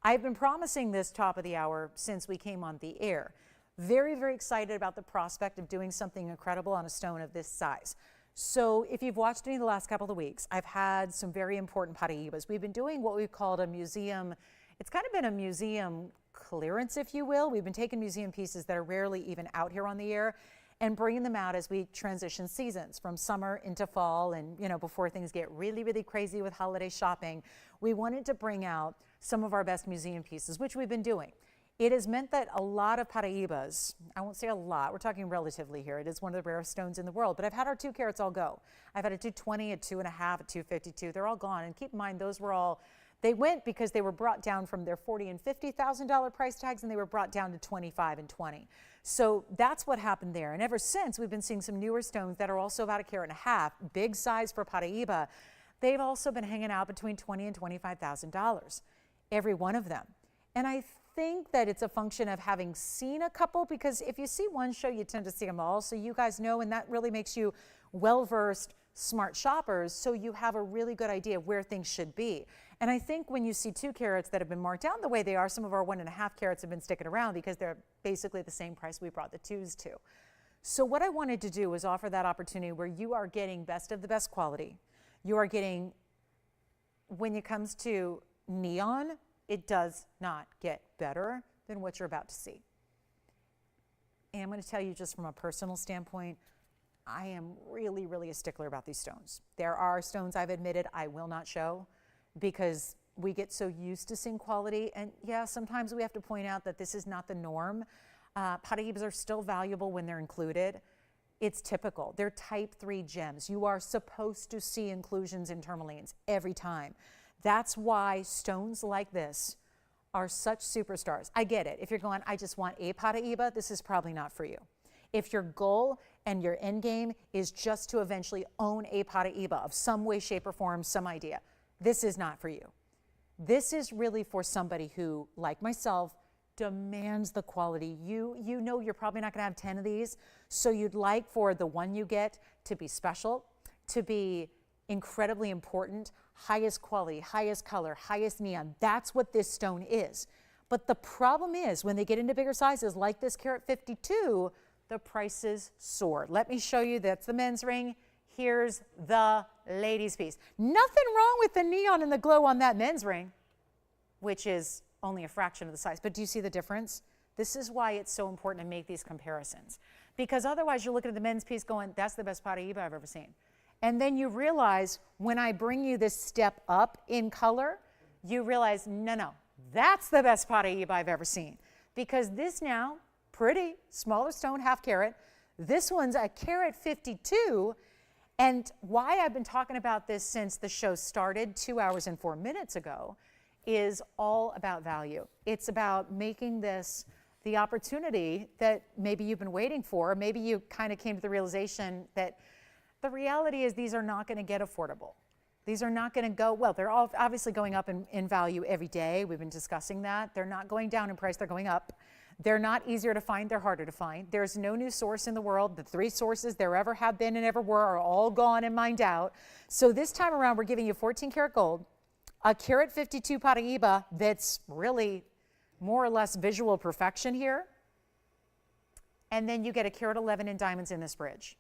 I've been promising this top of the hour since we came on the air. Very, very excited about the prospect of doing something incredible on a stone of this size. So if you've watched me the last couple of weeks, I've had some very important Paraibas. We've been doing what we've called a museum. It's kind of been a museum clearance, if you will. We've been taking museum pieces that are rarely even out here on the air and bringing them out as we transition seasons from summer into fall, and before things get really, really crazy with holiday shopping. We wanted to bring out some of our best museum pieces, which we've been doing. It has meant that a lot of Paraibas, I won't say a lot, we're talking relatively here. It is one of the rarest stones in the world, but I've had our 2 carats all go. I've had a 220, a 2.5, a 252. They're all gone. And keep in mind, those were all, they went because they were brought down from their $40,000 and $50,000 price tags, and they were brought down to 25 and 20. So that's what happened there. And ever since, we've been seeing some newer stones that are also about 1.5 carats, big size for Paraiba. They've also been hanging out between $20,000 and $25,000, every one of them. And I think that it's a function of having seen a couple, because if you see one show, you tend to see them all. So you guys know, and that really makes you well-versed, smart shoppers, so you have a really good idea of where things should be. And I think when you see 2 carats that have been marked down the way they are, some of our 1.5 carats have been sticking around because they're basically the same price we brought the 2s to. So what I wanted to do was offer that opportunity where you are getting best of the best quality. You are getting, when it comes to neon, it does not get better than what you're about to see. And I'm going to tell you, just from a personal standpoint, I am really, really a stickler about these stones. There are stones I've admitted I will not show because we get so used to seeing quality. And yeah, sometimes we have to point out that this is not the norm. Paraíbas are still valuable when they're included. It's typical. They're type 3 gems. You are supposed to see inclusions in tourmalines every time. That's why stones like this are such superstars. I get it. If you're going, I just want a Paraíba, this is probably not for you. If your goal and your end game is just to eventually own a Paraíba of some way, shape, or form, some idea, this is not for you. This is really for somebody who, like myself, demands the quality. You know you're probably not going to have 10 of these, so you'd like for the one you get to be special, to be incredibly important, highest quality, highest color, highest neon. That's what this stone is. But the problem is when they get into bigger sizes like this carat 52, the prices soar. Let me show you. That's the men's ring. Here's the ladies' piece. Nothing wrong with the neon and the glow on that men's ring, which is only a fraction of the size. But do you see the difference? This is why it's so important to make these comparisons. Because otherwise you're looking at the men's piece going, that's the best Paraíba I've ever seen. And then you realize when I bring you this step up in color, you realize, no, that's the best Paraíba I've ever seen. Because this now, pretty, smaller stone, half carat. This one's a carat 52. And why I've been talking about this since the show started 2 hours and 4 minutes ago is all about value. It's about making this the opportunity that maybe you've been waiting for. Maybe you kind of came to the realization that the reality is these are not going to get affordable. These are not going to go, well, they're all obviously going up in value every day. We've been discussing that. They're not going down in price, they're going up. They're not easier to find, they're harder to find. There's no new source in the world. The 3 sources there ever have been and ever were are all gone and mined out. So this time around, we're giving you 14 karat gold, a carat 52 Paraíba that's really more or less visual perfection here. And then you get a carat 11 in diamonds in this bridge.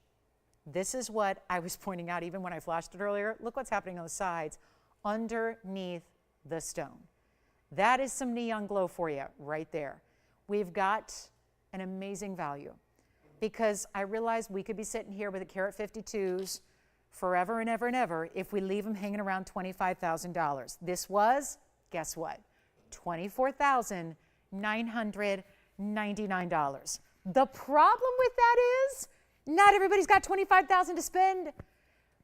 This is what I was pointing out even when I flashed it earlier. Look what's happening on the sides underneath the stone. That is some neon glow for you right there. We've got an amazing value because I realized we could be sitting here with a carat 52s forever and ever and ever if we leave them hanging around $25,000. This was, guess what? $24,999. The problem with that is not everybody's got $25,000 to spend.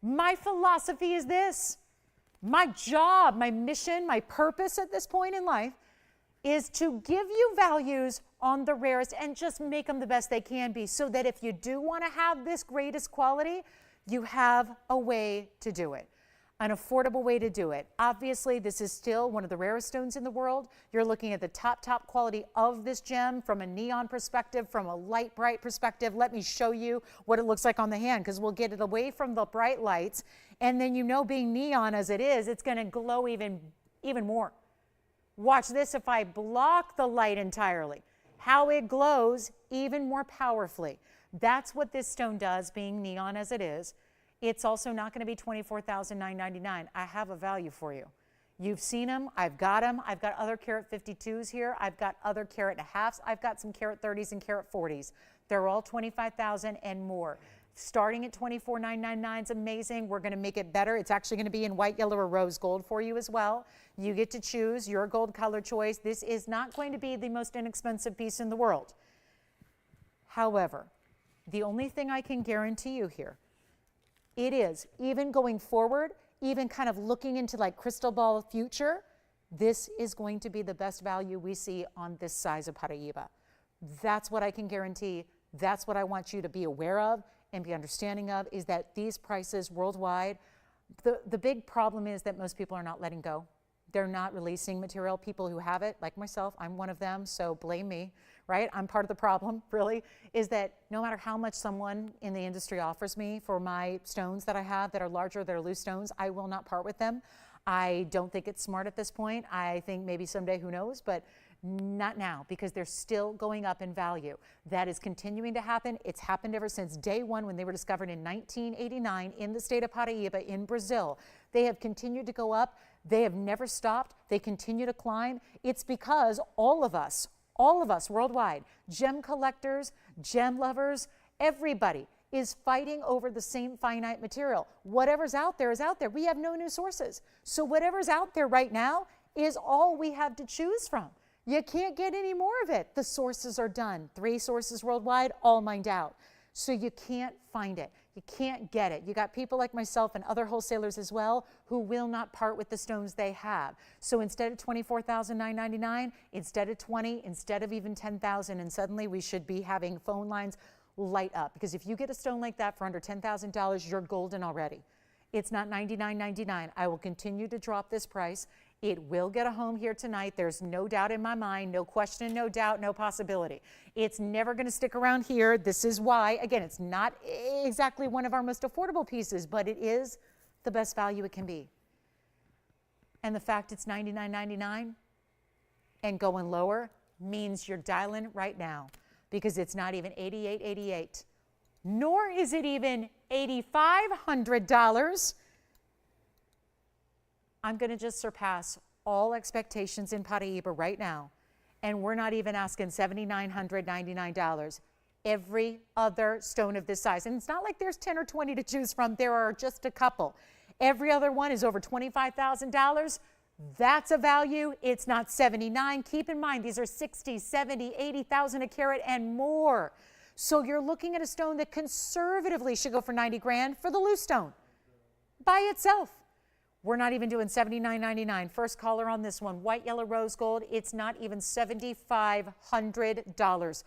My philosophy is this. My job, my mission, my purpose at this point in life is to give you values on the rarest and just make them the best they can be so that if you do want to have this greatest quality, you have a way to do it, an affordable way to do it. Obviously, this is still one of the rarest stones in the world. You're looking at the top quality of this gem from a neon perspective, from a light, bright perspective. Let me show you what it looks like on the hand because we'll get it away from the bright lights. And then you know being neon as it is, it's going to glow even more. Watch this if I block the light entirely. How it glows even more powerfully. That's what this stone does, being neon as it is. It's also not going to be $24,999. I have a value for you. You've seen them. I've got them. I've got other carat 52s here. I've got other carat and a halves. I've got some carat 30s and carat 40s. They're all $25,000 and more. Starting at $24,999 is amazing. We're going to make it better. It's actually going to be in white, yellow, or rose gold for you as well. You get to choose your gold color choice. This is not going to be the most inexpensive piece in the world. However, the only thing I can guarantee you here, it is, even going forward, even kind of looking into like crystal ball future, this is going to be the best value we see on this size of Paraíba. That's what I can guarantee. That's what I want you to be aware of and be understanding of, is that these prices worldwide, the big problem is that most people are not letting go. They're not releasing material. People who have it, like myself, I'm one of them, so blame me, right? I'm part of the problem, really, is that no matter how much someone in the industry offers me for my stones that I have that are larger, that are loose stones, I will not part with them. I don't think it's smart at this point. I think maybe someday, who knows, but not now, because they're still going up in value. That is continuing to happen. It's happened ever since day one when they were discovered in 1989 in the state of Paraíba in Brazil. They have continued to go up. They have never stopped. They continue to climb. It's because all of us worldwide, gem collectors, gem lovers, everybody is fighting over the same finite material. Whatever's out there is out there. We have no new sources. So whatever's out there right now is all we have to choose from. You can't get any more of it. The sources are done. 3 sources worldwide, all mined out. So you can't find it. You can't get it. You got people like myself and other wholesalers as well who will not part with the stones they have. So instead of $24,999, instead of 20, instead of even 10,000, and suddenly we should be having phone lines light up. Because if you get a stone like that for under $10,000, you're golden already. It's not $99.99. I will continue to drop this price. It will get a home here tonight. There's no doubt in my mind, no question, no doubt, no possibility. It's never going to stick around here. This is why, again, it's not exactly one of our most affordable pieces, but it is the best value it can be. And the fact it's $99.99 and going lower means you're dialing right now, because it's not even $88.88, nor is it even $8,500. I'm going to just surpass all expectations in Paraíba right now, and we're not even asking $7,999. Every other stone of this size, and it's not like there's 10 or 20 to choose from. There are just a couple. Every other one is over $25,000. That's a value. It's not 79. Keep in mind, these are 60, 70, 80,000 a carat and more. So you're looking at a stone that conservatively should go for 90 grand for the loose stone by itself. We're not even doing $79.99. First caller on this one, white, yellow, rose gold. It's not even $7,500.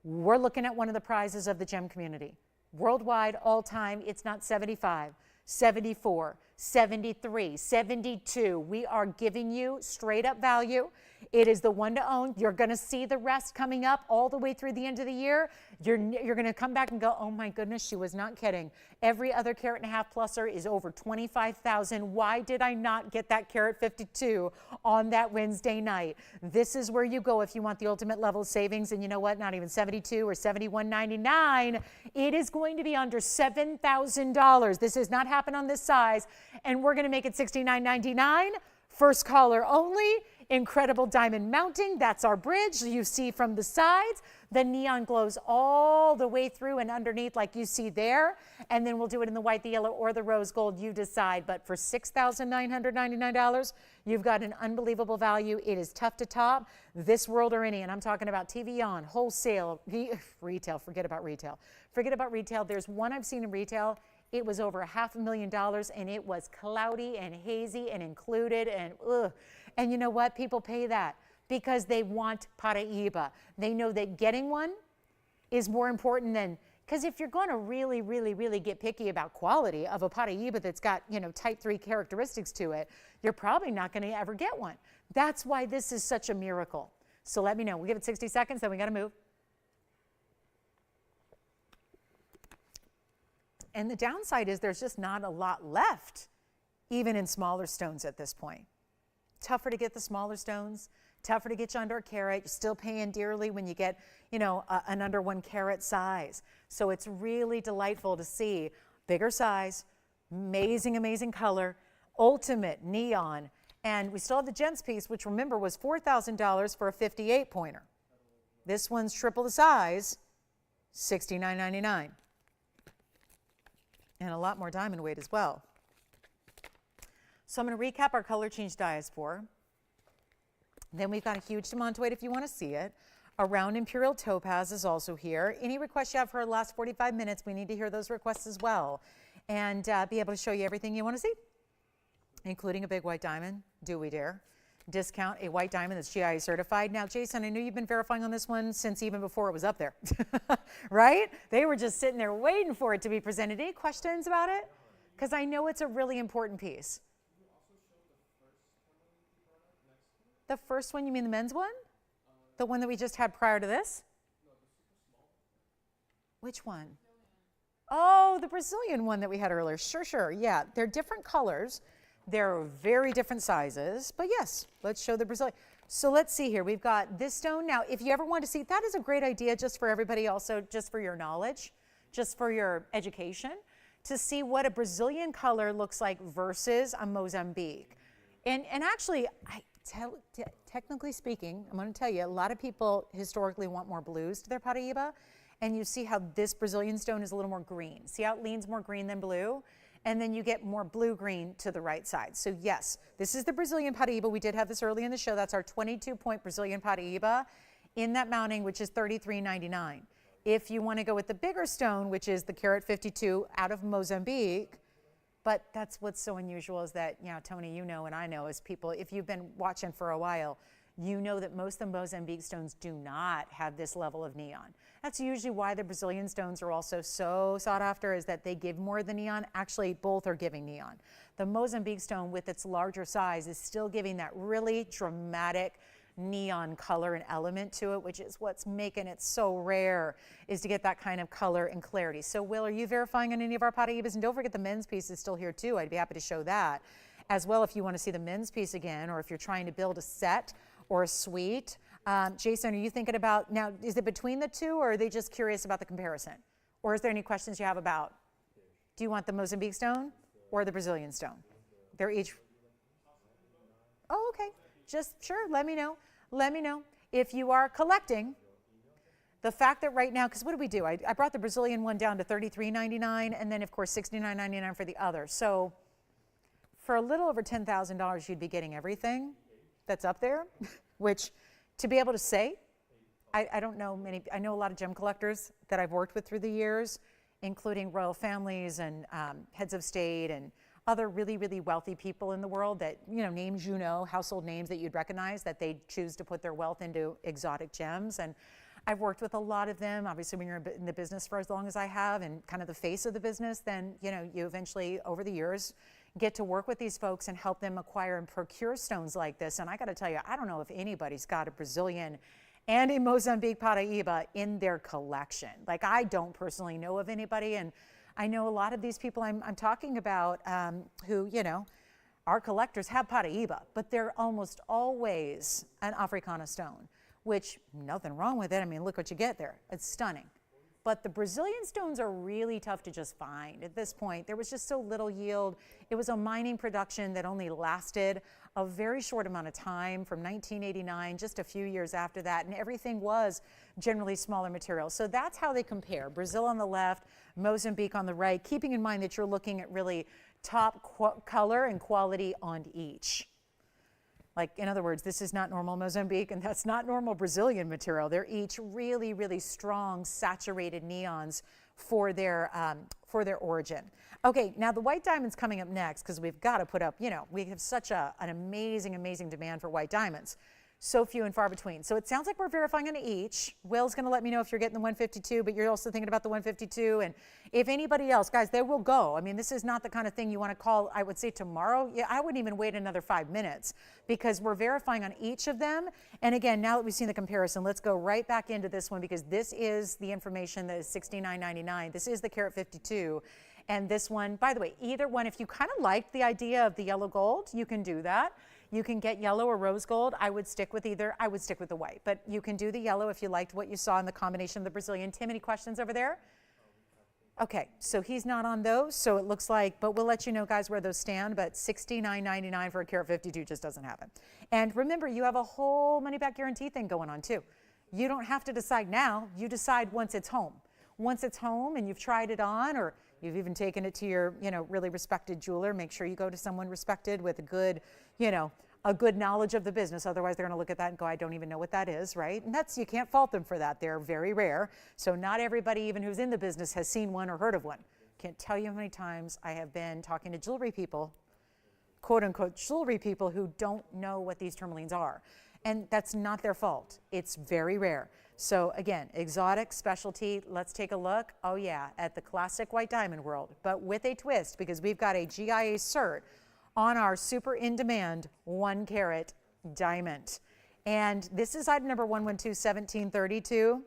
We're looking at one of the prizes of the gem community. Worldwide, all time, it's not 75, 74, 73, 72. We are giving you straight up value. It is the one to own. You're going to see the rest coming up all the way through the end of the year. You're going to come back and go, oh my goodness, she was not kidding. Every other carat and a half pluser is over 25,000. Why did I not get that carat 52 on that Wednesday night? This is where you go if you want the ultimate level of savings. And you know what? Not even 72 or 71.99. It is going to be under $7,000. This has not happened on this size, and we're going to make it $69.99. First caller only. Incredible diamond mounting. That's our bridge. You see from the sides, the neon glows all the way through and underneath like you see there. And then we'll do it in the white, the yellow, or the rose gold. You decide. But for $6,999, you've got an unbelievable value. It is tough to top this world or any. And I'm talking about TVON, wholesale, retail. Forget about retail. Forget about retail. There's one I've seen in retail. It was over $500,000, and it was cloudy and hazy and included, and ugh. And you know what? People pay that because they want Paraíba. They know that getting one is more important than, because if you're going to really, really, really get picky about quality of a Paraíba that's got, you know, type 3 characteristics to it, you're probably not going to ever get one. That's why this is such a miracle. So let me know. We'll give it 60 seconds, then we got to move. And the downside is there's just not a lot left, even in smaller stones at this point. Tougher to get the smaller stones, tougher to get you under a carat. You're still paying dearly when you get, you know, an under 1 carat size. So it's really delightful to see bigger size, amazing, amazing color, ultimate neon. And we still have the gems piece, which remember was $4,000 for a 58 pointer. This one's triple the size, $69.99. And a lot more diamond weight as well. So I'm going to recap our color change diaspora. Then we've got a huge demantoid if you want to see it. A round imperial topaz is also here. Any requests you have for the last 45 minutes, we need to hear those requests as well. And be able to show you everything you want to see, including a big white diamond. Do we dare? Discount a white diamond that's GIA certified. Now, Jason, I know you've been verifying on this one since even before it was up there, right? They were just sitting there waiting for it to be presented. Any questions about it? Because I know it's a really important piece. The first one, you mean the men's one? The one that we just had prior to this? Which one? Oh, the Brazilian one that we had earlier. Sure, sure. Yeah, they're different colors. They're very different sizes. But yes, let's show the Brazilian. So let's see here. We've got this stone. Now, if you ever want to see, that is a great idea just for everybody also, just for your knowledge, just for your education, to see what a Brazilian color looks like versus a Mozambique. And actually, technically speaking, I'm going to tell you, a lot of people historically want more blues to their Paraíba. And you see how this Brazilian stone is a little more green. See how it leans more green than blue? And then you get more blue-green to the right side. So yes, this is the Brazilian Paraíba. We did have this early in the show. That's our 22-point Brazilian Paraíba in that mounting, which is $33.99. If you want to go with the bigger stone, which is the carat 52 out of Mozambique, but that's what's so unusual is that, you know, Tony, you know, and I know as people, if you've been watching for a while, you know that most of the Mozambique stones do not have this level of neon. That's usually why the Brazilian stones are also so sought after, is that they give more of the neon. Actually, both are giving neon. The Mozambique stone with its larger size is still giving that really dramatic neon color and element to it, which is what's making it so rare, is to get that kind of color and clarity. So Will, are you verifying on any of our Paraíbas? And don't forget the men's piece is still here too. I'd be happy to show that as well if you want to see the men's piece again, or if you're trying to build a set or a suite. Jason, are you thinking about, now, is it between the two, or are they just curious about the comparison? Or is there any questions you have about? Do you want the Mozambique stone or the Brazilian stone? They're each, oh, okay. Just, sure, let me know. Let me know. If you are collecting, the fact that right now, because what did we do? I brought the Brazilian one down to $33.99, and then, of course, $69.99 for the other. So for a little over $10,000, you'd be getting everything that's up there, which, to be able to say, I don't know many, I know a lot of gem collectors that I've worked with through the years, including royal families and heads of state and other really, really wealthy people in the world that, you know, names you know, household names that you'd recognize, that they choose to put their wealth into exotic gems. And I've worked with a lot of them. Obviously, when you're in the business for as long as I have and kind of the face of the business, then, you know, you eventually, over the years, get to work with these folks and help them acquire and procure stones like this. And I got to tell you, I don't know if anybody's got a Brazilian and a Mozambique Paraíba in their collection. Like, I don't personally know of anybody, and I know a lot of these people I'm talking about who, you know, our collectors have Paraíba, but they're almost always an Africana stone, which, nothing wrong with it. I mean, look what you get there. It's stunning. But the Brazilian stones are really tough to just find. At this point, there was just so little yield. It was a mining production that only lasted a very short amount of time, from 1989, just a few years after that, and everything was generally smaller material. So that's how they compare. Brazil on the left, Mozambique on the right, keeping in mind that you're looking at really top color and quality on each. Like, in other words, this is not normal Mozambique, and that's not normal Brazilian material. They're each really, really strong, saturated neons for their origin. Okay, now the white diamond's coming up next, because we've got to put up, you know, we have such an amazing, amazing demand for white diamonds. So few and far between. So it sounds like we're verifying on each. Will's going to let me know if you're getting the 152, but you're also thinking about the 152. And if anybody else, guys, they will go. I mean, this is not the kind of thing you want to call, I would say, tomorrow. Yeah, I wouldn't even wait another 5 minutes, because we're verifying on each of them. And again, now that we've seen the comparison, let's go right back into this one, because this is the information that is $69.99. This is the carat 52. And this one, by the way, either one, if you kind of liked the idea of the yellow gold, you can do that. You can get yellow or rose gold. I would stick with either. I would stick with the white, but you can do the yellow if you liked what you saw in the combination of the Brazilian. Tim, any questions over there? Okay, so he's not on those, so it looks like, but we'll let you know, guys, where those stand, but $69.99 for a carat 52 just doesn't happen. And remember, you have a whole money-back guarantee thing going on, too. You don't have to decide now. You decide once it's home. Once it's home and you've tried it on, or you've even taken it to your, you know, really respected jeweler, make sure you go to someone respected with a good, you know, a good knowledge of the business. Otherwise, they're going to look at that and go, I don't even know what that is, right? And that's, you can't fault them for that. They're very rare. So not everybody, even who's in the business, has seen one or heard of one. Can't tell you how many times I have been talking to jewelry people, quote unquote jewelry people, who don't know what these tourmalines are. And that's not their fault. It's very rare. So again, exotic, specialty, let's take a look, oh yeah, at the classic white diamond world, but with a twist, because we've got a GIA cert on our super in-demand 1 carat diamond. And this is item number 1121732.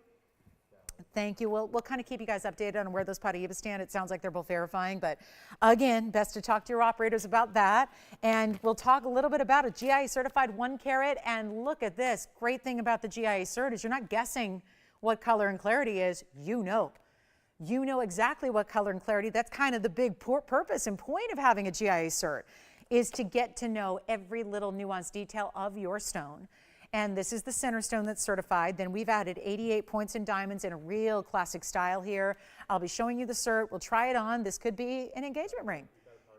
Thank you. We'll kind of keep you guys updated on where those Paraíba stand. It sounds like they're both verifying, but again, best to talk to your operators about that. And we'll talk a little bit about a GIA certified 1 carat. And look at this. Great thing about the GIA cert is you're not guessing what color and clarity is. You know. You know exactly what color and clarity. That's kind of the big purpose and point of having a GIA cert, is to get to know every little nuanced detail of your stone. And this is the center stone that's certified. Then we've added 88 points in diamonds in a real classic style here. I'll be showing you the cert. We'll try it on. This could be an engagement ring.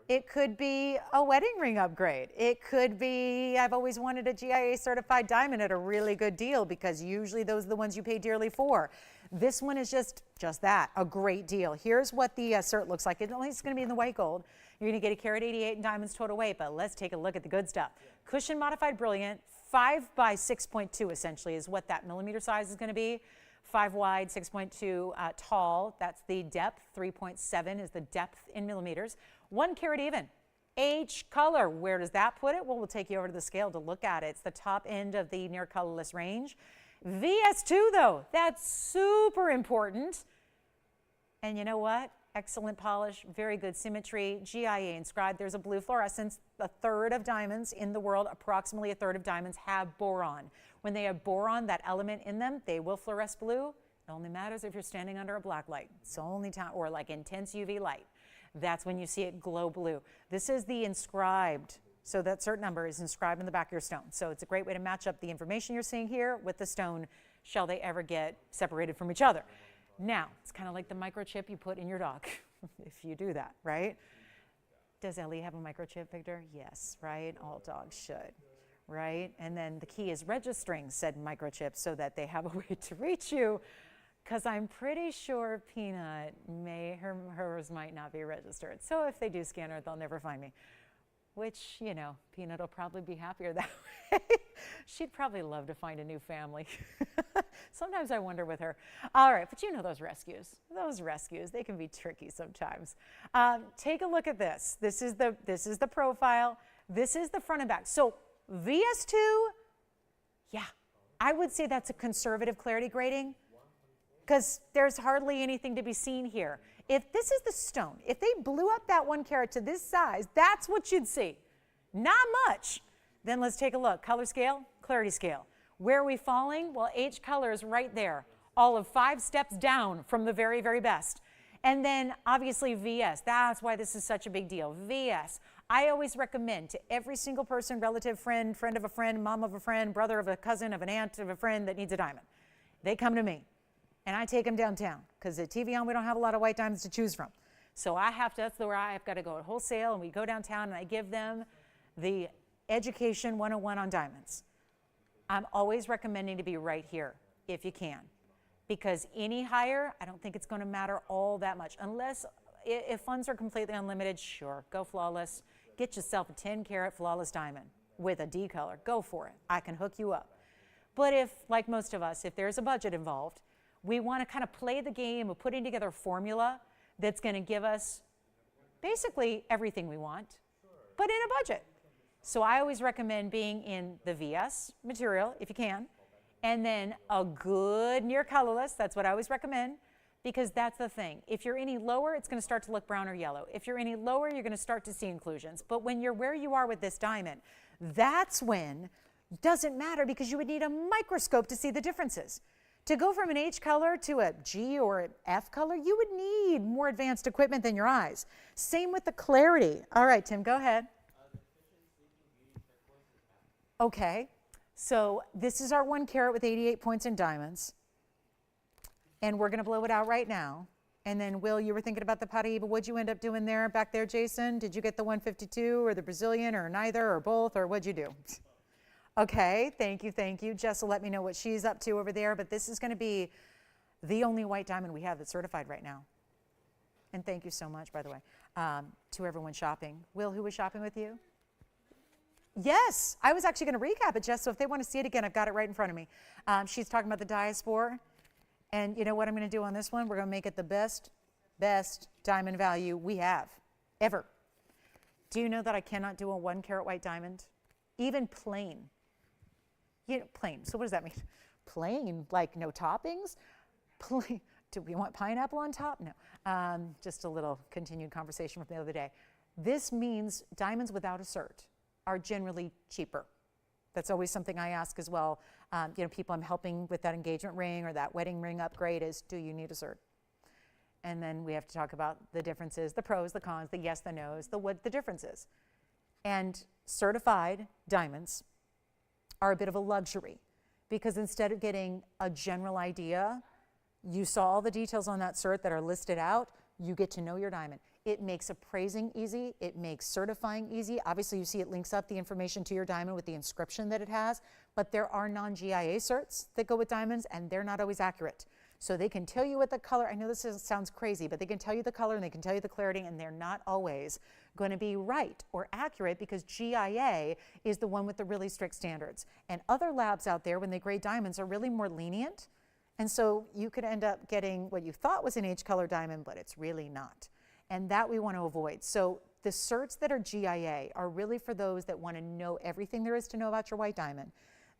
It could be a wedding ring upgrade. It could be, I've always wanted a GIA certified diamond at a really good deal, because usually those are the ones you pay dearly for. This one is just that, a great deal. Here's what the cert looks like. It's going to be in the white gold. You're going to get a carat 88 in diamonds total weight, but let's take a look at the good stuff. Cushion modified brilliant, 5 by 6.2 essentially is what that millimeter size is going to be. 5 wide, 6.2 tall. That's the depth. 3.7 is the depth in millimeters. 1 carat even. H color. Where does that put it? Well, we'll take you over to the scale to look at it. It's the top end of the near colorless range. VS2 though, that's super important. And you know what? Excellent polish, very good symmetry, GIA inscribed. There's a blue fluorescence. A third of diamonds in the world, approximately a third of diamonds, have boron. When they have boron, that element in them, they will fluoresce blue. It only matters if you're standing under a black light. It's the only time, or like intense UV light. That's when you see it glow blue. This is the inscribed. So that cert number is inscribed in the back of your stone. So it's a great way to match up the information you're seeing here with the stone, shall they ever get separated from each other. Now, it's kind of like the microchip you put in your dog, if you do that, right? Does Ellie have a microchip, Victor? Yes, right? All dogs should, right? And then the key is registering said microchip so that they have a way to reach you, because I'm pretty sure Peanut hers might not be registered. So if they do scan her, they'll never find me. Which, you know, Peanut will probably be happier that way. She'd probably love to find a new family. Sometimes I wonder with her. All right, but you know those rescues. Those rescues, they can be tricky sometimes. Take a look at this. This is the profile. This is the front and back. So VS2, yeah, I would say that's a conservative clarity grading, because there's hardly anything to be seen here. If this is the stone, if they blew up that 1 carat to this size, that's what you'd see. Not much. Then let's take a look. Color scale, clarity scale. Where are we falling? Well, H color is right there, all of 5 steps down from the very, very best. And then obviously VS, that's why this is such a big deal. VS, I always recommend to every single person, relative, friend, friend of a friend, mom of a friend, brother of a cousin, of an aunt, of a friend that needs a diamond. They come to me. And I take them downtown, because at TVON we don't have a lot of white diamonds to choose from. So that's where I've got to go at wholesale, and we go downtown and I give them the education 101 on diamonds. I'm always recommending to be right here if you can, because any higher, I don't think it's going to matter all that much. Unless if funds are completely unlimited, sure, go flawless. Get yourself a 10 carat flawless diamond with a D color. Go for it. I can hook you up. But if, like most of us, if there's a budget involved, we want to kind of play the game of putting together a formula that's going to give us basically everything we want, but in a budget. So I always recommend being in the VS material, if you can, and then a good near colorless. That's what I always recommend, because that's the thing. If you're any lower, it's going to start to look brown or yellow. If you're any lower, you're going to start to see inclusions. But when you're where you are with this diamond, that's when it doesn't matter, because you would need a microscope to see the differences. To go from an H color to a G or an F color, you would need more advanced equipment than your eyes. Same with the clarity. All right, Tim, go ahead. Okay, so this is our 1 carat with 88 points in diamonds. And we're going to blow it out right now. And then, Will, you were thinking about the Paraíba. What'd you end up doing there, back there, Jason? Did you get the 152 or the Brazilian or neither or both, or what'd you do? Okay, thank you, thank you. Jess will let me know what she's up to over there, but this is going to be the only white diamond we have that's certified right now. And thank you so much, by the way, to everyone shopping. Will, who was shopping with you? Yes, I was actually going to recap it, Jess, so if they want to see it again, I've got it right in front of me. She's talking about the diaspora, and you know what I'm going to do on this one? We're going to make it the best diamond value we have, ever. Do you know that I cannot do a 1 carat white diamond? Even plain. Plain. So what does that mean? Plain, like no toppings? Plain. Do we want pineapple on top? No. Just a little continued conversation from the other day. This means diamonds without a cert are generally cheaper. That's always something I ask as well. People I'm helping with that engagement ring or that wedding ring upgrade is, do you need a cert? And then we have to talk about the differences, the pros, the cons, the yes, the no's, what the difference is. And certified diamonds are a bit of a luxury because instead of getting a general idea, you saw all the details on that cert that are listed out, you get to know your diamond. It makes appraising easy. It makes certifying easy. Obviously, you see it links up the information to your diamond with the inscription that it has, but there are non-GIA certs that go with diamonds, and they're not always accurate. So they can tell you what the color, I know this sounds crazy, but they can tell you the color and they can tell you the clarity, and they're not always going to be right or accurate because GIA is the one with the really strict standards. And other labs out there, when they grade diamonds, are really more lenient. And so you could end up getting what you thought was an H-color diamond, but it's really not. And that we want to avoid. So the certs that are GIA are really for those that want to know everything there is to know about your white diamond.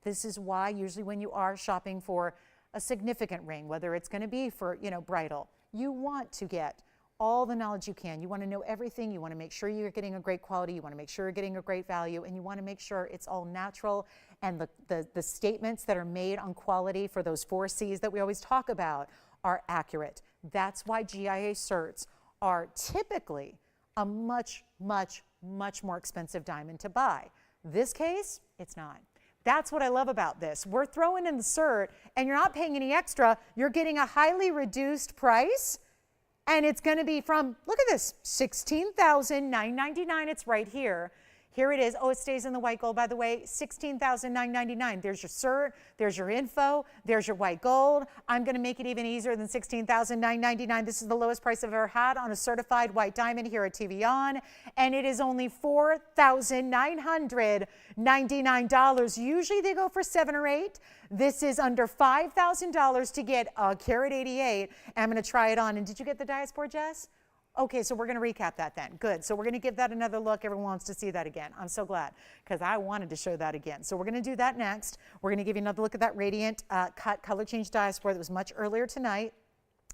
This is why usually when you are shopping for a significant ring, whether it's going to be for, bridal, you want to get all the knowledge you can. You want to know everything. You want to make sure you're getting a great quality. You want to make sure you're getting a great value. And you want to make sure it's all natural. And the statements that are made on quality for those 4 C's that we always talk about are accurate. That's why GIA certs are typically a much, much, much more expensive diamond to buy. This case, it's not. That's what I love about this. We're throwing in the cert and you're not paying any extra. You're getting a highly reduced price. And it's going to be from, look at this, $16,999. It's right here. Here it is. Oh, it stays in the white gold, by the way, $16,999. There's your cert, there's your info, there's your white gold. I'm going to make it even easier than $16,999. This is the lowest price I've ever had on a certified white diamond here at TVON, and it is only $4,999. Usually they go for $7,000 or $8,000. This is under $5,000 to get a carat 88. I'm going to try it on. And did you get the diaspora, Jess? Okay, so we're going to recap that then. Good. So we're going to give that another look. Everyone wants to see that again. I'm so glad because I wanted to show that again. So we're going to do that next. We're going to give you another look at that radiant cut color change diaspora that was much earlier tonight.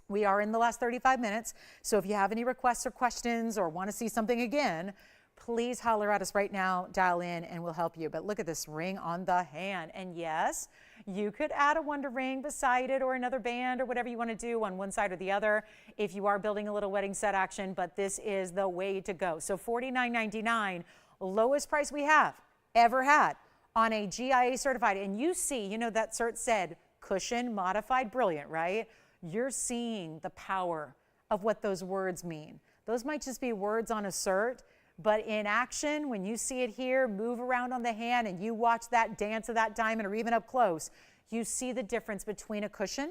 We are in the last 35 minutes. So if you have any requests or questions or want to see something again, please holler at us right now, dial in, and we'll help you. But look at this ring on the hand. And yes, you could add a wonder ring beside it or another band or whatever you want to do on one side or the other if you are building a little wedding set action, but this is the way to go. So $49.99, lowest price we have ever had on a GIA certified. And you see, that cert said cushion modified brilliant, right? You're seeing the power of what those words mean. Those might just be words on a cert, but in action, when you see it here, move around on the hand and you watch that dance of that diamond or even up close, you see the difference between a cushion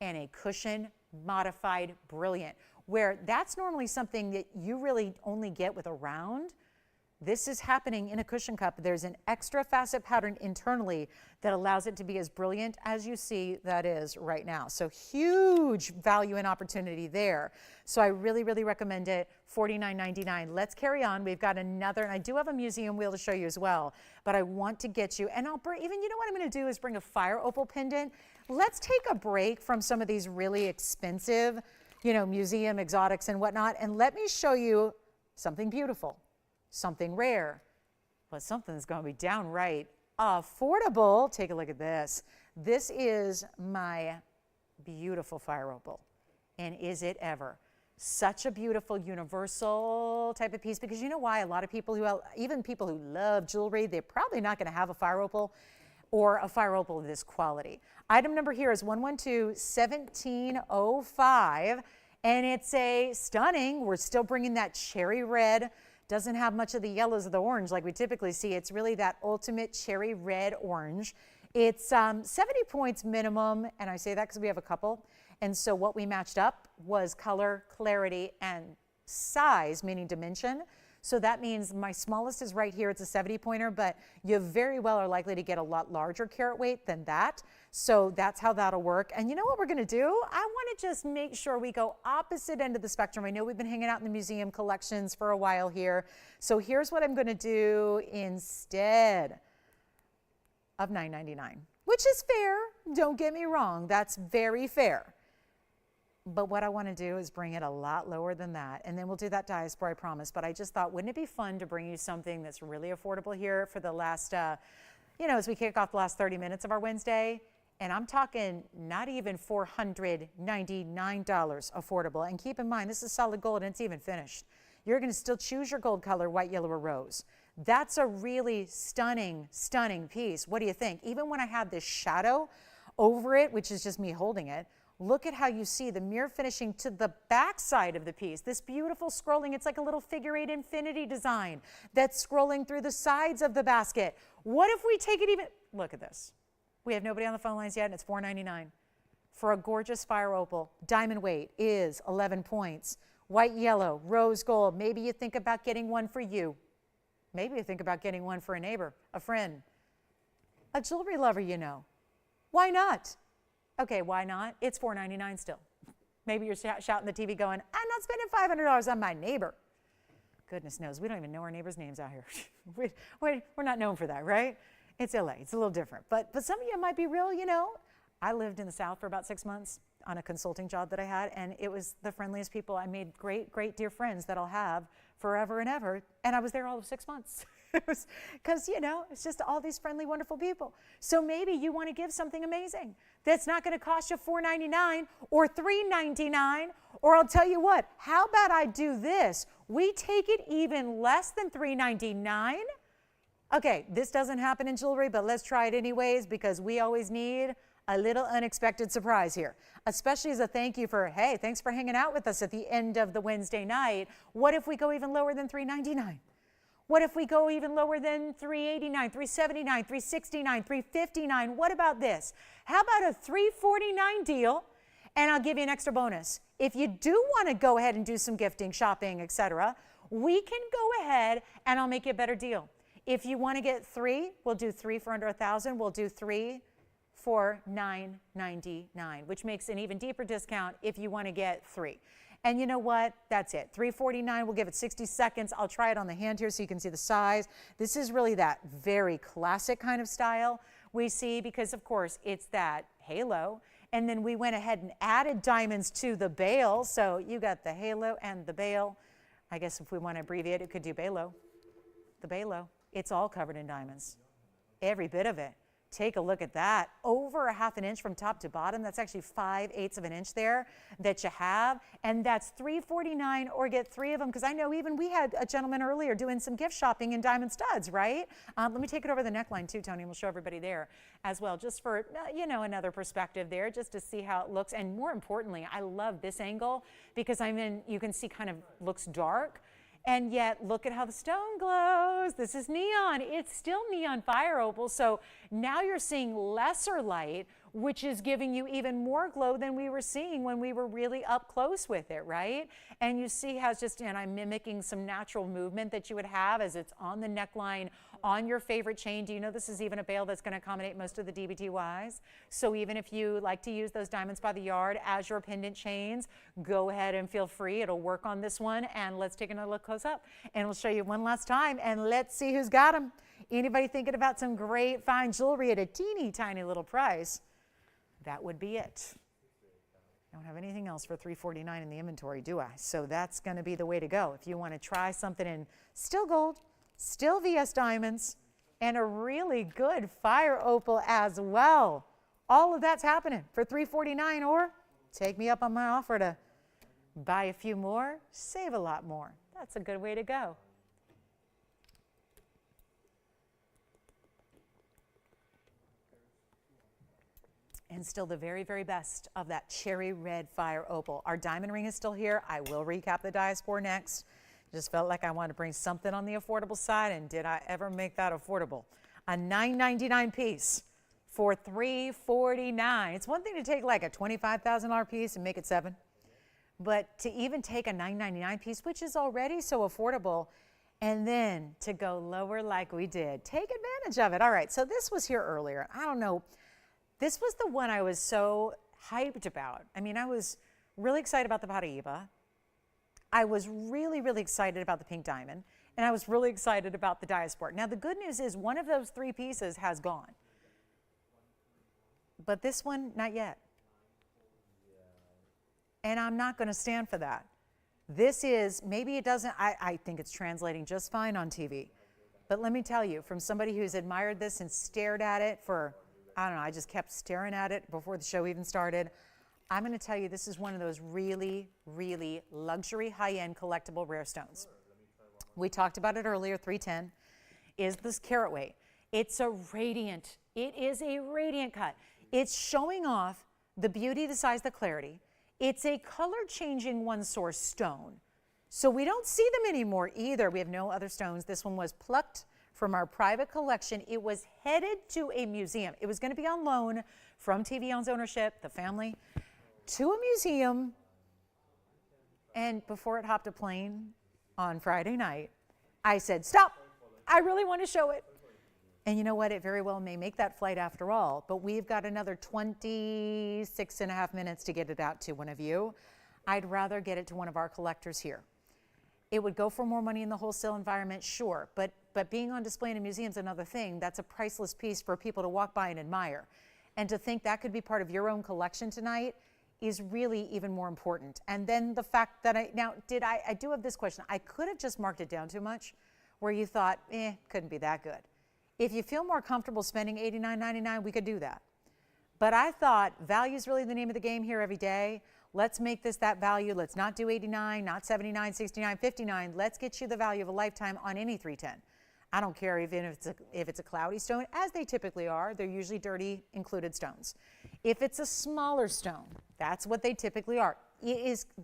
and a cushion modified brilliant, where that's normally something that you really only get with a round. This is happening in a cushion cup. There's an extra facet pattern internally that allows it to be as brilliant as you see that is right now. So huge value and opportunity there. So I really, really recommend it. $49.99. Let's carry on. We've got another, and I do have a museum wheel to show you as well, but I want to get you, and I'll bring, even, what I'm going to do is bring a fire opal pendant. Let's take a break from some of these really expensive, museum exotics and whatnot, and let me show you something beautiful. Something rare, but something that's going to be downright affordable. Take a look at this. This is my beautiful fire opal. And is it ever? Such a beautiful universal type of piece, because you know why? A lot of people even people who love jewelry, they're probably not going to have a fire opal or a fire opal of this quality. Item number here is 112-1705, and it's a stunning, we're still bringing that cherry red. Doesn't have much of the yellows or the orange like we typically see. It's really that ultimate cherry red orange. It's 70 points minimum, and I say that because we have a couple. And so what we matched up was color, clarity, and size, meaning dimension. So that means my smallest is right here. It's a 70 pointer, but you very well are likely to get a lot larger carat weight than that. So that's how that'll work. And you know what we're going to do? I want to just make sure we go opposite end of the spectrum. I know we've been hanging out in the museum collections for a while here. So here's what I'm going to do instead. of $9.99, which is fair. Don't get me wrong. That's very fair. But what I want to do is bring it a lot lower than that. And then we'll do that diaspora, I promise. But I just thought, wouldn't it be fun to bring you something that's really affordable here for the last, as we kick off the last 30 minutes of our Wednesday? And I'm talking not even $499 affordable. And keep in mind, this is solid gold and it's even finished. You're going to still choose your gold color, white, yellow, or rose. That's a really stunning, stunning piece. What do you think? Even when I have this shadow over it, which is just me holding it, look at how you see the mirror finishing to the back side of the piece. This beautiful scrolling, it's like a little figure eight infinity design that's scrolling through the sides of the basket. What if we take it even, look at this. We have nobody on the phone lines yet, and it's $4.99. For a gorgeous fire opal, diamond weight is 11 points. White, yellow, rose gold. Maybe you think about getting one for you. Maybe you think about getting one for a neighbor, a friend, a jewelry lover you know. Why not? Okay, why not? It's $4.99 still. Maybe you're shouting the TV going, I'm not spending $500 on my neighbor. Goodness knows, we don't even know our neighbors' names out here. We're not known for that, right? It's LA, it's a little different. But some of you might be real, I lived in the South for about 6 months on a consulting job that I had, and it was the friendliest people. I made great, great dear friends that I'll have forever and ever, and I was there all of 6 months. It was because, it's just all these friendly, wonderful people. So maybe you want to give something amazing that's not going to cost you $4.99 or $3.99, or I'll tell you what, how about I do this? We take it even less than $3.99. Okay, this doesn't happen in jewelry, but let's try it anyways because we always need a little unexpected surprise here, especially as a thank you for, hey, thanks for hanging out with us at the end of the Wednesday night. What if we go even lower than $3.99? What if we go even lower than $3.89, $3.79, $3.69, $3.59? What about this? How about a $3.49 deal? And I'll give you an extra bonus. If you do want to go ahead and do some gifting, shopping, etc., we can go ahead and I'll make you a better deal. If you want to get three, we'll do three for under $1,000. We'll do three for $9.99, which makes an even deeper discount if you want to get three. And you know what? That's it. $3.49. We'll give it 60 seconds. I'll try it on the hand here so you can see the size. This is really that very classic kind of style we see because, of course, it's that halo. And then we went ahead and added diamonds to the bail. So you got the halo and the bail. I guess if we want to abbreviate it, could do BALO. The BALO. It's all covered in diamonds. Every bit of it. Take a look at that. Over a half an inch from top to bottom. That's actually 5/8 of an inch there that you have. And that's $3.49 or get three of them. Because I know even we had a gentleman earlier doing some gift shopping in diamond studs, right? Let me take it over the neckline too, Tony, and we'll show everybody there as well. Just for, another perspective there, just to see how it looks. And more importantly, I love this angle because you can see kind of looks dark. And yet, look at how the stone glows. This is neon. It's still neon fire opal. So now you're seeing lesser light, which is giving you even more glow than we were seeing when we were really up close with it, right? And you see how it's just, and I'm mimicking some natural movement that you would have as it's on the neckline, on your favorite chain. Do you know this is even a bail that's going to accommodate most of the DBTYs? So even if you like to use those diamonds by the yard as your pendant chains, go ahead and feel free. It'll work on this one. And let's take another look close up. And we'll show you one last time. And let's see who's got them. Anybody thinking about some great fine jewelry at a teeny tiny little price? That would be it. I don't have anything else for $3.49 in the inventory, do I? So that's going to be the way to go. If you want to try something in still gold, still VS diamonds, and a really good fire opal as well. All of that's happening for $3.49, or take me up on my offer to buy a few more, save a lot more. That's a good way to go. And still the very, very best of that cherry red fire opal. Our diamond ring is still here. I will recap the diaspora next. Just felt like I wanted to bring something on the affordable side, and did I ever make that affordable? A $9.99 piece for $3.49. It's one thing to take like a $25,000 piece and make it $7, but to even take a $9.99 piece, which is already so affordable, and then to go lower like we did, take advantage of it. All right, so this was here earlier. I don't know. This was the one I was so hyped about. I mean, I was really excited about the Paraíba. I was really, really excited about the pink diamond, and I was really excited about the diaspora. Now, the good news is one of those three pieces has gone. But this one, not yet. And I'm not going to stand for that. This is, maybe it doesn't, I think it's translating just fine on TV. But let me tell you, from somebody who's admired this and stared at it for, I don't know, I just kept staring at it before the show even started. I'm going to tell you, this is one of those really, really luxury, high-end, collectible rare stones. We talked about it earlier, 310 is this carat weight. It's a radiant, it is a radiant cut. It's showing off the beauty, the size, the clarity. It's a color-changing one-source stone. So we don't see them anymore either. We have no other stones. This one was plucked from our private collection. It was headed to a museum. It was going to be on loan from TVON's ownership, the family, to a museum. And before it hopped a plane on Friday night, I said, stop, I really want to show it. And you know what? It very well may make that flight after all, but we've got another 26 and a half minutes to get it out to one of you. I'd rather get it to one of our collectors here. It would go for more money in the wholesale environment, sure, but being on display in a museum is another thing. That's a priceless piece for people to walk by and admire. And to think that could be part of your own collection tonight is really even more important. And then the fact that I do have this question. I could have just marked it down too much where you thought, couldn't be that good. If you feel more comfortable spending $89.99, we could do that. But I thought value is really the name of the game here every day. Let's make this that value. Let's not do 89, not 79, 69, 59. Let's get you the value of a lifetime on any 310. I don't care even if it's a cloudy stone, as they typically are. They're usually dirty included stones. If it's a smaller stone, that's what they typically are.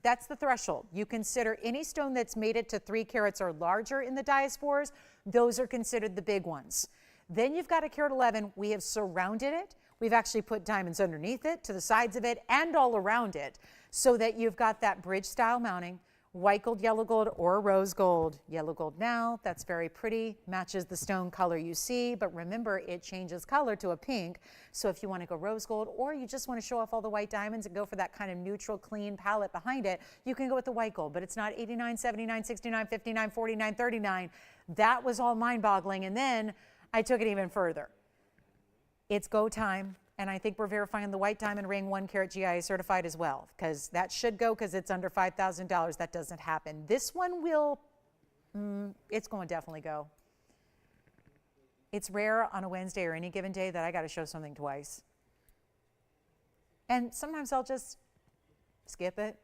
That's the threshold. You consider any stone that's made it to 3 carats or larger in the diaspores, those are considered the big ones. Then you've got a carat 11. We have surrounded it. We've actually put diamonds underneath it, to the sides of it, and all around it, so that you've got that bridge style mounting, white gold, yellow gold, or rose gold. Yellow gold now, that's very pretty, matches the stone color you see, but remember it changes color to a pink. So if you want to go rose gold, or you just want to show off all the white diamonds and go for that kind of neutral, clean palette behind it, you can go with the white gold, but it's not 89, 79, 69, 59, 49, 39. That was all mind-boggling, and then I took it even further. It's go time, and I think we're verifying the white diamond ring 1 carat GIA certified as well, because that should go because it's under $5,000. That doesn't happen. This one will, it's going to definitely go. It's rare on a Wednesday or any given day that I got to show something twice. And sometimes I'll just skip it.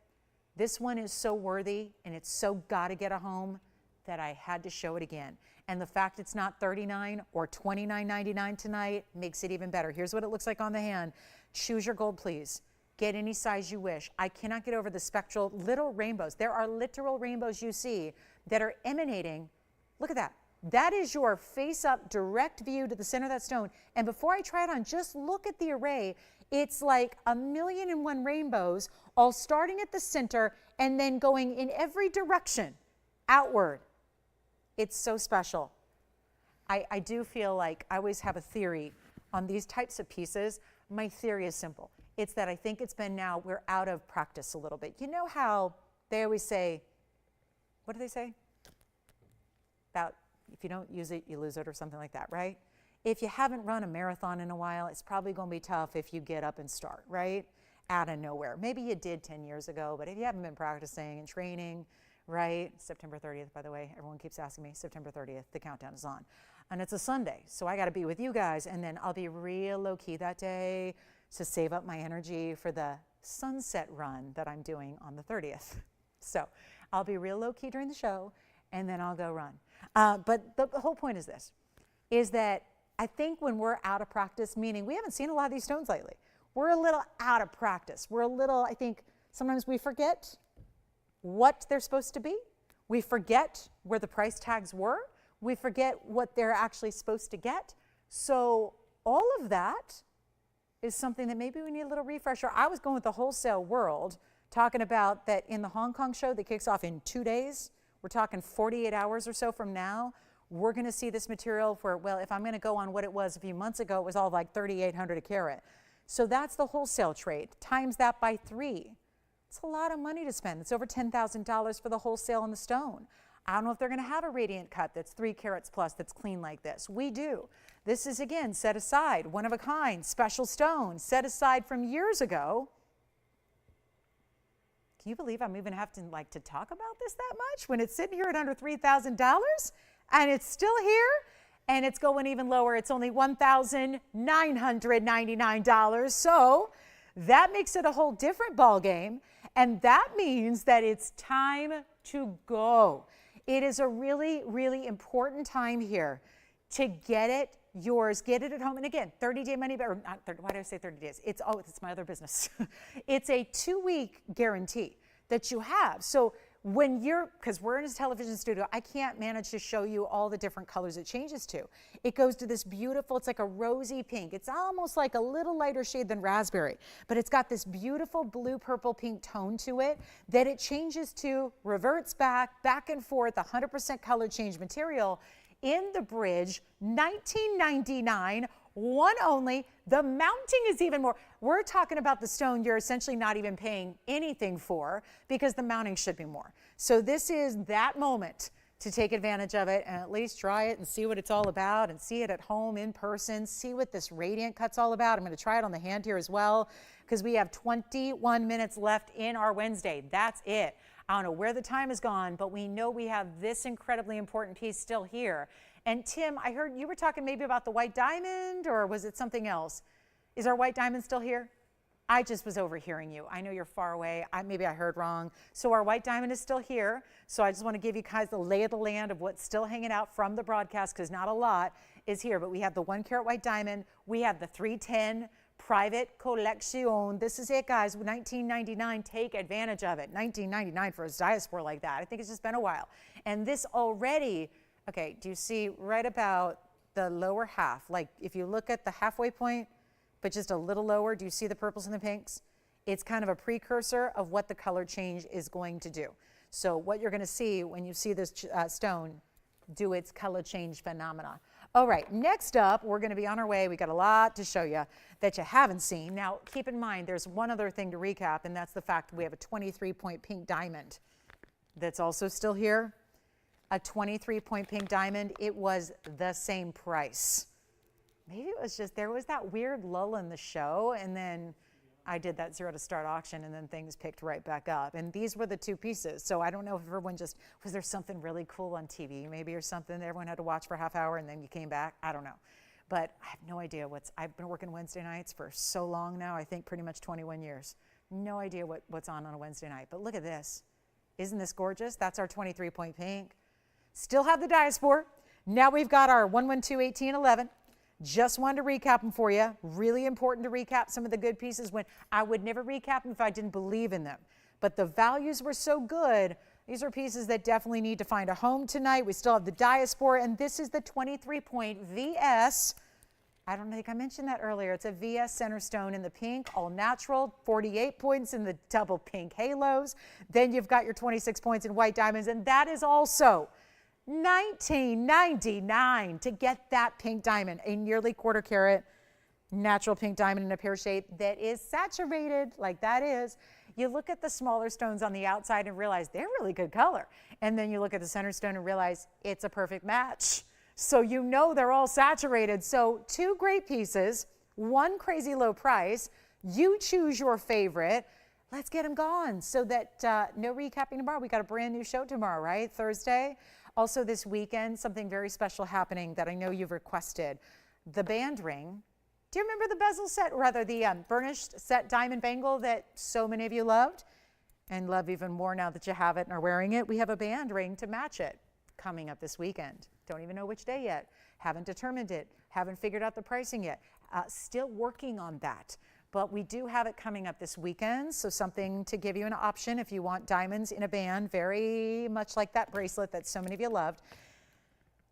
This one is so worthy, and it's so got to get a home that I had to show it again. And the fact it's not $39 or $29.99 tonight makes it even better. Here's what it looks like on the hand. Choose your gold, please. Get any size you wish. I cannot get over the spectral little rainbows. There are literal rainbows you see that are emanating. Look at that. That is your face-up direct view to the center of that stone. And before I try it on, just look at the array. It's like 1,000,001 rainbows, all starting at the center and then going in every direction outward. It's so special. I do feel like I always have a theory on these types of pieces. My theory is simple. It's that I think it's been now we're out of practice a little bit. You know how they always say, what do they say? About if you don't use it, you lose it or something like that, right? If you haven't run a marathon in a while, it's probably going to be tough if you get up and start, right? Out of nowhere. Maybe you did 10 years ago, but if you haven't been practicing and training, right? September 30th, by the way. Everyone keeps asking me. September 30th, the countdown is on. And it's a Sunday, so I got to be with you guys, and then I'll be real low-key that day to save up my energy for the sunset run that I'm doing on the 30th. So I'll be real low-key during the show, and then I'll go run. But the whole point is this, is that I think when we're out of practice, meaning we haven't seen a lot of these stones lately, we're a little out of practice. We're a little, I think, sometimes we forget what they're supposed to be. We forget where the price tags were. We forget what they're actually supposed to get. So all of that is something that maybe we need a little refresher. I was going with the wholesale world, talking about that in the Hong Kong show that kicks off in 2 days. We're talking 48 hours or so from now. We're going to see this material for, well, if I'm going to go on what it was a few months ago, it was all like 3,800 a carat. So that's the wholesale trade. Times that by 3. It's a lot of money to spend. It's over $10,000 for the wholesale on the stone. I don't know if they're going to have a radiant cut that's 3 carats plus that's clean like this. We do. This is, again, set aside, one of a kind, special stone, set aside from years ago. Can you believe I'm even having to talk about this that much when it's sitting here at under $3,000 and it's still here and it's going even lower. It's only $1,999. So that makes it a whole different ball game, and that means that it's time to go. It is a really, really important time here to get it yours, get it at home. And again, 30-day money back, or not 30, why did I say 30 days? It's my other business. It's a 2-week guarantee that you have. So when because we're in a television studio, I can't manage to show you all the different colors it changes to. It goes to this beautiful, it's like a rosy pink. It's almost like a little lighter shade than raspberry, but it's got this beautiful blue, purple, pink tone to it that it changes to, reverts back and forth, 100% color change material. In the bridge, $19.99, one only. The mounting is even more. We're talking about the stone you're essentially not even paying anything for because the mounting should be more. So this is that moment to take advantage of it and at least try it and see what it's all about and see it at home in person, see what this radiant cut's all about. I'm going to try it on the hand here as well because we have 21 minutes left in our Wednesday. That's it. I don't know where the time has gone, but we know we have this incredibly important piece still here. And Tim, I heard you were talking maybe about the white diamond, or was it something else? Is our white diamond still here? I just was overhearing you. I know you're far away. Maybe I heard wrong. So our white diamond is still here. So I just want to give you guys the lay of the land of what's still hanging out from the broadcast, because not a lot is here. But we have the 1 carat white diamond. We have the 310 private collection. This is it, guys. $19.99. Take advantage of it. $19.99 for a diaspora like that. I think it's just been a while. And this already, okay, do you see right about the lower half? Like if you look at the halfway point, but just a little lower, do you see the purples and the pinks? It's kind of a precursor of what the color change is going to do. So what you're going to see when you see this stone do its color change phenomena. All right, next up, we're going to be on our way. We got a lot to show you that you haven't seen. Now, keep in mind, there's one other thing to recap, and that's the fact we have a 23-point pink diamond that's also still here. A 23-point pink diamond. It was the same price. Maybe it was just there was that weird lull in the show, and then I did that 0 to start auction, and then things picked right back up. And these were the 2 pieces. So I don't know if everyone was there something really cool on TV maybe or something that everyone had to watch for a half hour and then you came back? I don't know. But I have no idea I've been working Wednesday nights for so long now, I think pretty much 21 years. No idea what's on a Wednesday night. But look at this. Isn't this gorgeous? That's our 23-point pink. Still have the diaspora. Now we've got our 112, 18, 11. Just wanted to recap them for you. Really important to recap some of the good pieces when I would never recap them if I didn't believe in them. But the values were so good. These are pieces that definitely need to find a home tonight. We still have the diaspora, and this is the 23-point VS. I don't think I mentioned that earlier. It's a VS center stone in the pink, all natural, 48 points in the double pink halos. Then you've got your 26 points in white diamonds, and that is also $19.99 to get that pink diamond, a nearly 1/4 carat natural pink diamond in a pear shape that is saturated like that is. You look at the smaller stones on the outside and realize they're really good color. And then you look at the center stone and realize it's a perfect match. So you know they're all saturated. So 2 great pieces, 1 crazy low price. You choose your favorite. Let's get them gone so that no recapping tomorrow. We got a brand new show tomorrow, right? Thursday. Also this weekend, something very special happening that I know you've requested. The band ring. Do you remember the bezel set, or rather the burnished set diamond bangle that so many of you loved and love even more now that you have it and are wearing it? We have a band ring to match it coming up this weekend. Don't even know which day yet. Haven't determined it. Haven't figured out the pricing yet. Still working on that. But we do have it coming up this weekend, so something to give you an option if you want diamonds in a band, very much like that bracelet that so many of you loved.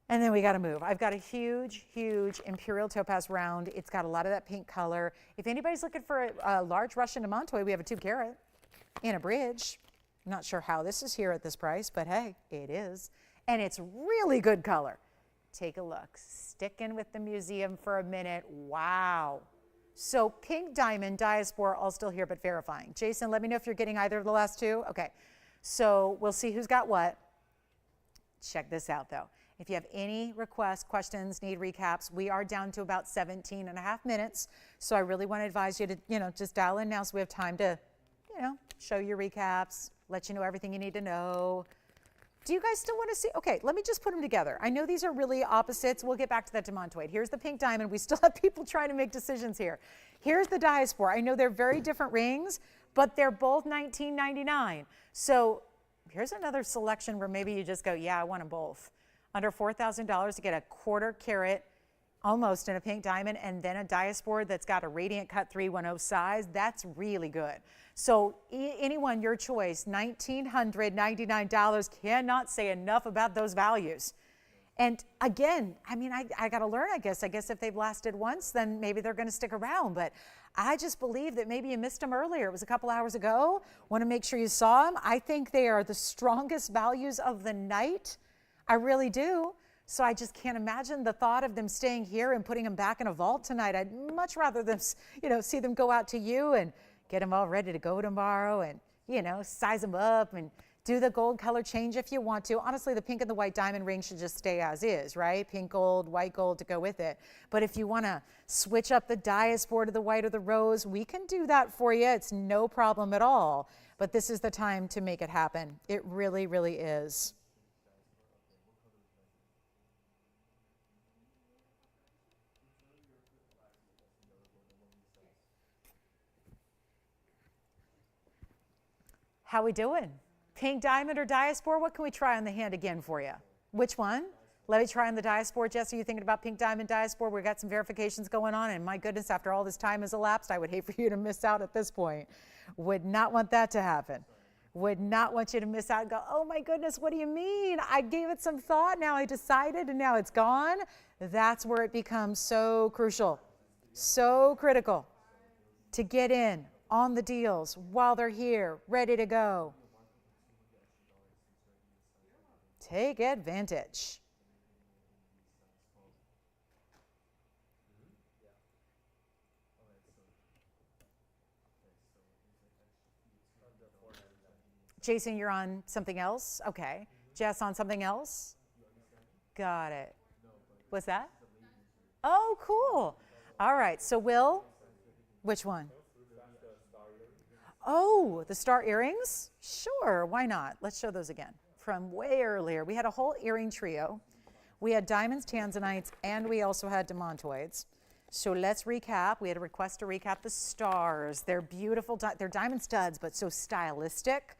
And then we got to move. I've got a huge, huge Imperial Topaz round. It's got a lot of that pink color. If anybody's looking for a large Russian Montoy, we have a 2 carat in a bridge. I'm not sure how this is here at this price, but hey, it is. And it's really good color. Take a look. Sticking with the museum for a minute. Wow. So pink diamond, diaspora, all still here but verifying. Jason, let me know if you're getting either of the last 2. Okay, so we'll see who's got what. Check this out though. If you have any requests, questions, need recaps, we are down to about 17 and a half minutes. So I really want to advise you to, just dial in now so we have time to, show you recaps, let you know everything you need to know. Do you guys still want to see? Okay, let me just put them together. I know these are really opposites. We'll get back to that demontoid. Here's the pink diamond. We still have people trying to make decisions here. Here's the diaspora. I know they're very different rings, but they're both $19.99. So here's another selection where maybe you just go, yeah, I want them both. Under $4,000 to get a quarter carat, almost in a pink diamond, and then a diaspora that's got a radiant cut 310 size. That's really good. So anyone, your choice, $1,999. Cannot say enough about those values. And again, I mean, I got to learn, I guess. I guess if they've lasted once, then maybe they're going to stick around. But I just believe that maybe you missed them earlier. It was a couple hours ago. Want to make sure you saw them. I think they are the strongest values of the night. I really do. So I just can't imagine the thought of them staying here and putting them back in a vault tonight. I'd much rather them, see them go out to you and get them all ready to go tomorrow and, size them up and do the gold color change if you want to. Honestly, the pink and the white diamond ring should just stay as is, right? Pink gold, white gold to go with it. But if you want to switch up the diaspora to the white or the rose, we can do that for you. It's no problem at all. But this is the time to make it happen. It really, really is. How we doing? Pink diamond or diaspora? What can we try on the hand again for you? Which one? Let me try on the diaspora. Jess, are you thinking about pink diamond diaspora? We've got some verifications going on, and my goodness, after all this time has elapsed, I would hate for you to miss out at this point. Would not want that to happen. Would not want you to miss out and go, oh my goodness, what do you mean? I gave it some thought, now I decided, and now it's gone. That's where it becomes so crucial, so critical to get in on the deals while they're here, ready to go. Take advantage. Jason, you're on something else? Okay. Jess on something else? Got it. What's that? Oh, cool. All right. So Will, which one? Oh, the star earrings? Sure, why not? Let's show those again. From way earlier, we had a whole earring trio. We had diamonds, tanzanites, and we also had demontoids. So let's recap. We had a request to recap the stars. They're beautiful. They're diamond studs, but so stylistic.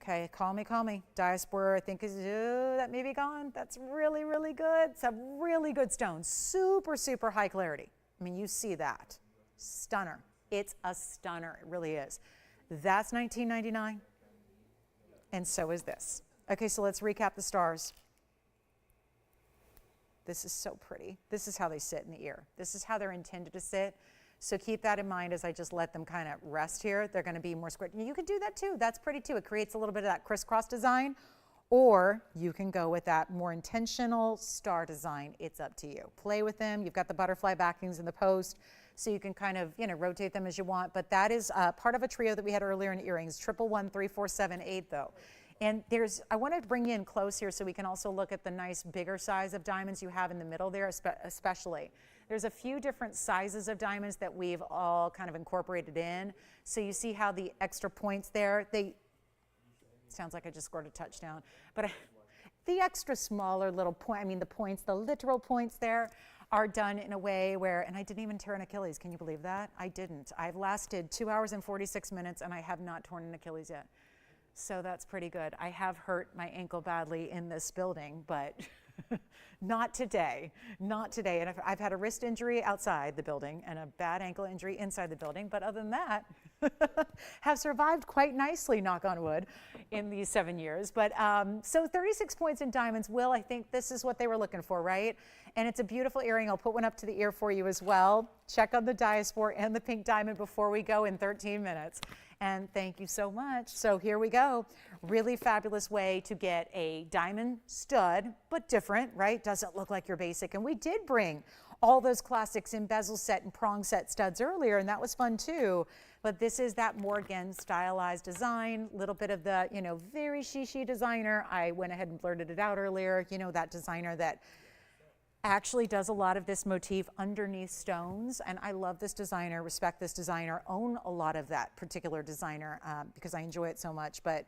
Okay, call me. Diaspora, I think is, that may be gone. That's really, really good. It's a really good stone. Super, super high clarity. I mean, you see that. Stunner. It's a stunner. It really is. That's $19.99. And so is this. Okay, so let's recap the stars. This is so pretty. This is how they sit in the ear. This is how they're intended to sit. So keep that in mind as I just let them kind of rest here. They're going to be more square. You can do that too. That's pretty too. It creates a little bit of that crisscross design. Or you can go with that more intentional star design. It's up to you. Play with them. You've got the butterfly backings in the post, so you can kind of, rotate them as you want. But that is part of a trio that we had earlier in earrings, 111, 3, 4, 7, 8 though. And I want to bring you in close here so we can also look at the nice bigger size of diamonds you have in the middle there, especially. There's a few different sizes of diamonds that we've all kind of incorporated in. So you see how the extra points there, sounds like I just scored a touchdown, but the extra smaller little point, the points, the literal points there are done in a way where, and I didn't even tear an Achilles. Can you believe that? I didn't. I've lasted 2 hours and 46 minutes and I have not torn an Achilles yet. So that's pretty good. I have hurt my ankle badly in this building, but not today, not today. And I've had a wrist injury outside the building and a bad ankle injury inside the building. But other than that, have survived quite nicely, knock on wood, in these 7 years. But so 36 points in diamonds. Will, I think this is what they were looking for, right? And it's a beautiful earring. I'll put one up to the ear for you as well. Check on the diaspora and the pink diamond before we go in 13 minutes. And thank you so much. So here we go. Really fabulous way to get a diamond stud, but different, right? Doesn't look like your basic. And we did bring all those classics in bezel set and prong set studs earlier, and that was fun too. But this is that more, again, stylized design, little bit of the, very shishi designer. I went ahead and blurted it out earlier, that designer that actually does a lot of this motif underneath stones. And I love this designer, respect this designer, own a lot of that particular designer because I enjoy it so much. But,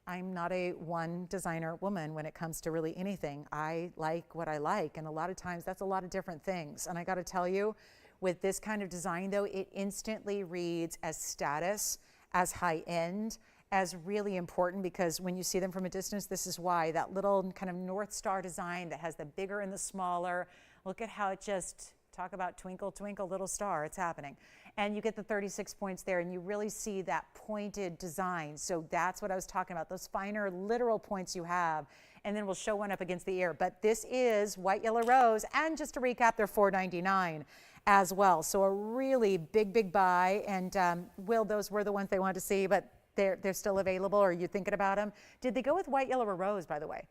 I'm not a one designer woman when it comes to really anything. I like what I like. And a lot of times that's a lot of different things. And I got to tell you, with this kind of design though, it instantly reads as status, as high end, as really important, because when you see them from a distance, this is why that little kind of North Star design that has the bigger and the smaller, look at how it just, talk about twinkle, twinkle, little star, it's happening. And you get the 36 points there, and you really see that pointed design. So that's what I was talking about, those finer literal points you have. And then we'll show one up against the ear. But this is white, yellow, rose, and just to recap, they're $4.99 as well. So a really big buy. And Will, those were the ones they wanted to see, but they're still available, or are you thinking about them? Did they go with white, yellow, or rose, by the way?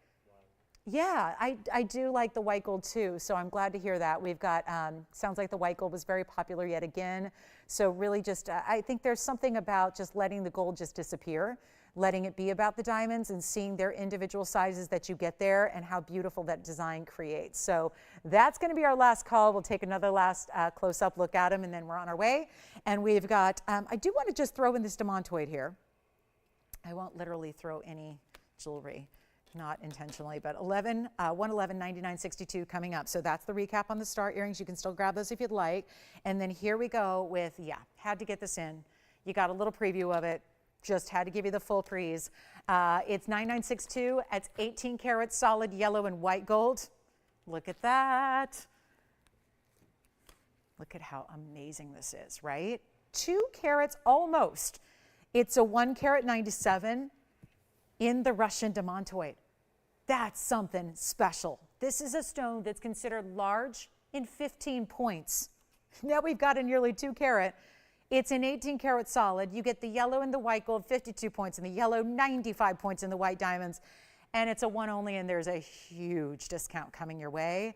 Yeah, I do like the white gold too, so I'm glad to hear that. We've got, sounds like the white gold was very popular yet again. So really just, I think there's something about just letting the gold just disappear, letting it be about the diamonds and seeing their individual sizes that you get there and how beautiful that design creates. So that's gonna be our last call. We'll take another last close-up look at them and then we're on our way. And we've got, I do wanna just throw in this demantoid here. I won't literally throw any jewelry. Not intentionally, but 111.99.62 coming up. So that's the recap on the star earrings. You can still grab those if you'd like. And then here we go with, had to get this in. You got a little preview of it. Just had to give you the full prees. It's 9962. It's 18 karat solid yellow and white gold. Look at that. Look at how amazing this is, right? 2 carats almost. It's a 1 carat 97 in the Russian demantoid. That's something special. This is a stone that's considered large in 15 points. Now we've got a nearly 2 carat. It's an 18 karat solid. You get the yellow and the white gold, 52 points in the yellow, 95 points in the white diamonds. And it's a one only, and there's a huge discount coming your way.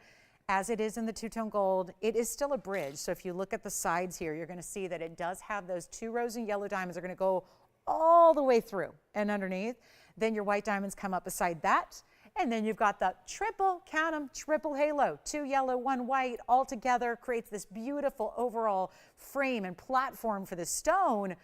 As it is in the two-tone gold, it is still a bridge. So if you look at the sides here, you're gonna see that it does have those 2 rose and yellow diamonds are gonna go all the way through and underneath. Then your white diamonds come up beside that. And then you've got the triple, count 'em, triple halo. 2 yellow, 1 white, all together creates this beautiful overall frame and platform for the stone.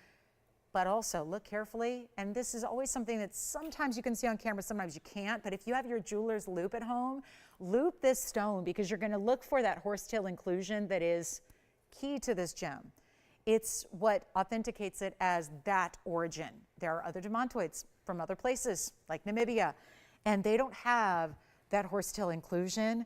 But also look carefully, and this is always something that sometimes you can see on camera, sometimes you can't, but if you have your jeweler's loop at home, loop this stone because you're gonna look for that horsetail inclusion that is key to this gem. It's what authenticates it as that origin. There are other demantoids from other places, like Namibia, and they don't have that horsetail inclusion.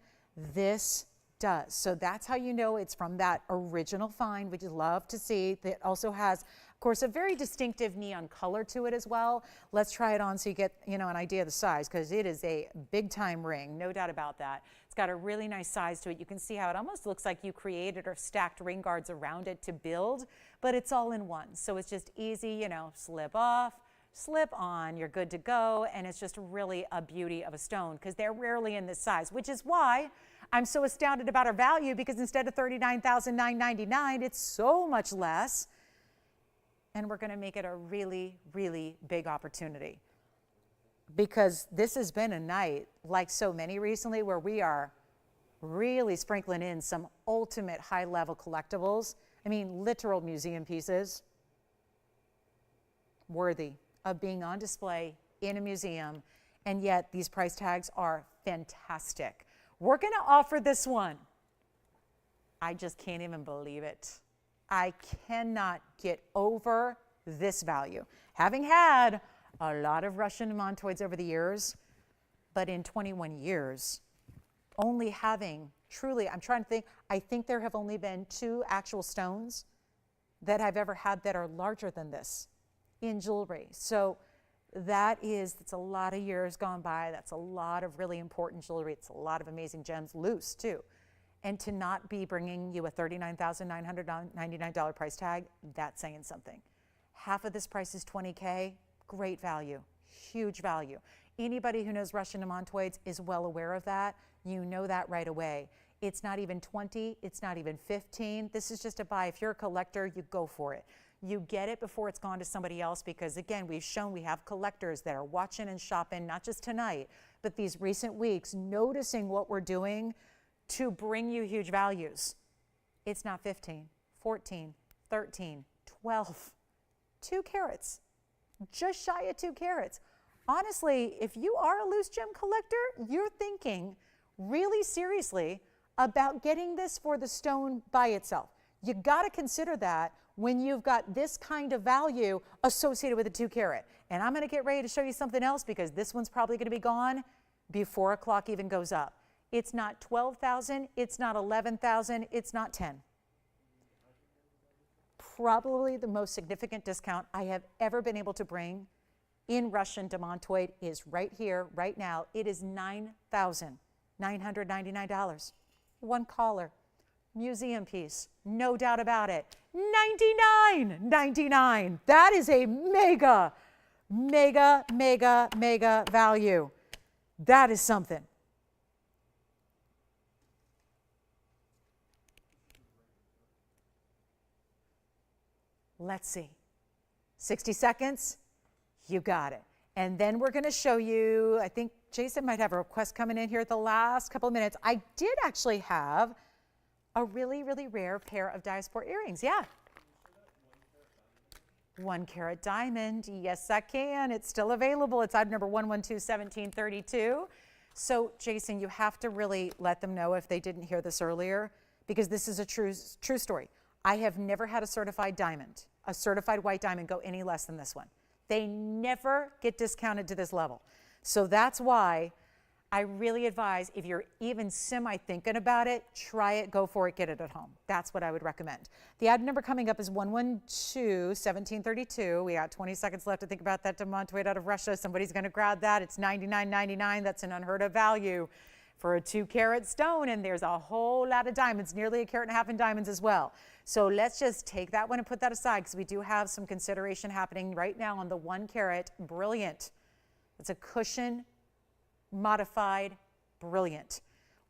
This does. So that's how you know it's from that original find, which you love to see. It also has, of course, a very distinctive neon color to it as well. Let's try it on so you get, an idea of the size, because it is a big time ring, no doubt about that. It's got a really nice size to it. You can see how it almost looks like you created or stacked ring guards around it to build, but it's all in one. So it's just easy, slip off, slip on, you're good to go, and it's just really a beauty of a stone because they're rarely in this size, which is why I'm so astounded about our value, because instead of $39,999, it's so much less, and we're gonna make it a really, really big opportunity, because this has been a night, like so many recently, where we are really sprinkling in some ultimate high-level collectibles. I mean, literal museum pieces, worthy of being on display in a museum, and yet these price tags are fantastic. We're gonna offer this one. I just can't even believe it. I cannot get over this value. Having had a lot of Russian demantoids over the years, but in 21 years, only having truly, I'm trying to think, I think there have only been 2 actual stones that I've ever had that are larger than this in jewelry. So it's a lot of years gone by. That's a lot of really important jewelry. It's a lot of amazing gems, loose too. And to not be bringing you a $39,999 price tag, that's saying something. Half of this price is $20K, great value, huge value. Anybody who knows Russian demantoids is well aware of that. You know that right away. It's not even 20, it's not even 15. This is just a buy. If you're a collector, you go for it. You get it before it's gone to somebody else, because again, we've shown we have collectors that are watching and shopping, not just tonight, but these recent weeks, noticing what we're doing to bring you huge values. It's not 15, 14, 13, 12, 2 carats, just shy of 2 carats. Honestly, if you are a loose gem collector, you're thinking really seriously about getting this for the stone by itself. You got to consider that when you've got this kind of value associated with a 2 carat. And I'm going to get ready to show you something else, because this one's probably going to be gone before a clock even goes up. It's not 12,000, it's not 11,000, it's not 10. Probably the most significant discount I have ever been able to bring in Russian demontoid is right here, right now. It is $9,999. One collar, museum piece, no doubt about it. $99.99. That is a mega, mega, mega, mega value. That is something. Let's see. 60 seconds. You got it. And then we're going to show you, I think Jason might have a request coming in here at the last couple of minutes. I did actually have a really, really rare pair of Diaspora earrings. Yeah. 1 carat diamond. Yes, I can. It's still available. It's item number 1121732. So, Jason, you have to really let them know if they didn't hear this earlier, because this is a true story. I have never had a certified diamond, a certified white diamond, go any less than this one. They never get discounted to this level. So that's why I really advise, if you're even semi-thinking about it, try it, go for it, get it at home. That's what I would recommend. The item number coming up is 1121732. We got 20 seconds left to think about that demontoid out of Russia. Somebody's going to grab that. It's $99.99. That's an unheard of value for a 2 carat stone, and there's a whole lot of diamonds, nearly 1.5 carats in diamonds as well. So let's just take that one and put that aside, because we do have some consideration happening right now on the 1 carat brilliant. It's a cushion modified brilliant.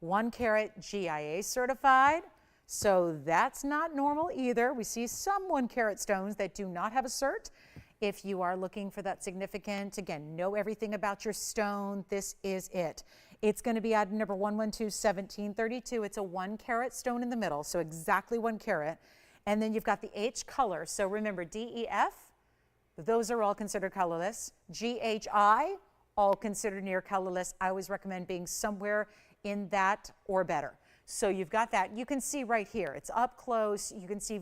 1 carat GIA certified. So that's not normal either. We see some 1 carat stones that do not have a cert. If you are looking for that significant, again, know everything about your stone, this is it. It's going to be item number 1121732. It's a 1 carat stone in the middle, so exactly 1 carat. And then you've got the H color. So remember, DEF, those are all considered colorless. GHI, all considered near colorless. I always recommend being somewhere in that or better. So you've got that. You can see right here, it's up close. You can see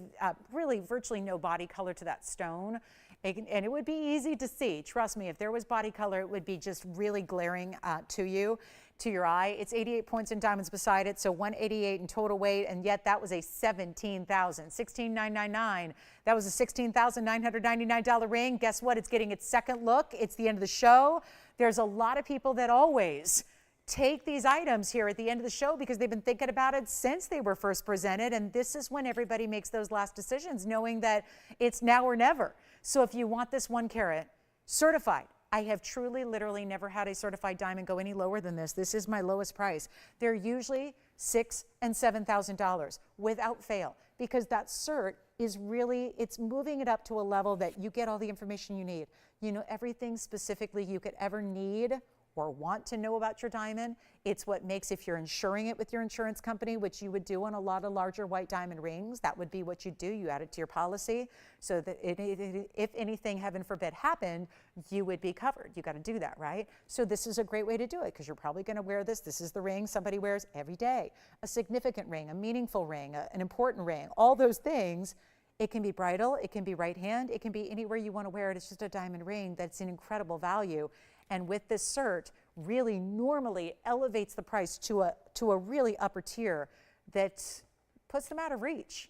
really virtually no body color to that stone. And it would be easy to see. Trust me, if there was body color, it would be just really glaring to you, to your eye. It's 88 points in diamonds beside it, so 188 in total weight, and yet that was a $16,999. That was a $16,999 ring. Guess what? It's getting its second look. It's the end of the show. There's a lot of people that always take these items here at the end of the show because they've been thinking about it since they were first presented, and this is when everybody makes those last decisions, knowing that it's now or never. So if you want this 1 carat certified, I have truly, literally never had a certified diamond go any lower than this. This is my lowest price. They're usually $6,000 and $7,000 without fail, because that cert is really, it's moving it up to a level that you get all the information you need. You know everything specifically you could ever need or want to know about your diamond. It's what makes, if you're insuring it with your insurance company, which you would do on a lot of larger white diamond rings, that would be what you do. You add it to your policy so that if anything, heaven forbid, happened, you would be covered. You got to do that, right? So this is a great way to do it, because you're probably going to wear this. This is the ring somebody wears every day. A significant ring, a meaningful ring, an important ring, all those things. It can be bridal, it can be right hand, it can be anywhere you want to wear it. It's just a diamond ring that's an incredible value. And with this cert, really normally elevates the price to a really upper tier that puts them out of reach.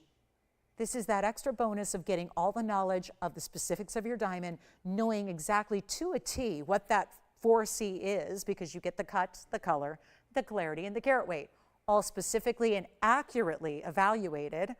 This is that extra bonus of getting all the knowledge of the specifics of your diamond, knowing exactly to a T what that 4C is, because you get the cut, the color, the clarity, and the carat weight, all specifically and accurately evaluated.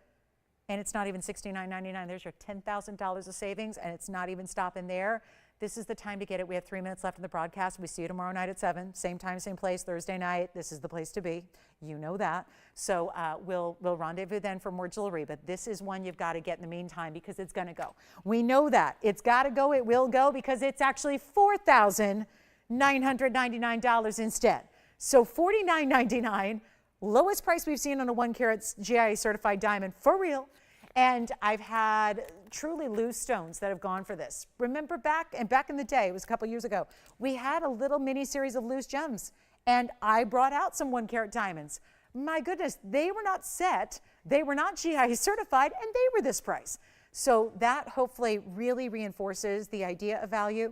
And it's not even $69.99. There's your $10,000 of savings, and it's not even stopping there. this is the time to get it. We have 3 minutes left in the broadcast. We see you tomorrow night at 7, same time, same place, Thursday night. This is the place to be. You know that. So we'll rendezvous then for more jewelry, but this is one you've got to get in the meantime because it's going to go. We know that. It's got to go. It will go because it's actually $4,999 instead. So $49.99, lowest price we've seen on a 1 carat GIA certified diamond for real. And I've had truly loose stones that have gone for this. Remember back in the day, it was a couple years ago, we had a little mini series of loose gems and I brought out some 1 carat diamonds. My goodness, they were not set, they were not GIA certified, and they were this price. So that hopefully really reinforces the idea of value.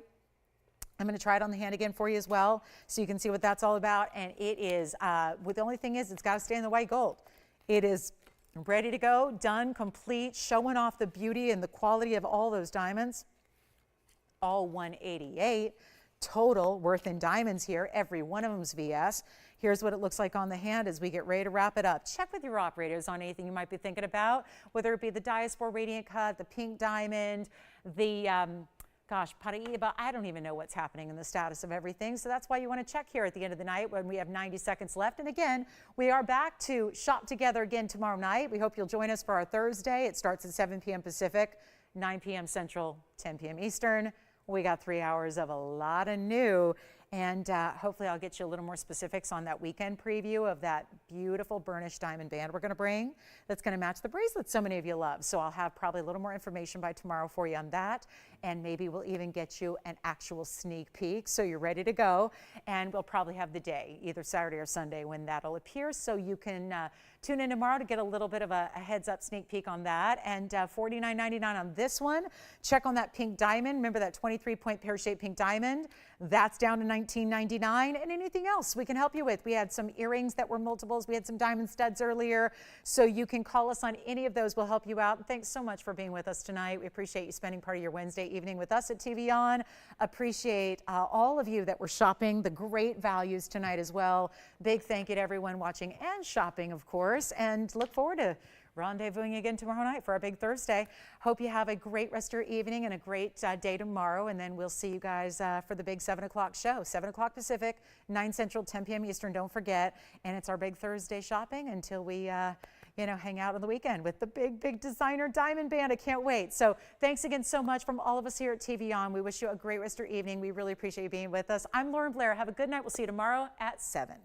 I'm going to try it on the hand again for you as well so you can see what that's all about. And it is, the only thing is it's got to stay in the white gold. It is ready to go, done, complete, showing off the beauty and the quality of all those diamonds. All 188 total worth in diamonds here. Every one of them's VS. Here's what it looks like on the hand as we get ready to wrap it up. Check with your operators on anything you might be thinking about, whether it be the Diaspora Radiant Cut, the pink diamond, the Paraiba, I don't even know what's happening in the status of everything. So that's why you want to check here at the end of the night when we have 90 seconds left. And again, we are back to shop together again tomorrow night. We hope you'll join us for our Thursday. It starts at 7 p.m. Pacific, 9 p.m. Central, 10 p.m. Eastern. We got 3 hours of a lot of new. And hopefully I'll get you a little more specifics on that weekend preview of that beautiful burnished diamond band we're going to bring that's going to match the bracelet so many of you love. So I'll have probably a little more information by tomorrow for you on that. And maybe we'll even get you an actual sneak peek so you're ready to go. And we'll probably have the day, either Saturday or Sunday, when that'll appear. So you can tune in tomorrow to get a little bit of a heads up sneak peek on that. And $49.99 on this one. Check on that pink diamond. Remember that 23-point pear-shaped pink diamond? That's down to $19.99, and anything else we can help you with. We had some earrings that were multiples. We had some diamond studs earlier, so you can call us on any of those. We'll help you out. And thanks so much for being with us tonight. We appreciate you spending part of your Wednesday evening with us at TVON. Appreciate all of you that were shopping, the great values tonight as well. Big thank you to everyone watching and shopping, of course, and look forward to rendezvousing again tomorrow night for our big Thursday. Hope you have a great rest of your evening and a great day tomorrow. And then we'll see you guys for the big 7 o'clock show. 7 o'clock Pacific, 9 Central, 10 p.m. Eastern. Don't forget. And it's our big Thursday shopping until we, hang out on the weekend with the big designer diamond band. I can't wait. So thanks again so much from all of us here at TVON. We wish you a great rest of your evening. We really appreciate you being with us. I'm Lauren Blair. Have a good night. We'll see you tomorrow at 7.